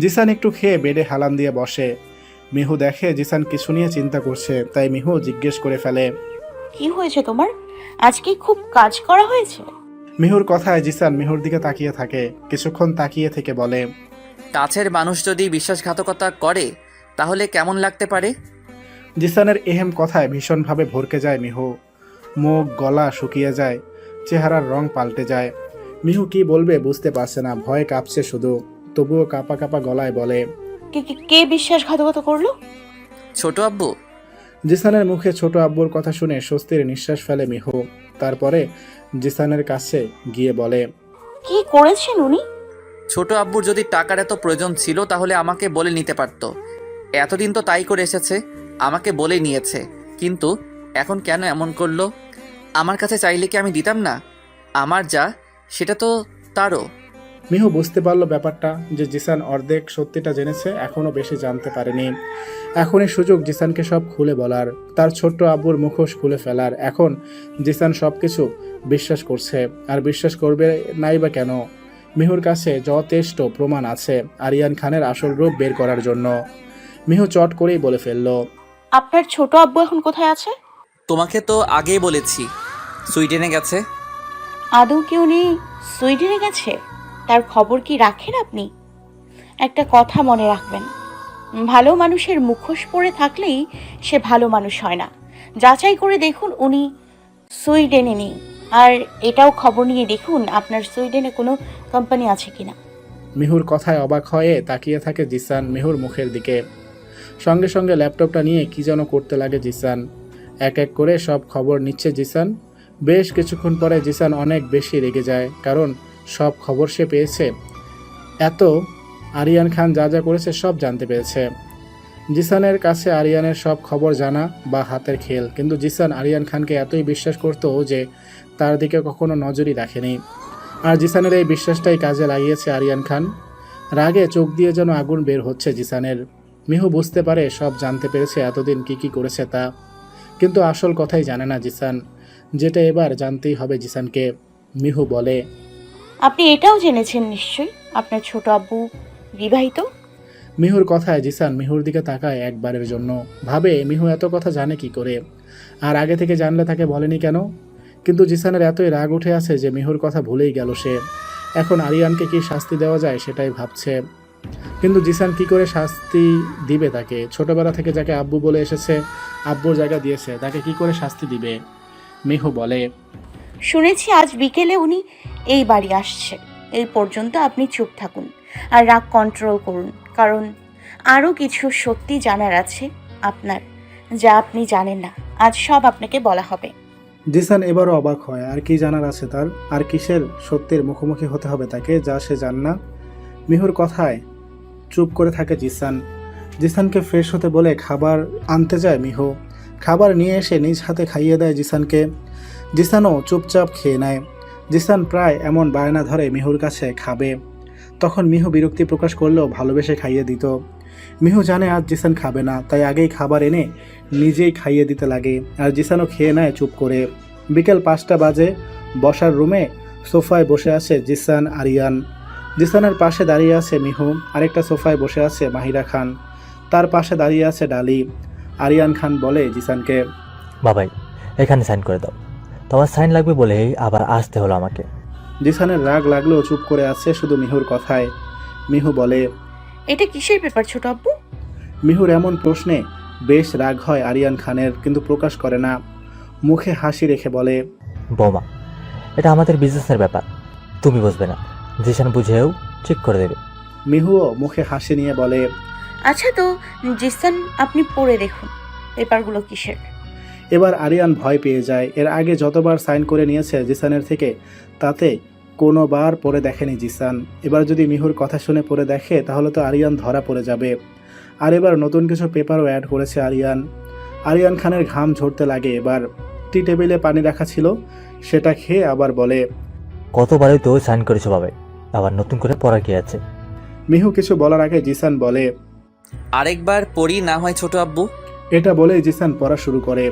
D: জিসান একটু খেয়ে বেডে হালান দিয়ে বসে। মিহু দেখে জিসান কিছু নিয়ে চিন্তা করছে, তাই মিহু জিজ্ঞেস করে ফেলে,
F: কি হয়েছে তোমার? আজকে খুব কাজ করা হয়েছে?
D: মিহুর কথায় জিসান মিহুর দিকে তাকিয়ে থাকে। কিছুক্ষণ তাকিয়ে থেকে বলে,
B: কাছের মানুষ যদি বিশ্বাসঘাতকতা করে তাহলে কেমন লাগতে পারে?
D: জিসানের এহেম কথায় ভীষণভাবে ভরকে যায় মিহু। মুখ গলা শুকিয়ে যায়, চেহারার রং পাল্টে যায়। মিহু কি বলবে বুঝতে পারছে না, ভয়ে কাঁপছে শুধু। তবুও কাঁপা কাঁপা গলায় বলে,
F: কে বিশ্বাসঘাতকতা করলো?
B: ছোট আব্বু।
D: জিসানের মুখে ছোট আব্বুর কথা শুনে স্বস্তির নিঃশ্বাস ফেলে মিহু। তারপরে জিসানের কাছে গিয়ে বলে,
F: কি করেছেন উনি?
B: ছোট আব্বুর যদি টাকার এত প্রয়োজন ছিল তাহলে আমাকে বলে নিতে পারতো। এতদিন তো তাই করে এসেছে, আমাকে বলে নিয়েছে, কিন্তু এখন কেন এমন করলো? আমার কাছে চাইলে কি আমি দিতাম না? আমার যা সেটা তো তারও।
D: মিহু বুঝতে পারলো ব্যাপারটা, যে জিসান অর্ধেক সত্যিটা জেনেছে, এখনো বেশি জানতে পারেনি। এখনই সুযোগ জিসানকে সব খুলে বলার, তার ছোট্ট আব্বুর মুখোশ খুলে ফেলার। এখন জিসান সবকিছু বিশ্বাস করছে, আর বিশ্বাস করবে নাই বা কেন? মিহুর কাছে যথেষ্ট প্রমাণ আছে আরিয়ান খানের আসল রূপ বের করার জন্য। মিহু চট করেই বলে ফেলল,
F: আপনার ছোট আব্বু এখন কোথায় আছে?
B: তোমাকে তো আগেই বলেছি, সুইডেনে গেছে।
F: আদৌ কি উনি সুইডেনে গেছে? তার খবর কি রাখেন আপনি? একটা কথা মনে রাখবেন, ভালো মানুষের মুখোশ পরে থাকলেই সে ভালো মানুষ হয় না। যাচাই করে দেখুন উনি সুইডেনে নেই। আর এটাও খবর নিয়ে দেখুন আপনার সুইডেনে কোনো কোম্পানি আছে কিনা।
D: মিহুর কথায় অবাক হয়ে তাকিয়ে থাকে জিসান মিহুর মুখের দিকে। সঙ্গে সঙ্গে ল্যাপটপটা নিয়ে কি যেন করতে লাগে জিসান। এক এক করে সব খবর নিচ্ছে জিসান। বেশ কিছুক্ষণ পরে জিসান অনেক বেশি রেগে যায়, কারণ সব খবর সে পেয়েছে। এত আরিয়ান খান যা যা করেছে সব জানতে পেরেছে। জিসানের কাছে আরিয়ানের সব খবর জানা বা হাতের খেল, কিন্তু জিসান আরিয়ান খানকে এতই বিশ্বাস করত যে তার দিকে কখনো নজরই রাখেনি। আর জিসানের এই বিশ্বাসটাই কাজে লাগিয়েছে আরিয়ান খান। রাগে চোখ দিয়ে যেন আগুন বের হচ্ছে জিসানের। মিহু বুঝতে পারে সব জানতে পেরেছে এতদিন কি করেছে তা, কিন্তু আসল কথাই জানে না জিসান, যেটা এবার জানতেই হবে জিসানকে। মিহু বলে,
F: আপনি এটাও জেনেছেন নিশ্চয়ই আপনার ছোট আব্বু বিবাহিত?
D: মিহুর কথায় জিসান মিহুর দিকে তাকায় একবারের জন্য, ভাবে মিহু এত কথা জানে কি করে, আর আগে থেকে জানলে তাকে বলেনি কেন। কিন্তু জিসানের এতই রাগ উঠে আছে যে মিহুর কথা ভুলেই গেল সে। এখন আরিয়ানকে কি শাস্তি দেওয়া যায় সেটাই ভাবছে। কিন্তু জিসান কি করে শাস্তি দিবে তাকে? ছোটবেলা থেকে যাকে আব্বু বলে এসেছে, আব্বুর জায়গা দিয়েছে, তাকে কি করে শাস্তি দিবে? মিহু বলে,
F: শুনেছি আজ বিকেলে উনি এই বাড়ি আসছে। এই পর্যন্ত আপনি চুপ থাকুন আর রাগ কন্ট্রোল করুন, কারণ আরও কিছু সত্যি জানার আছে আপনার, যা আপনি জানেন না। আজ সব আপনাকে বলা হবে।
D: জিসান এবারও অবাক হয়, আর কি জানার আছে তার? আর কিসের সত্যের মুখোমুখি হতে হবে তাকে, যা সে জান না? মিহুর কথায় চুপ করে থাকে জিসান। জিসানকে ফ্রেশ হতে বলে খাবার আনতে যায় মিহু। খাবার নিয়ে এসে নিজ হাতে খাইয়ে দেয় জিসানকে। জিসানও চুপচাপ খেয়ে নেয়। জিসান প্রায় এমন বায়না ধরে মিহুর কাছে খাবে, তখন মিহু বিরক্তি প্রকাশ করলেও ভালোবেসে খাইয়ে দিত। মিহু জানে আজ জিসান খাবে না, তাই আগেই খাবার এনে নিজেই খাইয়ে দিতে লাগে, আর জিসানও খেয়ে নেয় চুপ করে। বিকেল 5টা বাজে। বসার রুমে সোফায় বসে আছে জিসান, আরিয়ান। জিসানের পাশে দাঁড়িয়ে আছে মিহু, আরেকটা সোফায় বসে আছে মাহিরা খান, তার পাশে দাঁড়িয়ে আছে ডালি। আরিয়ান খান বলে জিসানকে,
I: বাবাই এখানে সাইন করে দাও। তোমার সাইন লাগবে বলেই আবার আসতে হলো আমাকে।
D: জিসানের রাগ লাগলেও চুপ করে আছে শুধু মিহুর কথায়। মিহু বলে,
F: এটা কিসের পেপার ছোট আব্বু?
D: মিহুর এমন প্রশ্নে বেশ রাগ হয় আরিয়ান খানের, কিন্তু প্রকাশ করে না। মুখে হাসি রেখে বলে,
I: বৌমা এটা আমাদের বিজনেসের ব্যাপার, তুমি বুঝবে না, জিসান বুঝেও ঠিক করে দেবে।
D: মিহুও মুখে হাসি নিয়ে বলে,
F: আচ্ছা তো জিসান আপনি পড়ে দেখুন পেপারগুলো কিসের।
D: এবার আরিয়ান ভয় পেয়ে যায়। এর আগে যতবার সাইন করে নিয়েছে জিসানের থেকে, তাতে কোনোবার পড়ে দেখেনি জিসান। এবার যদি মিহুর কথা শুনে পড়ে দেখে তাহলে তো আরিয়ান ধরা পড়ে যাবে। আর এবার নতুন কিছু পেপারও অ্যাড করেছে আরিয়ান। আরিয়ান খানের ঘাম ঝরতে লাগে। এবার টি টেবিলে পানি রাখা ছিল, সেটা খেয়ে আবার বলে,
I: কতবারই তো সাইন করেছো বাবাই, আবার নতুন করে পড়া কি আছে?
D: মিহু কিছু বলার আগে জিসান বলে,
B: আরেকবার পড়ি না হয় ছোট আব্বু?
D: এটা বলেই জিসান পড়া শুরু করে।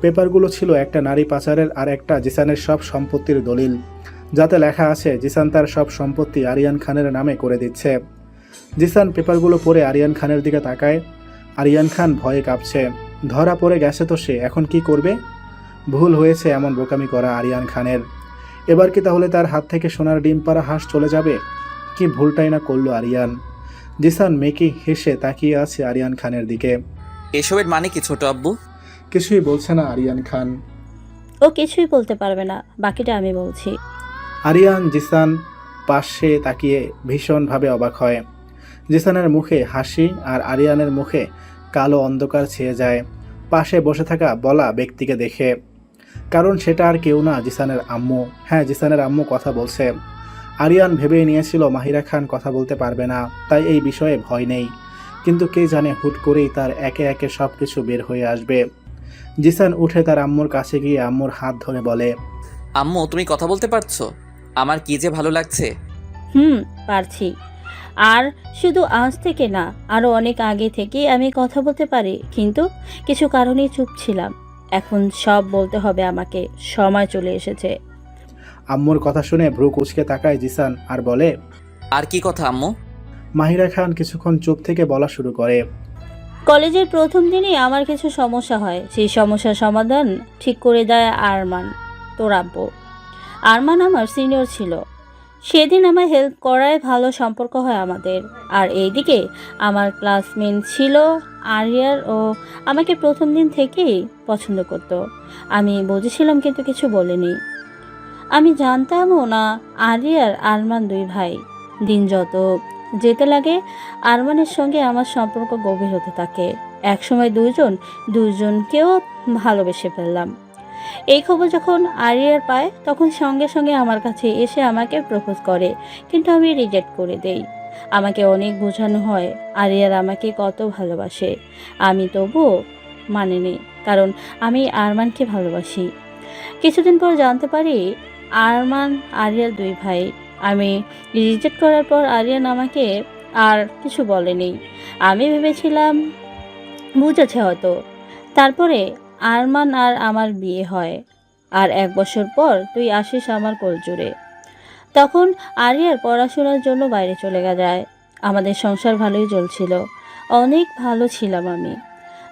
D: পেপারগুলো ছিল একটা নারী পাচারের আর একটা জিসানের সব সম্পত্তির দলিল, যাতে লেখা আছে জিসান তার সব সম্পত্তি আরিয়ান খানের নামে করে দিচ্ছে। জিসান পেপারগুলো পড়ে আরিয়ান খানের দিকে তাকায়। আরিয়ান খান ভয়ে কাঁপছে। ধরা পড়ে গেছে তো সে, এখন কি করবে? ভুল হয়েছে এমন বোকামি করা আরিয়ান খানের। এবার কি তাহলে তার হাত থেকে সোনার ডিম পাড়া হাঁস চলে যাবে? কি ভুলটাই না করলো আরিয়ান। জিসান মেকি হেসে তাকিয়ে আছে আরিয়ান খানের দিকে।
B: এসবের মানে কি ছোট আব্বু?
D: কিছুই বলছে না আরিয়ান খান।
L: ও কিছুই বলতে পারবে না, বাকিটা আমি বলছি।
D: আরিয়ান, জিসান পাশে তাকিয়ে ভীষণভাবে অবাক হয়। জিসানের মুখে হাসি আর আরিয়ানের মুখে কালো অন্ধকার ছেয়ে যায় পাশে বসে থাকা বলা ব্যক্তিকে দেখে। কারণ সেটা আর কেউ না, জিসানের আম্মু। হ্যাঁ, জিসানের আম্মু কথা বলছে। আরিয়ান ভেবেই নিয়েছিল মাহিরা খান কথা বলতে পারবে না, তাই এই বিষয়ে ভয় নেই। কিন্তু কে জানে হুট করেই তার একে একে সব কিছু বের হয়ে আসবে। জিসান উঠে তার আম্মুর কাছে গিয়ে আম্মুর হাত ধরে বলে,
B: আম্মু, তুমি কথা বলতে পারছো? আমার কি যে ভালো লাগছে।
L: পারছি। আর শুধু আজ থেকে না, আরও অনেক আগে থেকেই আমি কথা বলতে পারি, কিন্তু কিছু কারণে চুপ ছিলাম। এখন সব বলতে হবে আমাকে, সময় চলে এসেছে।
D: আম্মুর কথা শুনে ভ্রু কুঁচকে তাকায় জিসান আর বলে,
B: আর কি কথা আম্মু?
D: মাহিরা খান কিছুক্ষণ চুপ থেকে বলা শুরু করে,
L: কলেজের প্রথম দিনই আমার কিছু সমস্যা হয়, সেই সমস্যার সমাধান ঠিক করে দেয় আরমান, তোর আব্বু। আরমান আমার সিনিয়র ছিল, সেদিন আমায় হেল্প করায় ভালো সম্পর্ক হয় আমাদের। আর এইদিকে আমার ক্লাসমেট ছিল আরিয়ার, ও আমাকে প্রথম দিন থেকেই পছন্দ করত। আমি বুঝেছিলাম কিন্তু কিছু বলিনি। আমি জানতামও না আরিয়ার আরমান দুই ভাই। দিন যত যেতে লাগে আরমানের সঙ্গে আমার সম্পর্ক গভীর হতে থাকে। একসময় দুজনকেও ভালোবেসে ফেললাম। এই খবর যখন আরিয়ার পায়, তখন সঙ্গে সঙ্গে আমার কাছে এসে আমাকে প্রপোজ করে, কিন্তু আমি রিজেক্ট করে দেই। আমাকে অনেক বোঝানো হয় আরিয়ার আমাকে কত ভালোবাসে, আমি তবুও মানিনি, কারণ আমি আরমানকে ভালোবাসি। কিছুদিন পর জানতে পারি আরমান আরিয়ার দুই ভাই। আমি রিজেক্ট করার পর আরিয়ান আমাকে আর কিছু বলেনি। আমি ভেবেছিলাম বুঝেছে হয়তো। তারপরে আরমান আর আমার বিয়ে হয়, আর 1 বছর পর তুই আসিস আমার কোলজুড়ে। তখন আরিয়ার পড়াশোনার জন্য বাইরে চলে যায়। আমাদের সংসার ভালোই চলছিল, অনেক ভালো ছিলাম আমি।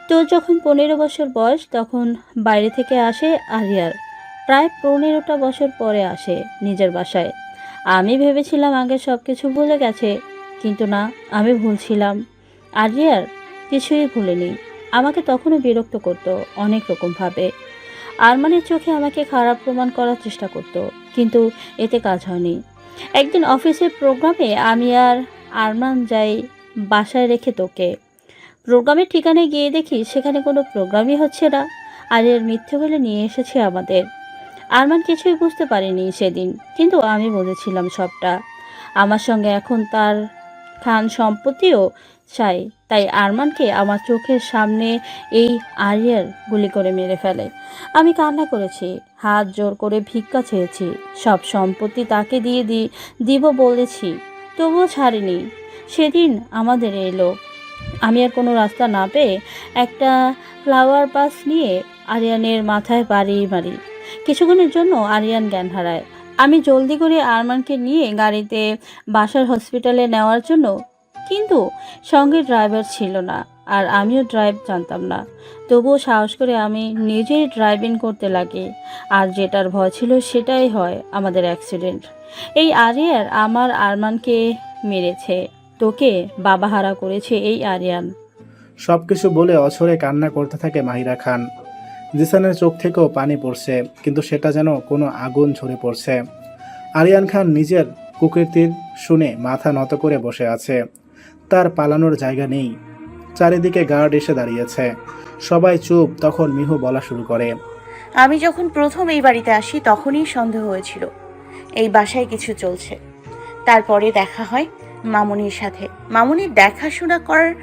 L: তোর যখন 15 বছর বয়স, তখন বাইরে থেকে আসে আরিয়ার। প্রায় 15টা বছর পরে আসে নিজের বাসায়। আমি ভেবেছিলাম আগে সব কিছু ভুলে গেছে, কিন্তু না, আমি ভুলছিলাম। আরিয়ার কিছুই ভুলেনি। আমাকে তখনও বিরক্ত করত অনেক রকমভাবে। আরমানের চোখে আমাকে খারাপ প্রমাণ করার চেষ্টা করত, কিন্তু এতে কাজ হয়নি। একদিন অফিসের প্রোগ্রামে আমি আর আরমান যাই বাসায় রেখে তোকে। প্রোগ্রামের ঠিকানায় গিয়ে দেখি সেখানে কোনো প্রোগ্রামই হচ্ছে না। আরিয়ার মিথ্যে বলে নিয়ে এসেছে আমাদের। আরমান কিছুই বুঝতে পারিনি সেদিন, কিন্তু আমি বুঝেছিলাম সবটা। আমার সঙ্গে এখন তার খান সম্পত্তিও চাই, তাই আরমানকে আমার চোখের সামনে এই আরিয়ার গুলি করে মেরে ফেলে। আমি কান্না করেছি, হাত জোর করে ভিক্ষা চেয়েছি, সব সম্পত্তি তাকে দিব বলেছি, তবুও ছাড়িনি। সেদিন আমাদের এলো। আমি আর কোনো রাস্তা না পেয়ে একটা ফ্লাওয়ার বাস নিয়ে আরিয়ানের মাথায় বাড়ি মারি। কিছুক্ষণের জন্য আরিয়ান জ্ঞান হারায়। আমি জলদি করে আরমানকে নিয়ে গাড়িতে বাসার হসপিটালে নেওয়ার জন্য, কিন্তু সঙ্গে ড্রাইভার ছিল না, আর আমিও ড্রাইভ জানতাম না। তবুও সাহস করে আমি নিজেই ড্রাইভিং করতে লাগি। আর যেটার ভয় ছিল সেটাই হয়, আমাদের অ্যাক্সিডেন্ট। এই আরিয়ার আমার আরমানকে মেরেছে, তোকে বাবাহারা করেছে এই আরিয়ান।
D: সবকিছু বলে অঝরে কান্না করতে থাকে মাহিরা খান। জিসানের চোখ থেকেও পানি পড়ছে, কিন্তু সেটা যেন কোনো আগুন ঝরে পড়ছে। আরিয়ান খান নিজের কুকীর্তির শুনে মাথা নত করে বসে আছে। তার পালানোর জায়গা নেই। চারিদিকে গার্ড এসে দাঁড়িয়েছে, সবাই চুপ। তখন মিহু বলা শুরু করে,
F: আমি যখন প্রথম এই বাড়িতে আসি তখনই সন্দেহ হয়েছিল এই বাসায় কিছু চলছে। তারপরে দেখা হয় মামুনির সাথে। মামুনির দেখাশোনা করার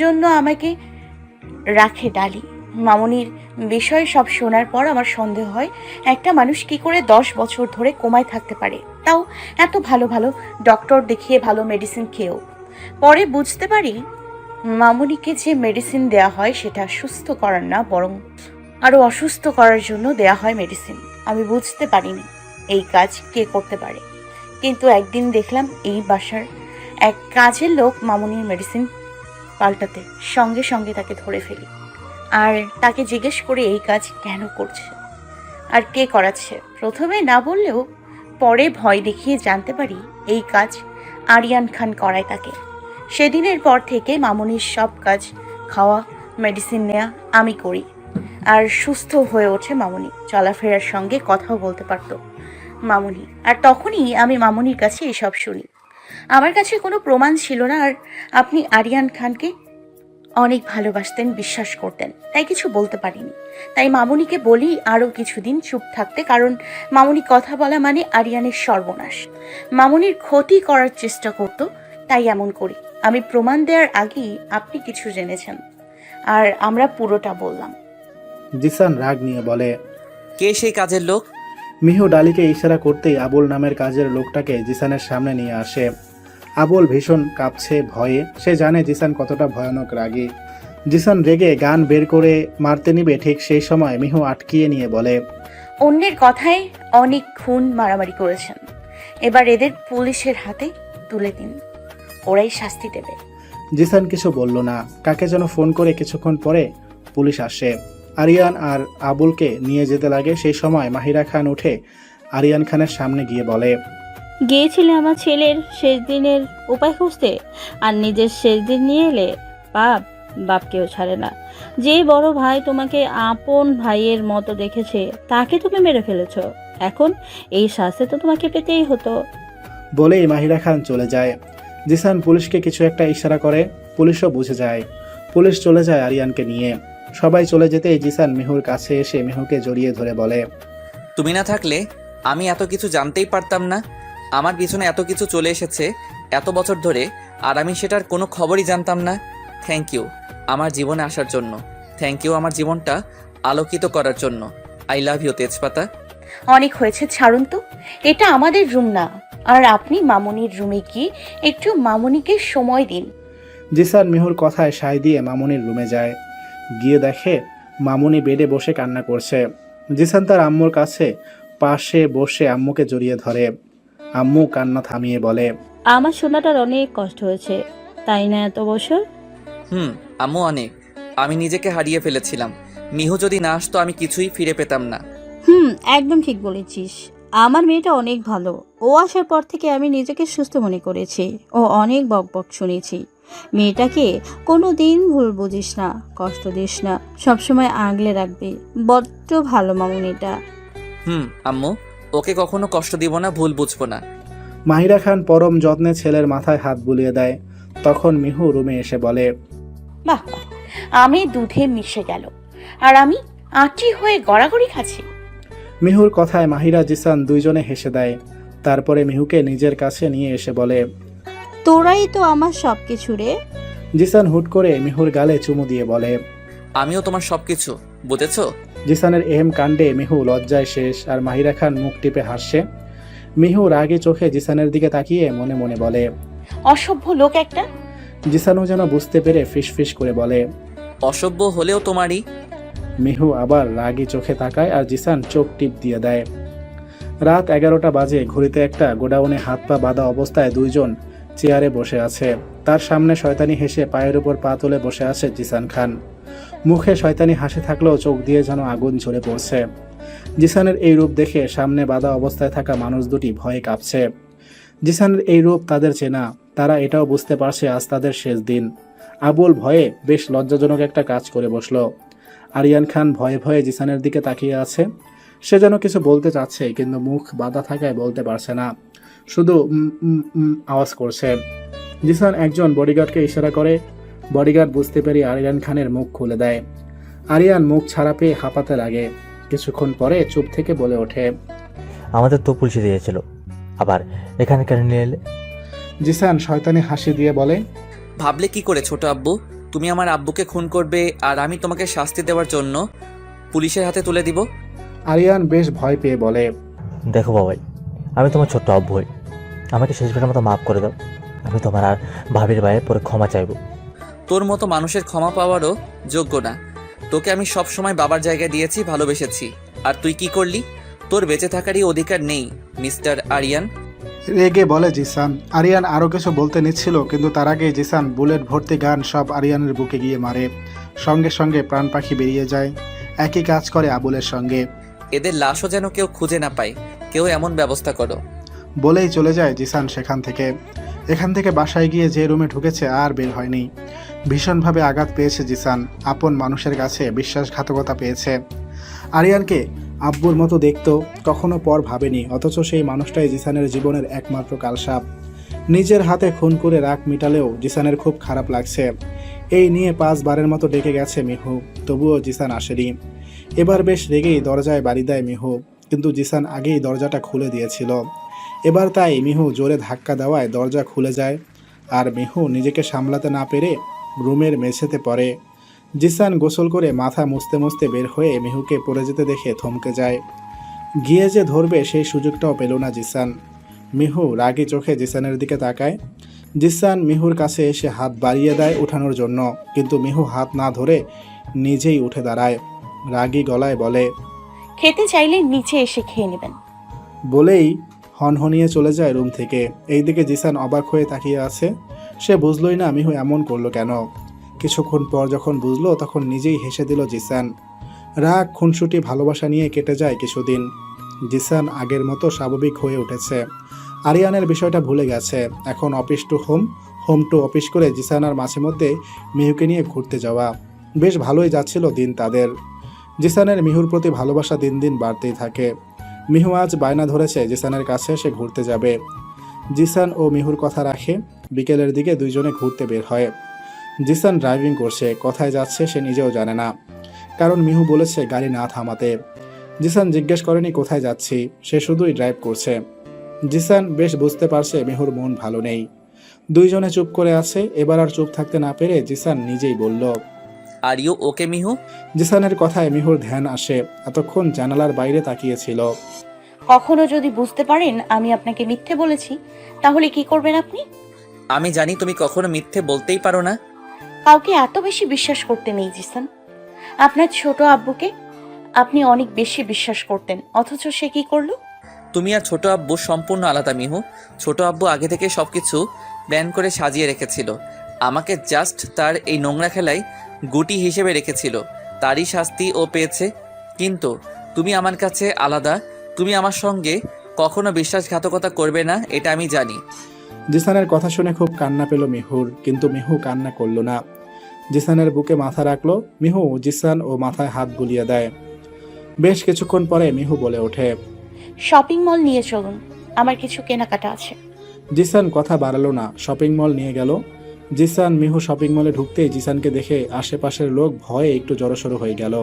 F: জন্য আমাকে রাখে ডালি। মামুনির বিষয়ে সব শোনার পর আমার সন্দেহ হয় একটা মানুষ কি করে 10 বছর ধরে কোমায় থাকতে পারে, তাও এত ভালো ভালো ডক্টর দেখিয়ে, ভালো মেডিসিন খেয়েও। পরে বুঝতে পারি মামুনিকে যে মেডিসিন দেয়া হয় সেটা সুস্থ করার না, বরং আরো অসুস্থ করার জন্য দেয়া হয় মেডিসিন। আমি বুঝতে পারিনি এই কাজ কে করতে পারে, কিন্তু একদিন দেখলাম এই বাসার এক কাজের লোক মামুনির মেডিসিন পাল্টাতে, সঙ্গে সঙ্গে তাকে ধরে ফেলি আর তাকে জিজ্ঞেস করে এই কাজ কেন করছে আর কে করাচ্ছে। প্রথমে না বললেও পরে ভয় দেখিয়ে জানতে পারি এই কাজ আরিয়ান খান করায় তাকে। সেদিনের পর থেকে মামুনির সব কাজ, খাওয়া, মেডিসিন নেওয়া আমি করি। আর সুস্থ হয়ে ওঠে মামুনি, চলাফেরার সঙ্গে কথাও বলতে পারতো। মামুনি। আর তখনই আমি মামুনির কাছে এসব শুনি। আমার কাছে কোনো প্রমাণ ছিল না, আর আপনি আরিয়ান খানকে অনেক ভালোবাসতেন, বিশ্বাস করতেন, তাই কিছু বলতে পারিনি। তাই মামুনিকে বলি আরও কিছুদিন চুপ থাকতে, কারণ মামুনি কথা বলা মানে আরিয়ানের সর্বনাশ। মামুনির ক্ষতি করার চেষ্টা করত, তাই এমন করি। আমি প্রমাণ দেওয়ার আগেই আপনি কিছু জেনেছেন, আর আমরা পুরোটা বললাম।
D: জিসান রাগ নিয়ে বলে।
B: কে সেই কাজের লোক?
D: মিহু ডালিকে ইশারা করতেই আবুল নামের কাজের লোকটাকে জিসানের সামনে নিয়ে আসে। আবুল ভীষণ কাঁপছে ভয়ে, সে জানে জিসান কতটা ভয়ানক রাগী। জিসান রেগে গান বের করে মারতে নিবে, ঠিক সেই সময় মিহু আটকিয়ে নিয়ে বলে,
F: অন্যের কথায় অনেক খুন মারামারি করেছেন, এবার এদের পুলিশের হাতে তুলে দিন, ওরাই শাস্তি দেবে।
D: জিসান কিছু বলল না। কাকে যেন ফোন করে কিছুক্ষণ পরে পুলিশ আসে। আরিয়ান আর আবুলকে নিয়ে যেতে লাগে। সেই সময় মাহিরা খান উঠে আরিয়ান খানের সামনে গিয়ে বলে,
L: গিয়েছিলে আমার ছেলের শেষ দিনের উপায় খুঁজতে, আর নিজের শেষ দিন নিয়ে এলে। বাপকেও ছাড়ে না। যে বড় ভাই তোমাকে আপন ভাইয়ের মতো দেখেছে, তাকে তুমি মেরে ফেলেছ। এখন এই শাস্তি তো তোমাকে পেতেই হতো।
D: বলেই মাহিরা খান চলে যায়। জিসান পুলিশকে কিছু একটা ইশারা করে, পুলিশও বুঝে যায়। পুলিশ চলে যায় আরিয়ানকে নিয়ে। সবাই চলে যেতেই জিসান মিহুর কাছে এসে মিহুকে জড়িয়ে ধরে বলে,
B: তুমি না থাকলে আমি এত কিছু জানতেই পারতাম না। আমার পিছনে এত কিছু চলে এসেছে এত বছর ধরে, আর আমি সেটার কোনো খবরই জানতাম না। থ্যাংক ইউ আমার জীবনে আসার জন্য। থ্যাংক ইউ আমার জীবনটা আলোকিত করার জন্য। আই লাভ ইউ তেজপাতা।
F: অনেক হয়েছে, ছাড়ুন তো। এটা আমাদের রুম না, আর আপনি মামুনির রুমে গিয়ে একটু মামুনিকে সময় দিন।
D: জিসান মিহুর কথায় সায় দিয়ে মামুনির রুমে যায়। গিয়ে দেখে মামুনি বেডে বসে কান্না করছে। জিসান তার আম্মুর কাছে পাশে বসে আম্মুকে জড়িয়ে ধরে। আম্মু কান্না থামিয়ে বলে,
L: আমার সোনাটার অনেক কষ্ট হয়েছে, তাই না এত বছর?
B: আম্মু অনেক। আমি নিজেকে হারিয়ে ফেলেছিলাম। মিহু যদি না আসতো আমি কিছুই ফিরে পেতাম না।
L: একদম ঠিক বলেছিস। আমার মেয়েটা অনেক ভালো। ও আসার পর থেকে আমি নিজেকে সুস্থ মনে করেছি। ও অনেক বকবক শুনেছি। মেয়েটাকে কোনো দিন ভুল বুঝিস না, কষ্ট দিস না, সবসময় আগলে রাখবি। বড্ড ভালো মামুনিটা।
B: আম্মু ওকে কখনো কষ্ট দিব না, ভুল বুঝবো না।
D: মাহিরা খান পরম যত্নে ছেলের মাথায় হাত বুলিয়ে দেয়। তখন মিহু রুমে এসে বলে,
F: বাহ বাহ, আমি দুধে মিশে গেল, আর আমি আঁটি হয়ে গড়াগড়ি খাচ্ছি।
D: মিহুর কথায় মাহিরা জিসান দুইজনে হেসে দেয়। তারপরে মিহুকে নিজের কাছে নিয়ে এসে বলে,
L: তোরাই তো আমার সবকিছু রে।
D: জিসান হুট করে মিহুর গালে চুমু দিয়ে বলে,
B: আমিও তোমার সবকিছু, বুঝেছো?
D: জিসানের এহেম কাণ্ডে মিহু লজ্জায় শেষ, আর মাহিরা খান মুখ টিপে হাসছে। মিহু রাগে চোখে জিসানের দিকে তাকিয়ে মনে মনে বলে,
F: অসভ্য লোক একটা।
D: জিসানও যেন বুঝতে পেরে ফিস করে বলে,
B: অসভ্য হলেও তোমারই।
D: মিহু আবার রাগী চোখে তাকায়, আর জিসান চোখ টিপ দিয়ে দেয়। রাত 11টা বাজে। ঘড়িতে একটা গোডাউনে হাত পা বাঁধা অবস্থায় দুইজন চেয়ারে বসে আছে। তার সামনে শয়তানি হেসে পায়ের উপর পা তুলে বসে আছে জিসান খান। মুখে শয়তানি হাসি থাকলেও চোখ দিয়ে যেন আগুন ঝরে পড়ছে। জিসানের এই রূপ দেখে সামনে বাঁধা অবস্থায় থাকা মানুষ দুটি ভয়ে কাঁপছে। জিসানের এই রূপ তাদের চেনা। তারা এটাও বুঝতে পারছে আজ তাদের শেষ দিন। আবুল ভয়ে বেশ লজ্জাজনক একটা কাজ করে বসলো। আরিয়ান খান ভয়ে ভয়ে জিসানের দিকে তাকিয়ে আছে। সে যেন কিছু বলতে চাচ্ছে, কিন্তু মুখ বাঁধা থাকায় বলতে পারছে না, শুধু আওয়াজ করছে। জিসান একজন বডিগার্ডকে ইশারা করে। বডিগার্ড বুঝতে পেরে আরিয়ান খানের মুখ খুলে দেয়। আরিয়ান মুখ ছাড়া পেয়ে হাঁপাতে লাগে। কিছুক্ষণ পরে চুপ থেকে বলে ওঠে,
I: আমাদের তো পুলিশে দিয়েছিল, আবার এখানে কেন নিয়ে এলে?
D: জিসান শয়তানি হাসি দিয়ে বলে,
B: ভাবলে কি করে ছোট আব্বু, তুমি আমার আব্বুকে খুন করবে আর আমি তোমাকে শাস্তি দেওয়ার জন্য পুলিশের হাতে তুলে দিব?
D: আরিয়ান বেশ ভয় পেয়ে বলে,
I: দেখো বাবাই, আমি তোমার ছোট্ট আব্বু হই, আমাকে শেষবারের মতো মাফ করে দাও। আমি তোমার আর ভাবির ভাইয়ের পরে ক্ষমা চাইবো।
B: তোর মতো মানুষের ক্ষমা পাওয়ারও যোগ্য না। তোকে আমি সব সময় বাবার জায়গায় দিয়েছি, ভালোবেসেছি, আর তুই কি করলি? তোর বেঁচে থাকারই অধিকার নেই মিস্টার আরিয়ান।
D: রেগে বলে জিসান। আরিয়ান আরো কিছু বলতে নিচ্ছিল, কিন্তু তার আগে জিসান বুলেট ভর্তি গান সব আরিয়ানের বুকে গিয়ে মারে। সঙ্গে সঙ্গে প্রাণ পাখি বেরিয়ে যায়। একই কাজ করে আবুলের সঙ্গে।
B: এদের লাশও যেন কেউ খুঁজে না পায়, কেউ এমন ব্যবস্থা করো।
D: বলেই চলে যায় জিসান সেখান থেকে। এখান থেকে বাসায় গিয়ে যে রুমে ঢুকেছে আর বের হয়নি। ভীষণভাবে আঘাত পেয়েছে জিসান। আপন মানুষের কাছে বিশ্বাসঘাতকতা পেয়েছে। আরিয়ানকে আব্বুর মতো দেখতো, কখনো পর ভাবেনি, অথচ সেই মানুষটাই জিসানের জীবনের একমাত্র কালসাপ। নিজের হাতে খুন করে রাগ মিটালেও জিসানের খুব খারাপ লাগছে। এই নিয়ে 5 বারের মতো ডেকে গেছে মিহু, তবুও জিসান আসেনি। এবার বেশ রেগেই দরজায় বাড়ি দেয় মিহু, কিন্তু জিসান আগেই দরজাটা খুলে দিয়েছিল। এবার তাই মিহু জোরে ধাক্কা দেওয়ায় দরজা খুলে যায়, আর মিহু নিজেকে সামলাতে না পেরে রুমের মেঝেতে পড়ে। জিসান গোসল করে মাথা মুছতে মুছতে বের হয়ে মিহুকে পড়ে যেতে দেখে থমকে যায়। গিয়ে যে ধরবে সেই সুযোগটাও পেল না জিসান। মিহু রাগী চোখে জিসানের দিকে তাকায়। জিসান মিহুর কাছে এসে হাত বাড়িয়ে দেয় উঠানোর জন্য, কিন্তু মিহু হাত না ধরে নিজেই উঠে দাঁড়ায়। রাগী গলায় বলে,
F: খেতে চাইলে নিচে এসে খেয়ে নেবেন।
D: বলেই হনহনিয়ে চলে যায় রুম থেকে। এইদিকে জিসান অবাক হয়ে তাকিয়ে আছে। সে বুঝলই না মিহু এমন করলো কেন। কিছুক্ষণ পর যখন বুঝলো তখন নিজেই হেসে দিল জিসান। রাগ, খুনসুটি, ভালোবাসা নিয়ে কেটে যায় কিছুদিন। জিসান আগের মতো স্বাভাবিক হয়ে উঠেছে। আরিয়ানের বিষয়টা ভুলে গেছে। এখন office to home, home to office করে জিসান আর মাঝে মধ্যে মিহুকে নিয়ে ঘুরতে যাওয়া। বেশ ভালোই যাচ্ছিল দিন তাদের। জিসানের মিহুর প্রতি ভালোবাসা দিন দিন বাড়তেই থাকে। মিহু আজ বায়না ধরেছে জিসানের কাছে সে ঘুরতে যাবে। জিসান ও মিহুর কথা রাখে। বিকেলের দিকে দুইজনে ঘুরতে বের হয়। জিসান ড্রাইভিং করছে, কোথায় যাচ্ছে সে নিজেও জানে না, কারণ মিহু বলেছে গাড়ি না থামাতে। জিসান জিজ্ঞেস করেনি কোথায় যাচ্ছি, সে শুধুই ড্রাইভ করছে। জিসান বেশ বুঝতে পারছে মিহুর মন ভালো নেই। দুইজনে চুপ করে আছে। এবার আর চুপ থাকতে না পেরে জিসান নিজেই বলল,
B: আর ইউ ওকে মিহু?
D: জিসানের কথায় মিহুর ধ্যান আসে। এতক্ষণ জানালার বাইরে তাকিয়েছিল।
F: কখনো যদি বুঝতে পারেন আমি আপনাকে মিথ্যে বলেছি, তাহলে কি করবেন আপনি?
B: আমি জানি তুমি কখনো মিথ্যে বলতেই পারো না।
F: কাউকে এত বেশি বিশ্বাস করতে নেই জিসান। আপনার ছোট আব্বুকে আপনি অনেক বেশি বিশ্বাস করতেন, অথচ সে কি করলো?
B: তুমি আর ছোট আব্বু সম্পূর্ণ আলাদা মিহু। ছোট আব্বু আগে থেকে সবকিছু প্ল্যান করে সাজিয়ে রেখেছিল। আমাকে জাস্ট তার এই নোংরা খেলায় গুটি হিসেবে রেখেছিল। তারই শাস্তি ও পেয়েছে। কিন্তু তুমি আমার কাছে আলাদা। তুমি আমার সঙ্গে কখনো বিশ্বাসঘাতকতা করবে না, এটা আমি জানি।
D: জিসানের কথা শুনে খুব কান্না পেল মিহুর, কিন্তু মিহু কান্না করল না। জিসানের বুকে মাথা রাখলো। মিহু জিসান ও মাথায় হাত বুলিয়ে দেয়। বেশ কিছুক্ষণ পরে মিহু বলে ওঠে,
F: শপিং মল নিয়ে চলুন, আমার কিছু কেনাকাটা আছে।
D: জিসান কথা বাড়ালো না, শপিং মল নিয়ে গেল। জিসান মিহু শপিং মলে ঢুকতেই জিসানকে দেখে আশেপাশের লোক ভয়ে একটু জড়সড় হয়ে গেল।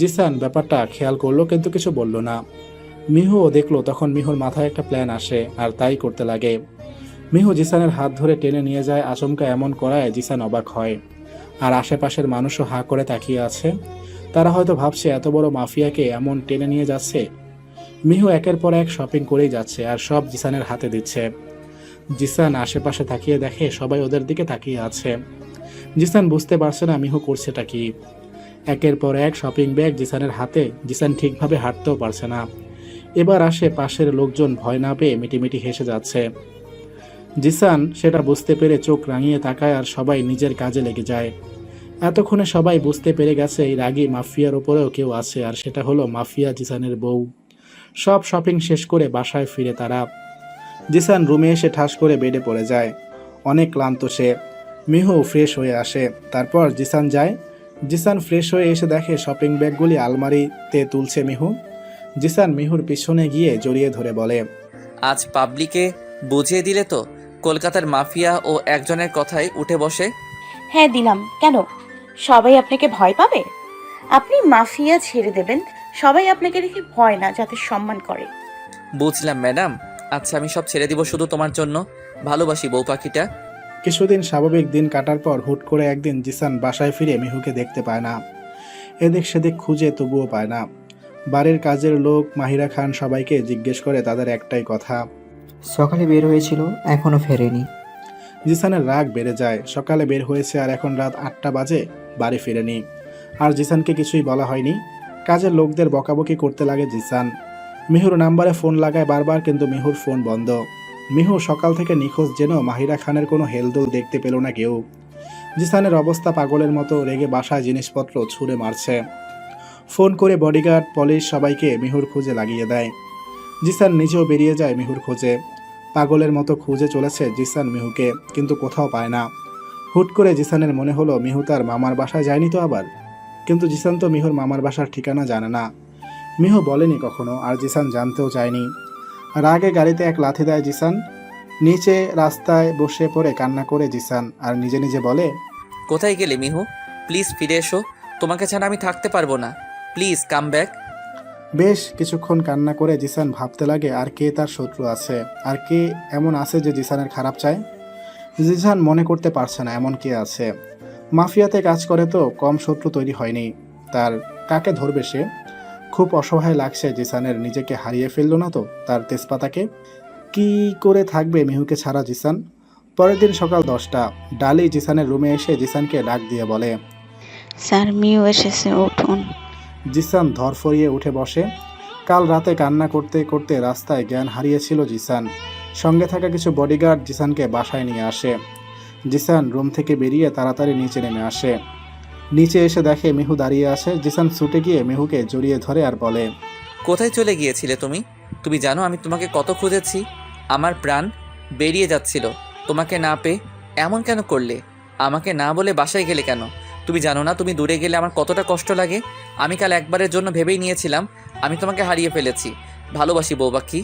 D: জিসান ব্যাপারটা খেয়াল করলো, কিন্তু কিছু বলল না। মিহুও দেখলো। তখন মিহুর মাথায় একটা প্ল্যান আসে, আর তাই করতে লাগে। মিহু জিসানের হাত ধরে টেনে নিয়ে যায়। আচমকা এমন করায় জিসান অবাক হয়, আর আশেপাশের মানুষও হাঁ করে তাকিয়ে আছে। তারা হয়তো ভাবছে এত বড় মাফিয়াকে এমন টেনে নিয়ে যাচ্ছে। মিহু একের পর এক শপিং করেই যাচ্ছে, আর সব জিসানের হাতে দিচ্ছে। জিসান আশেপাশে তাকিয়ে দেখে সবাই ওদের দিকে তাকিয়ে আছে। জিসান বুঝতে পারছে না মিহু করছেটা কি। একের পর এক শপিং ব্যাগ জিসানের হাতে। জিসান ঠিকভাবে হাঁটতেও পারছে না। এবার আসে পাশের লোকজন ভয় না পেয়ে মিটিমিটি হেসে যাচ্ছে। জিসান সেটা বুঝতে পেরে চোখ রাঙিয়ে তাকায়, আর সবাই নিজের কাজে লেগে যায়। এতক্ষণে সবাই বুঝতে পেরে গেছে এই রাগী মাফিয়ার ওপরেও কেউ আছে, আর সেটা হলো মাফিয়া জিসানের বউ। সব শপিং শেষ করে বাসায় ফিরে তারা। জিসান রুমে এসে ঠাস করে বেডে পড়ে যায়। অনেক ক্লান্ত সে। মিহু ফ্রেশ হয়ে আসে। তারপর জিসান যায়। জিসান ফ্রেশ হয়ে এসে দেখে শপিং ব্যাগগুলি আলমারিতে তুলছে মিহু। জিসান মিহুর পিছনে গিয়ে জড়িয়ে ধরে বলে,
B: আজ পাবলিকে বুঝিয়ে দিলে তো কলকাতার মাফিয়া ও একজনের কথায় উঠে বসে।
F: হ্যাঁ দিলাম। কেন সবাই আপনাকে ভয় পাবে? আপনি মাফিয়া ছেড়ে দেবেন, সবাই আপনাকে দেখে ভয় না, যাতে সম্মান করে।
B: বুঝলাম ম্যাডাম। আচ্ছা আমি সব ছেড়ে দিব শুধু তোমার জন্য। ভালোবাসি বউ পাখিটা।
D: কিছুদিন স্বাভাবিক দিন কাটার পর হুট করে একদিন জিসান বাসায় ফিরে মিহুকে দেখতে পায় না। এদিক সেদিক খুঁজে তবুও পায় না। বাড়ির কাজের লোক মাহিরা খান সবাইকে জিজ্ঞেস করে তাদের একটাই কথা,
J: সকালে বের হয়েছিল, এখনো ফেরেনি।
D: জিসানের রাগ বেড়ে যায়। সকালে বের হয়েছে আর এখন রাত 8টা বাজে, বাড়ি ফিরেনি। আর জিসানকে কিছুই বলা হয়নি। কাজের লোকদের বকাবকি করতে লাগে জিসান। মিহুর নাম্বারে ফোন লাগায় বারবার, কিন্তু মিহুর ফোন বন্ধ। মিহু সকাল থেকে নিখোঁজ, যেন মাহিরা খানের কোনো হেলদোল দেখতে পেল না কেউ। জিসানের অবস্থা পাগলের মতো। রেগে বাসায় জিনিসপত্র ছুঁড়ে মারছে। ফোন করে বডিগার্ড, পুলিশ সবাইকে মিহুর খুঁজে লাগিয়ে দেয়। জিসান নিজেও বেরিয়ে যায় মিহুর খোঁজে। পাগলের মতো খুঁজে চলেছে জিসান মিহুকে, কিন্তু কোথাও পায় না। হুট করে জিসানের মনে হলো মিহু তার মামার বাসায় যায়নি তো আবার। কিন্তু জিসান তো মিহুর মামার বাসার ঠিকানা জানে না। মিহু বলেনি কখনো, আর জিসান জানতেও চায়নি। রাগে গাড়িতে এক লাথি দেয় জিসান। নিচে রাস্তায় বসে পড়ে কান্না করে জিসান, আর নিজে নিজে বলে,
B: কোথায় গেলে মিহু? প্লিজ ফিরে এসো, তোমাকে ছাড়া আমি থাকতে পারবো না। Please come back.
D: বেশ কিছুক্ষণ কান্না করে জিসান ভাবতে লাগে আর কে তার শত্রু আছে, আর কে এমন আছে যে জিসানের খারাপ চায়। জিসান মনে করতে পারছে না এমন কে আছে। মাফিয়াতে কাজ করে তো কম শত্রু তৈরি হয়নি তার। কাকে ধরবে সে? খুব অসহায় লাগছে জিসানের, নিজেকে হারিয়ে ফেললো না তো তার তেজপাতাকে। কি করে থাকবে মিহুকে ছাড়া জিসান? পরের দিন সকাল 10টা, ডালি জিসানের রুমে এসে জিসানকে ডাক দিয়ে বলে,
E: স্যার মিউ এসেছে, উঠুন।
D: জিসান ধরফরিয়ে উঠে বসে। কাল রাতে কান্না করতে করতে রাস্তায় জ্ঞান হারিয়েছিল জিসান। সঙ্গে থাকা কিছু বডিগার্ড জিসানকে বাসায় নিয়ে আসে। জিসান রুম থেকে বেরিয়ে তাড়াতাড়ি নিচে নেমে আসে। নিচে এসে দেখে মিহু দাঁড়িয়ে আছে। জিসান ছুটে গিয়ে মিহুকে জড়িয়ে ধরে আর বলে,
B: কোথায় চলে গিয়েছিলে তুমি? তুমি জানো আমি তোমাকে কত খুঁজেছি? আমার প্রাণ বেরিয়ে যাচ্ছিল তোমাকে না পেয়ে। এমন কেন করলে? আমাকে না বলে বাসায় গেলে কেন? তুমি জানো না তুমি দূরে গেলে আমার কতটা কষ্ট লাগে? আমি কাল একবারের জন্য ভেবেই নিয়েছিলাম আমি তোমাকে হারিয়ে ফেলেছি। ভালোবাসি বউ পাখি,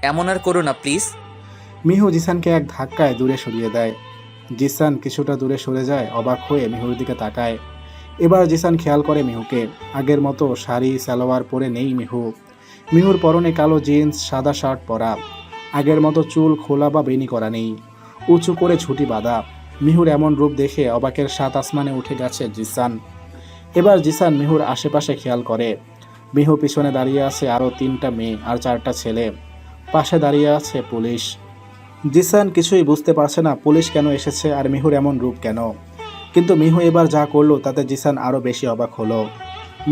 B: এমন আর করো না প্লিজ।
D: মিহু জিসানকে এক ধাক্কায় দূরে সরিয়ে দেয়। জিসান কিছুটা দূরে সরে যায়, অবাক হয়ে মিহুর দিকে তাকায়। এবার জিসান খেয়াল করে মিহুকে। আগের মতো শাড়ি সালোয়ার পরে নেই মিহু। মিহুর পরনে কালো জিন্স, সাদা শার্ট পরা। আগের মতো চুল খোলা বা বেনি করা নেই, উঁচু করে ঝুঁটি বাঁধা। মিহুর এমন রূপ দেখে অবাকের সাত আসমানে উঠে গেছে জিসান। এবার জিসান মিহুর আশেপাশে খেয়াল করে। মিহু পিছনে দাঁড়িয়ে আছে আরও 3টা মেয়ে আর 4টা ছেলে। পাশে দাঁড়িয়ে আছে পুলিশ। জিসান কিছুই বুঝতে পারছে না পুলিশ কেন এসেছে আর মিহুর এমন রূপ কেন। কিন্তু মিহু এবার যা করলো তাতে জিসান আরও বেশি অবাক হলো।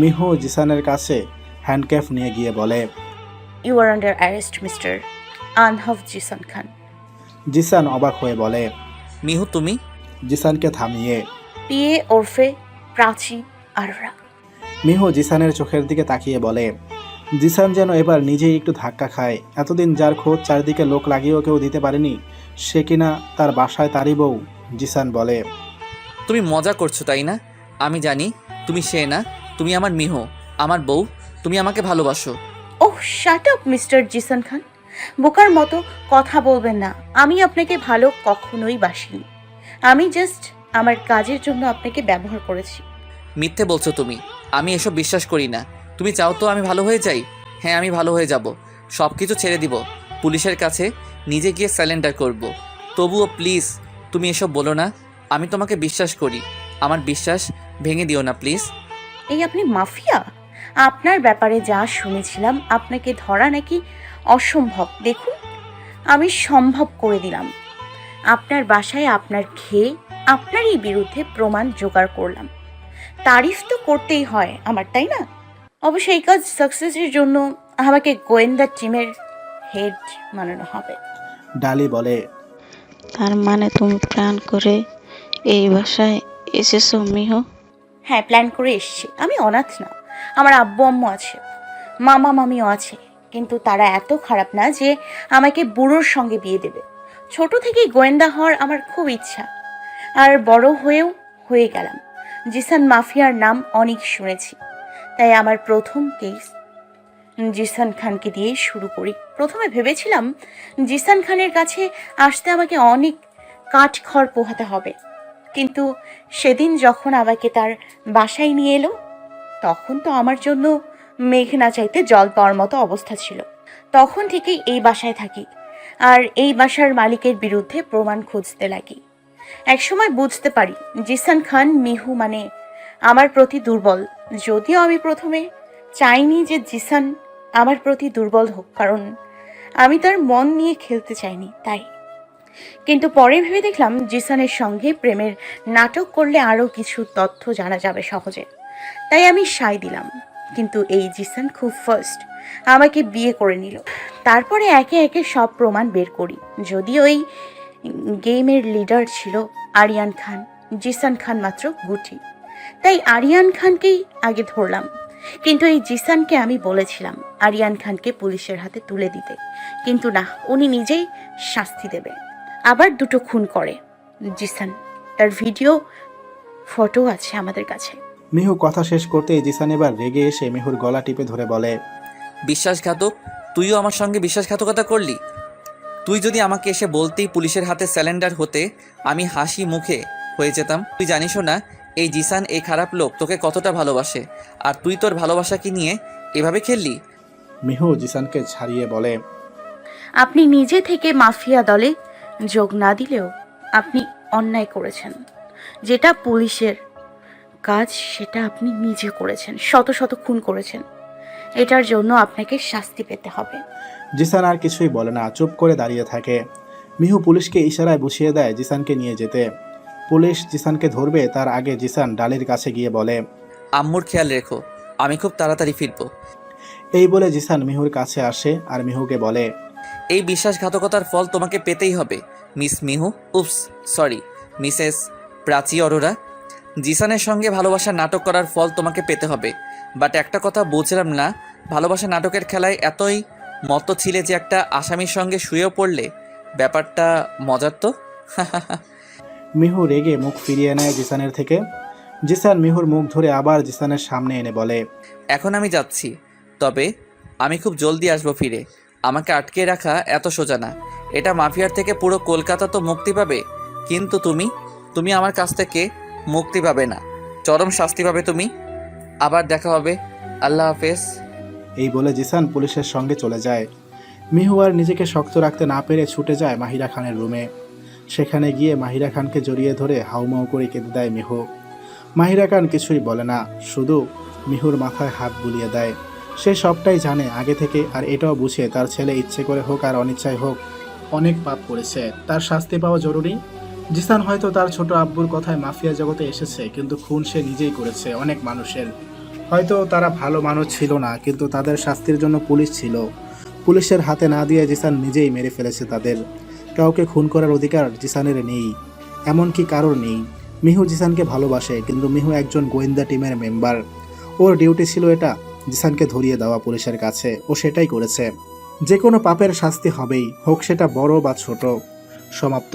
D: মিহু জিসানের কাছে হ্যান্ডক্যাফ নিয়ে গিয়ে বলে,
F: you are under arrest mister আনহাফ জিসান খান।
D: জিসান অবাক হয়ে বলে,
B: মিহু তুমি?
D: জিসানকে থামিয়ে
F: পিএ ওরফে প্রাচী আরোরা।
D: মিহু জিসানের চোখের দিকে তাকিয়ে বলে। জিসান যেন এবার নিজেই একটু ধাক্কা খায়। এতদিন যার খোঁজ চারদিকে লোক লাগিয়েও কেউ দিতে পারেনি, সে কিনা তার বাসায় তারই বউ। জিসান বলে,
B: তুমি মজা করছো তাই না? আমি জানি তুমি সে না, তুমি আমার মিহু, আমার বউ। তুমি আমাকে ভালোবাসো।
F: ওহ শাট আপ মিস্টার জিসান খান, বোকার মতো কথা বলবেন না। আমি আপনাকে ভালো কখনোই বাসিনি। আমি জাস্ট আমার কাজের জন্য আপনাকে ব্যবহার করেছি।
B: মিথ্যে বলছো তুমি, আমি এসব বিশ্বাস করি না। তুমি চাও তো আমি ভালো হয়ে যাই? হ্যাঁ আমি ভালো হয়ে যাব, সব কিছু ছেড়ে দিব, পুলিশের কাছে নিজে গিয়ে স্যালেন্ডার করব। তবুও প্লিজ তুমি এসব বলো না। আমি তোমাকে বিশ্বাস করি, আমার বিশ্বাস ভেঙে দিও না প্লিজ।
F: এই আপনি মাফিয়া? আপনার ব্যাপারে যা শুনেছিলাম আপনাকে ধরা নাকি অসম্ভব। দেখুন আমি সম্ভব করে দিলাম। আপনার বাসায় আপনার খেয়ে আপনারই বিরুদ্ধে প্রমাণ জোগাড় করলাম। তারিফ তো করতেই হয় আমার, তাই না? অবশ্য এই কাজ সাকসেসের জন্য আমাকে গোয়েন্দা টিমের হেড বানানো হবে।
D: ডালি বলে,
E: তার মানে তুমি প্ল্যান করে এই বাসায় এসেছো মিহু?
F: হ্যাঁ প্ল্যান করে এসছি। আমি অনাথ না, আমার আব্বু আম্মু আছে, মামা মামিও আছে, কিন্তু তারা এত খারাপ না যে আমাকে বুড়োর সঙ্গে বিয়ে দেবে। ছোট থেকেই গোয়েন্দা হওয়ার আমার খুব ইচ্ছা, আর বড় হয়েও হয়ে গেলাম। জিসান মাফিয়ার নাম অনেক শুনেছি, তাই আমার প্রথম কেস জিসান খানকে দিয়েই শুরু করি। প্রথমে ভেবেছিলাম জিসান খানের কাছে আসতে আমাকে অনেক কাঠখড় পোহাতে হবে, কিন্তু সেদিন যখন আমাকে তার বাসায় নিয়ে এলো তখন তো আমার জন্য মেঘ না চাইতে জল পাওয়ার মতো অবস্থা ছিল। তখন থেকেই এই বাসায় থাকি আর এই বাসার মালিকের বিরুদ্ধে প্রমাণ খুঁজতে লাগি। একসময় বুঝতে পারি জিসান খান মিহু মানে আমার প্রতি দুর্বল। যদিও আমি প্রথমে চাইনি যে জিসান আমার প্রতি দুর্বল হোক, কারণ আমি তার মন নিয়ে খেলতে চাইনি তাই। কিন্তু পরে ভেবে দেখলাম জিসানের সঙ্গে প্রেমের নাটক করলে আরও কিছু তথ্য জানা যাবে সহজে, তাই আমি সায় দিলাম। কিন্তু এই জিসান খুব ফার্স্ট আমাকে বিয়ে করে নিল। তারপরে একে একে সব প্রমাণ বের করি। যদিও ওই গেমের লিডার ছিল আরিয়ান খান, জিসান খান মাত্র গুটি, তাই আরিয়ান খানকেই আগে ধরলাম। কিন্তু এই জিসানকে আমি বলেছিলাম আরিয়ান খানকে পুলিশের হাতে তুলে দিতে, কিন্তু না, উনি নিজেই শাস্তি দেবে। আবার 2টো খুন করে জিসান, তার ভিডিও ফটো আছে আমাদের কাছে।
D: মিহু কথা শেষ করতেই জিসান এবার রেগে এসে মিহুর গলা টিপে ধরে বলে,
B: বিশ্বাসঘাতক, তুইও আমার সঙ্গে বিশ্বাসঘাতকতা করলি। তুই যদি আমাকে এসে বলতেই পুলিশের হাতে স্যালেন্ডার হতে, আমি হাসি মুখে হয়ে যেতাম। তুই জানিসও না এই জিসান, এই খারাপ লোক তোকে কতটা ভালোবাসে, আর তুই তোর ভালোবাসাকে নিয়ে এভাবে খেললি।
D: মিহু জিসানকে ছাড়িয়ে বলে,
F: আপনি নিজে থেকে মাফিয়া দলে যোগ না দিলেও আপনি অন্যায় করেছেন। যেটা পুলিশের কাজ সেটা আপনি নিজে করেছেন, শত শত খুন করেছেন। এটার জন্য আপনাকে শাস্তি পেতে হবে।
D: জিসান আর কিছুই বলে না, চুপ করে দাঁড়িয়ে থাকে। মিহু পুলিশকে ইশারায় বুঝিয়ে দেয় জিসানকে নিয়ে যেতে। পুলিশ জিসানকে ধরবে তার আগে জিসান ডালির কাছে গিয়ে বলে,
B: আম্মুর খেয়াল রেখো, আমি খুব তাড়াতাড়ি ফিরবো।
D: এই বলে জিসান মিহুর কাছে আসে আর মিহুকে বলে,
B: এই বিশ্বাসঘাতকতার ফল তোমাকে পেতেই হবে miss Mihu, oops sorry Mrs Prachi Arora. জিসানের সঙ্গে ভালোবাসার নাটক করার ফল তোমাকে পেতে হবে। বাট একটা কথা বুঝলাম না, ভালোবাসা নাটকের খেলায় এতই মত্ত ছিলে যে একটা আসামির সঙ্গে শুয়েও পড়লে। ব্যাপারটা মজার তো।
D: মিহু রেগে মুখ ফিরিয়ে নেয় জিসানের থেকে। জিসান মিহুর মুখ ধরে আবার জিসানের সামনে এনে বলে,
B: এখন আমি যাচ্ছি, তবে আমি খুব জলদি আসবো ফিরে। আমাকে আটকে রাখা এত সোজা না। এটা মাফিয়ার থেকে পুরো কলকাতা তো মুক্তি পাবে, কিন্তু তুমি আমার কাছ থেকে মুক্তি পাবে না, চরম শাস্তি পাবে তুমি। আবার দেখা হবে, আল্লাহ হাফেজ।
D: এই বলে জিসান পুলিশের সঙ্গে চলে যায়। মিহু আর নিজেকে শক্ত রাখতে না পেরে ছুটে যায় মাহিরা খানের রুমে। সেখানে গিয়ে মাহিরা খানকে জড়িয়ে ধরে হাউমাউ করে কেঁদে দেয় মিহু। মাহিরা খান কিছুই বলে না, শুধু মিহুর মাথায় হাত বুলিয়ে দেয়। সে সবটাই জানে আগে থেকে, আর এটাও বুঝে তার ছেলে ইচ্ছে করে হোক আর অনিচ্ছায় হোক অনেক পাপ করেছে, তার শাস্তি পাওয়া জরুরি। জিসান হয়তো তার ছোট আব্বুর কথায় মাফিয়া জগতে এসেছে, কিন্তু খুন সে নিজেই করেছে অনেক মানুষের। হয়তো তারা ভালো মানুষ ছিল না, কিন্তু তাদের শাস্তির জন্য পুলিশ ছিল। পুলিশের হাতে না দিয়ে জিসান নিজেই মেরে ফেলেছে তাদের। কাউকে খুন করার অধিকার জিসানের নেই, এমনকি কারোর নেই। মিহু জিসানকে ভালোবাসে, কিন্তু মিহু একজন গোয়েন্দা টিমের মেম্বার। ওর ডিউটি ছিল এটা, জিসানকে ধরিয়ে দেওয়া পুলিশের কাছে। ও সেটাই করেছে। যে কোনো পাপের শাস্তি হবেই, হোক সেটা বড় বা ছোট। সমাপ্ত।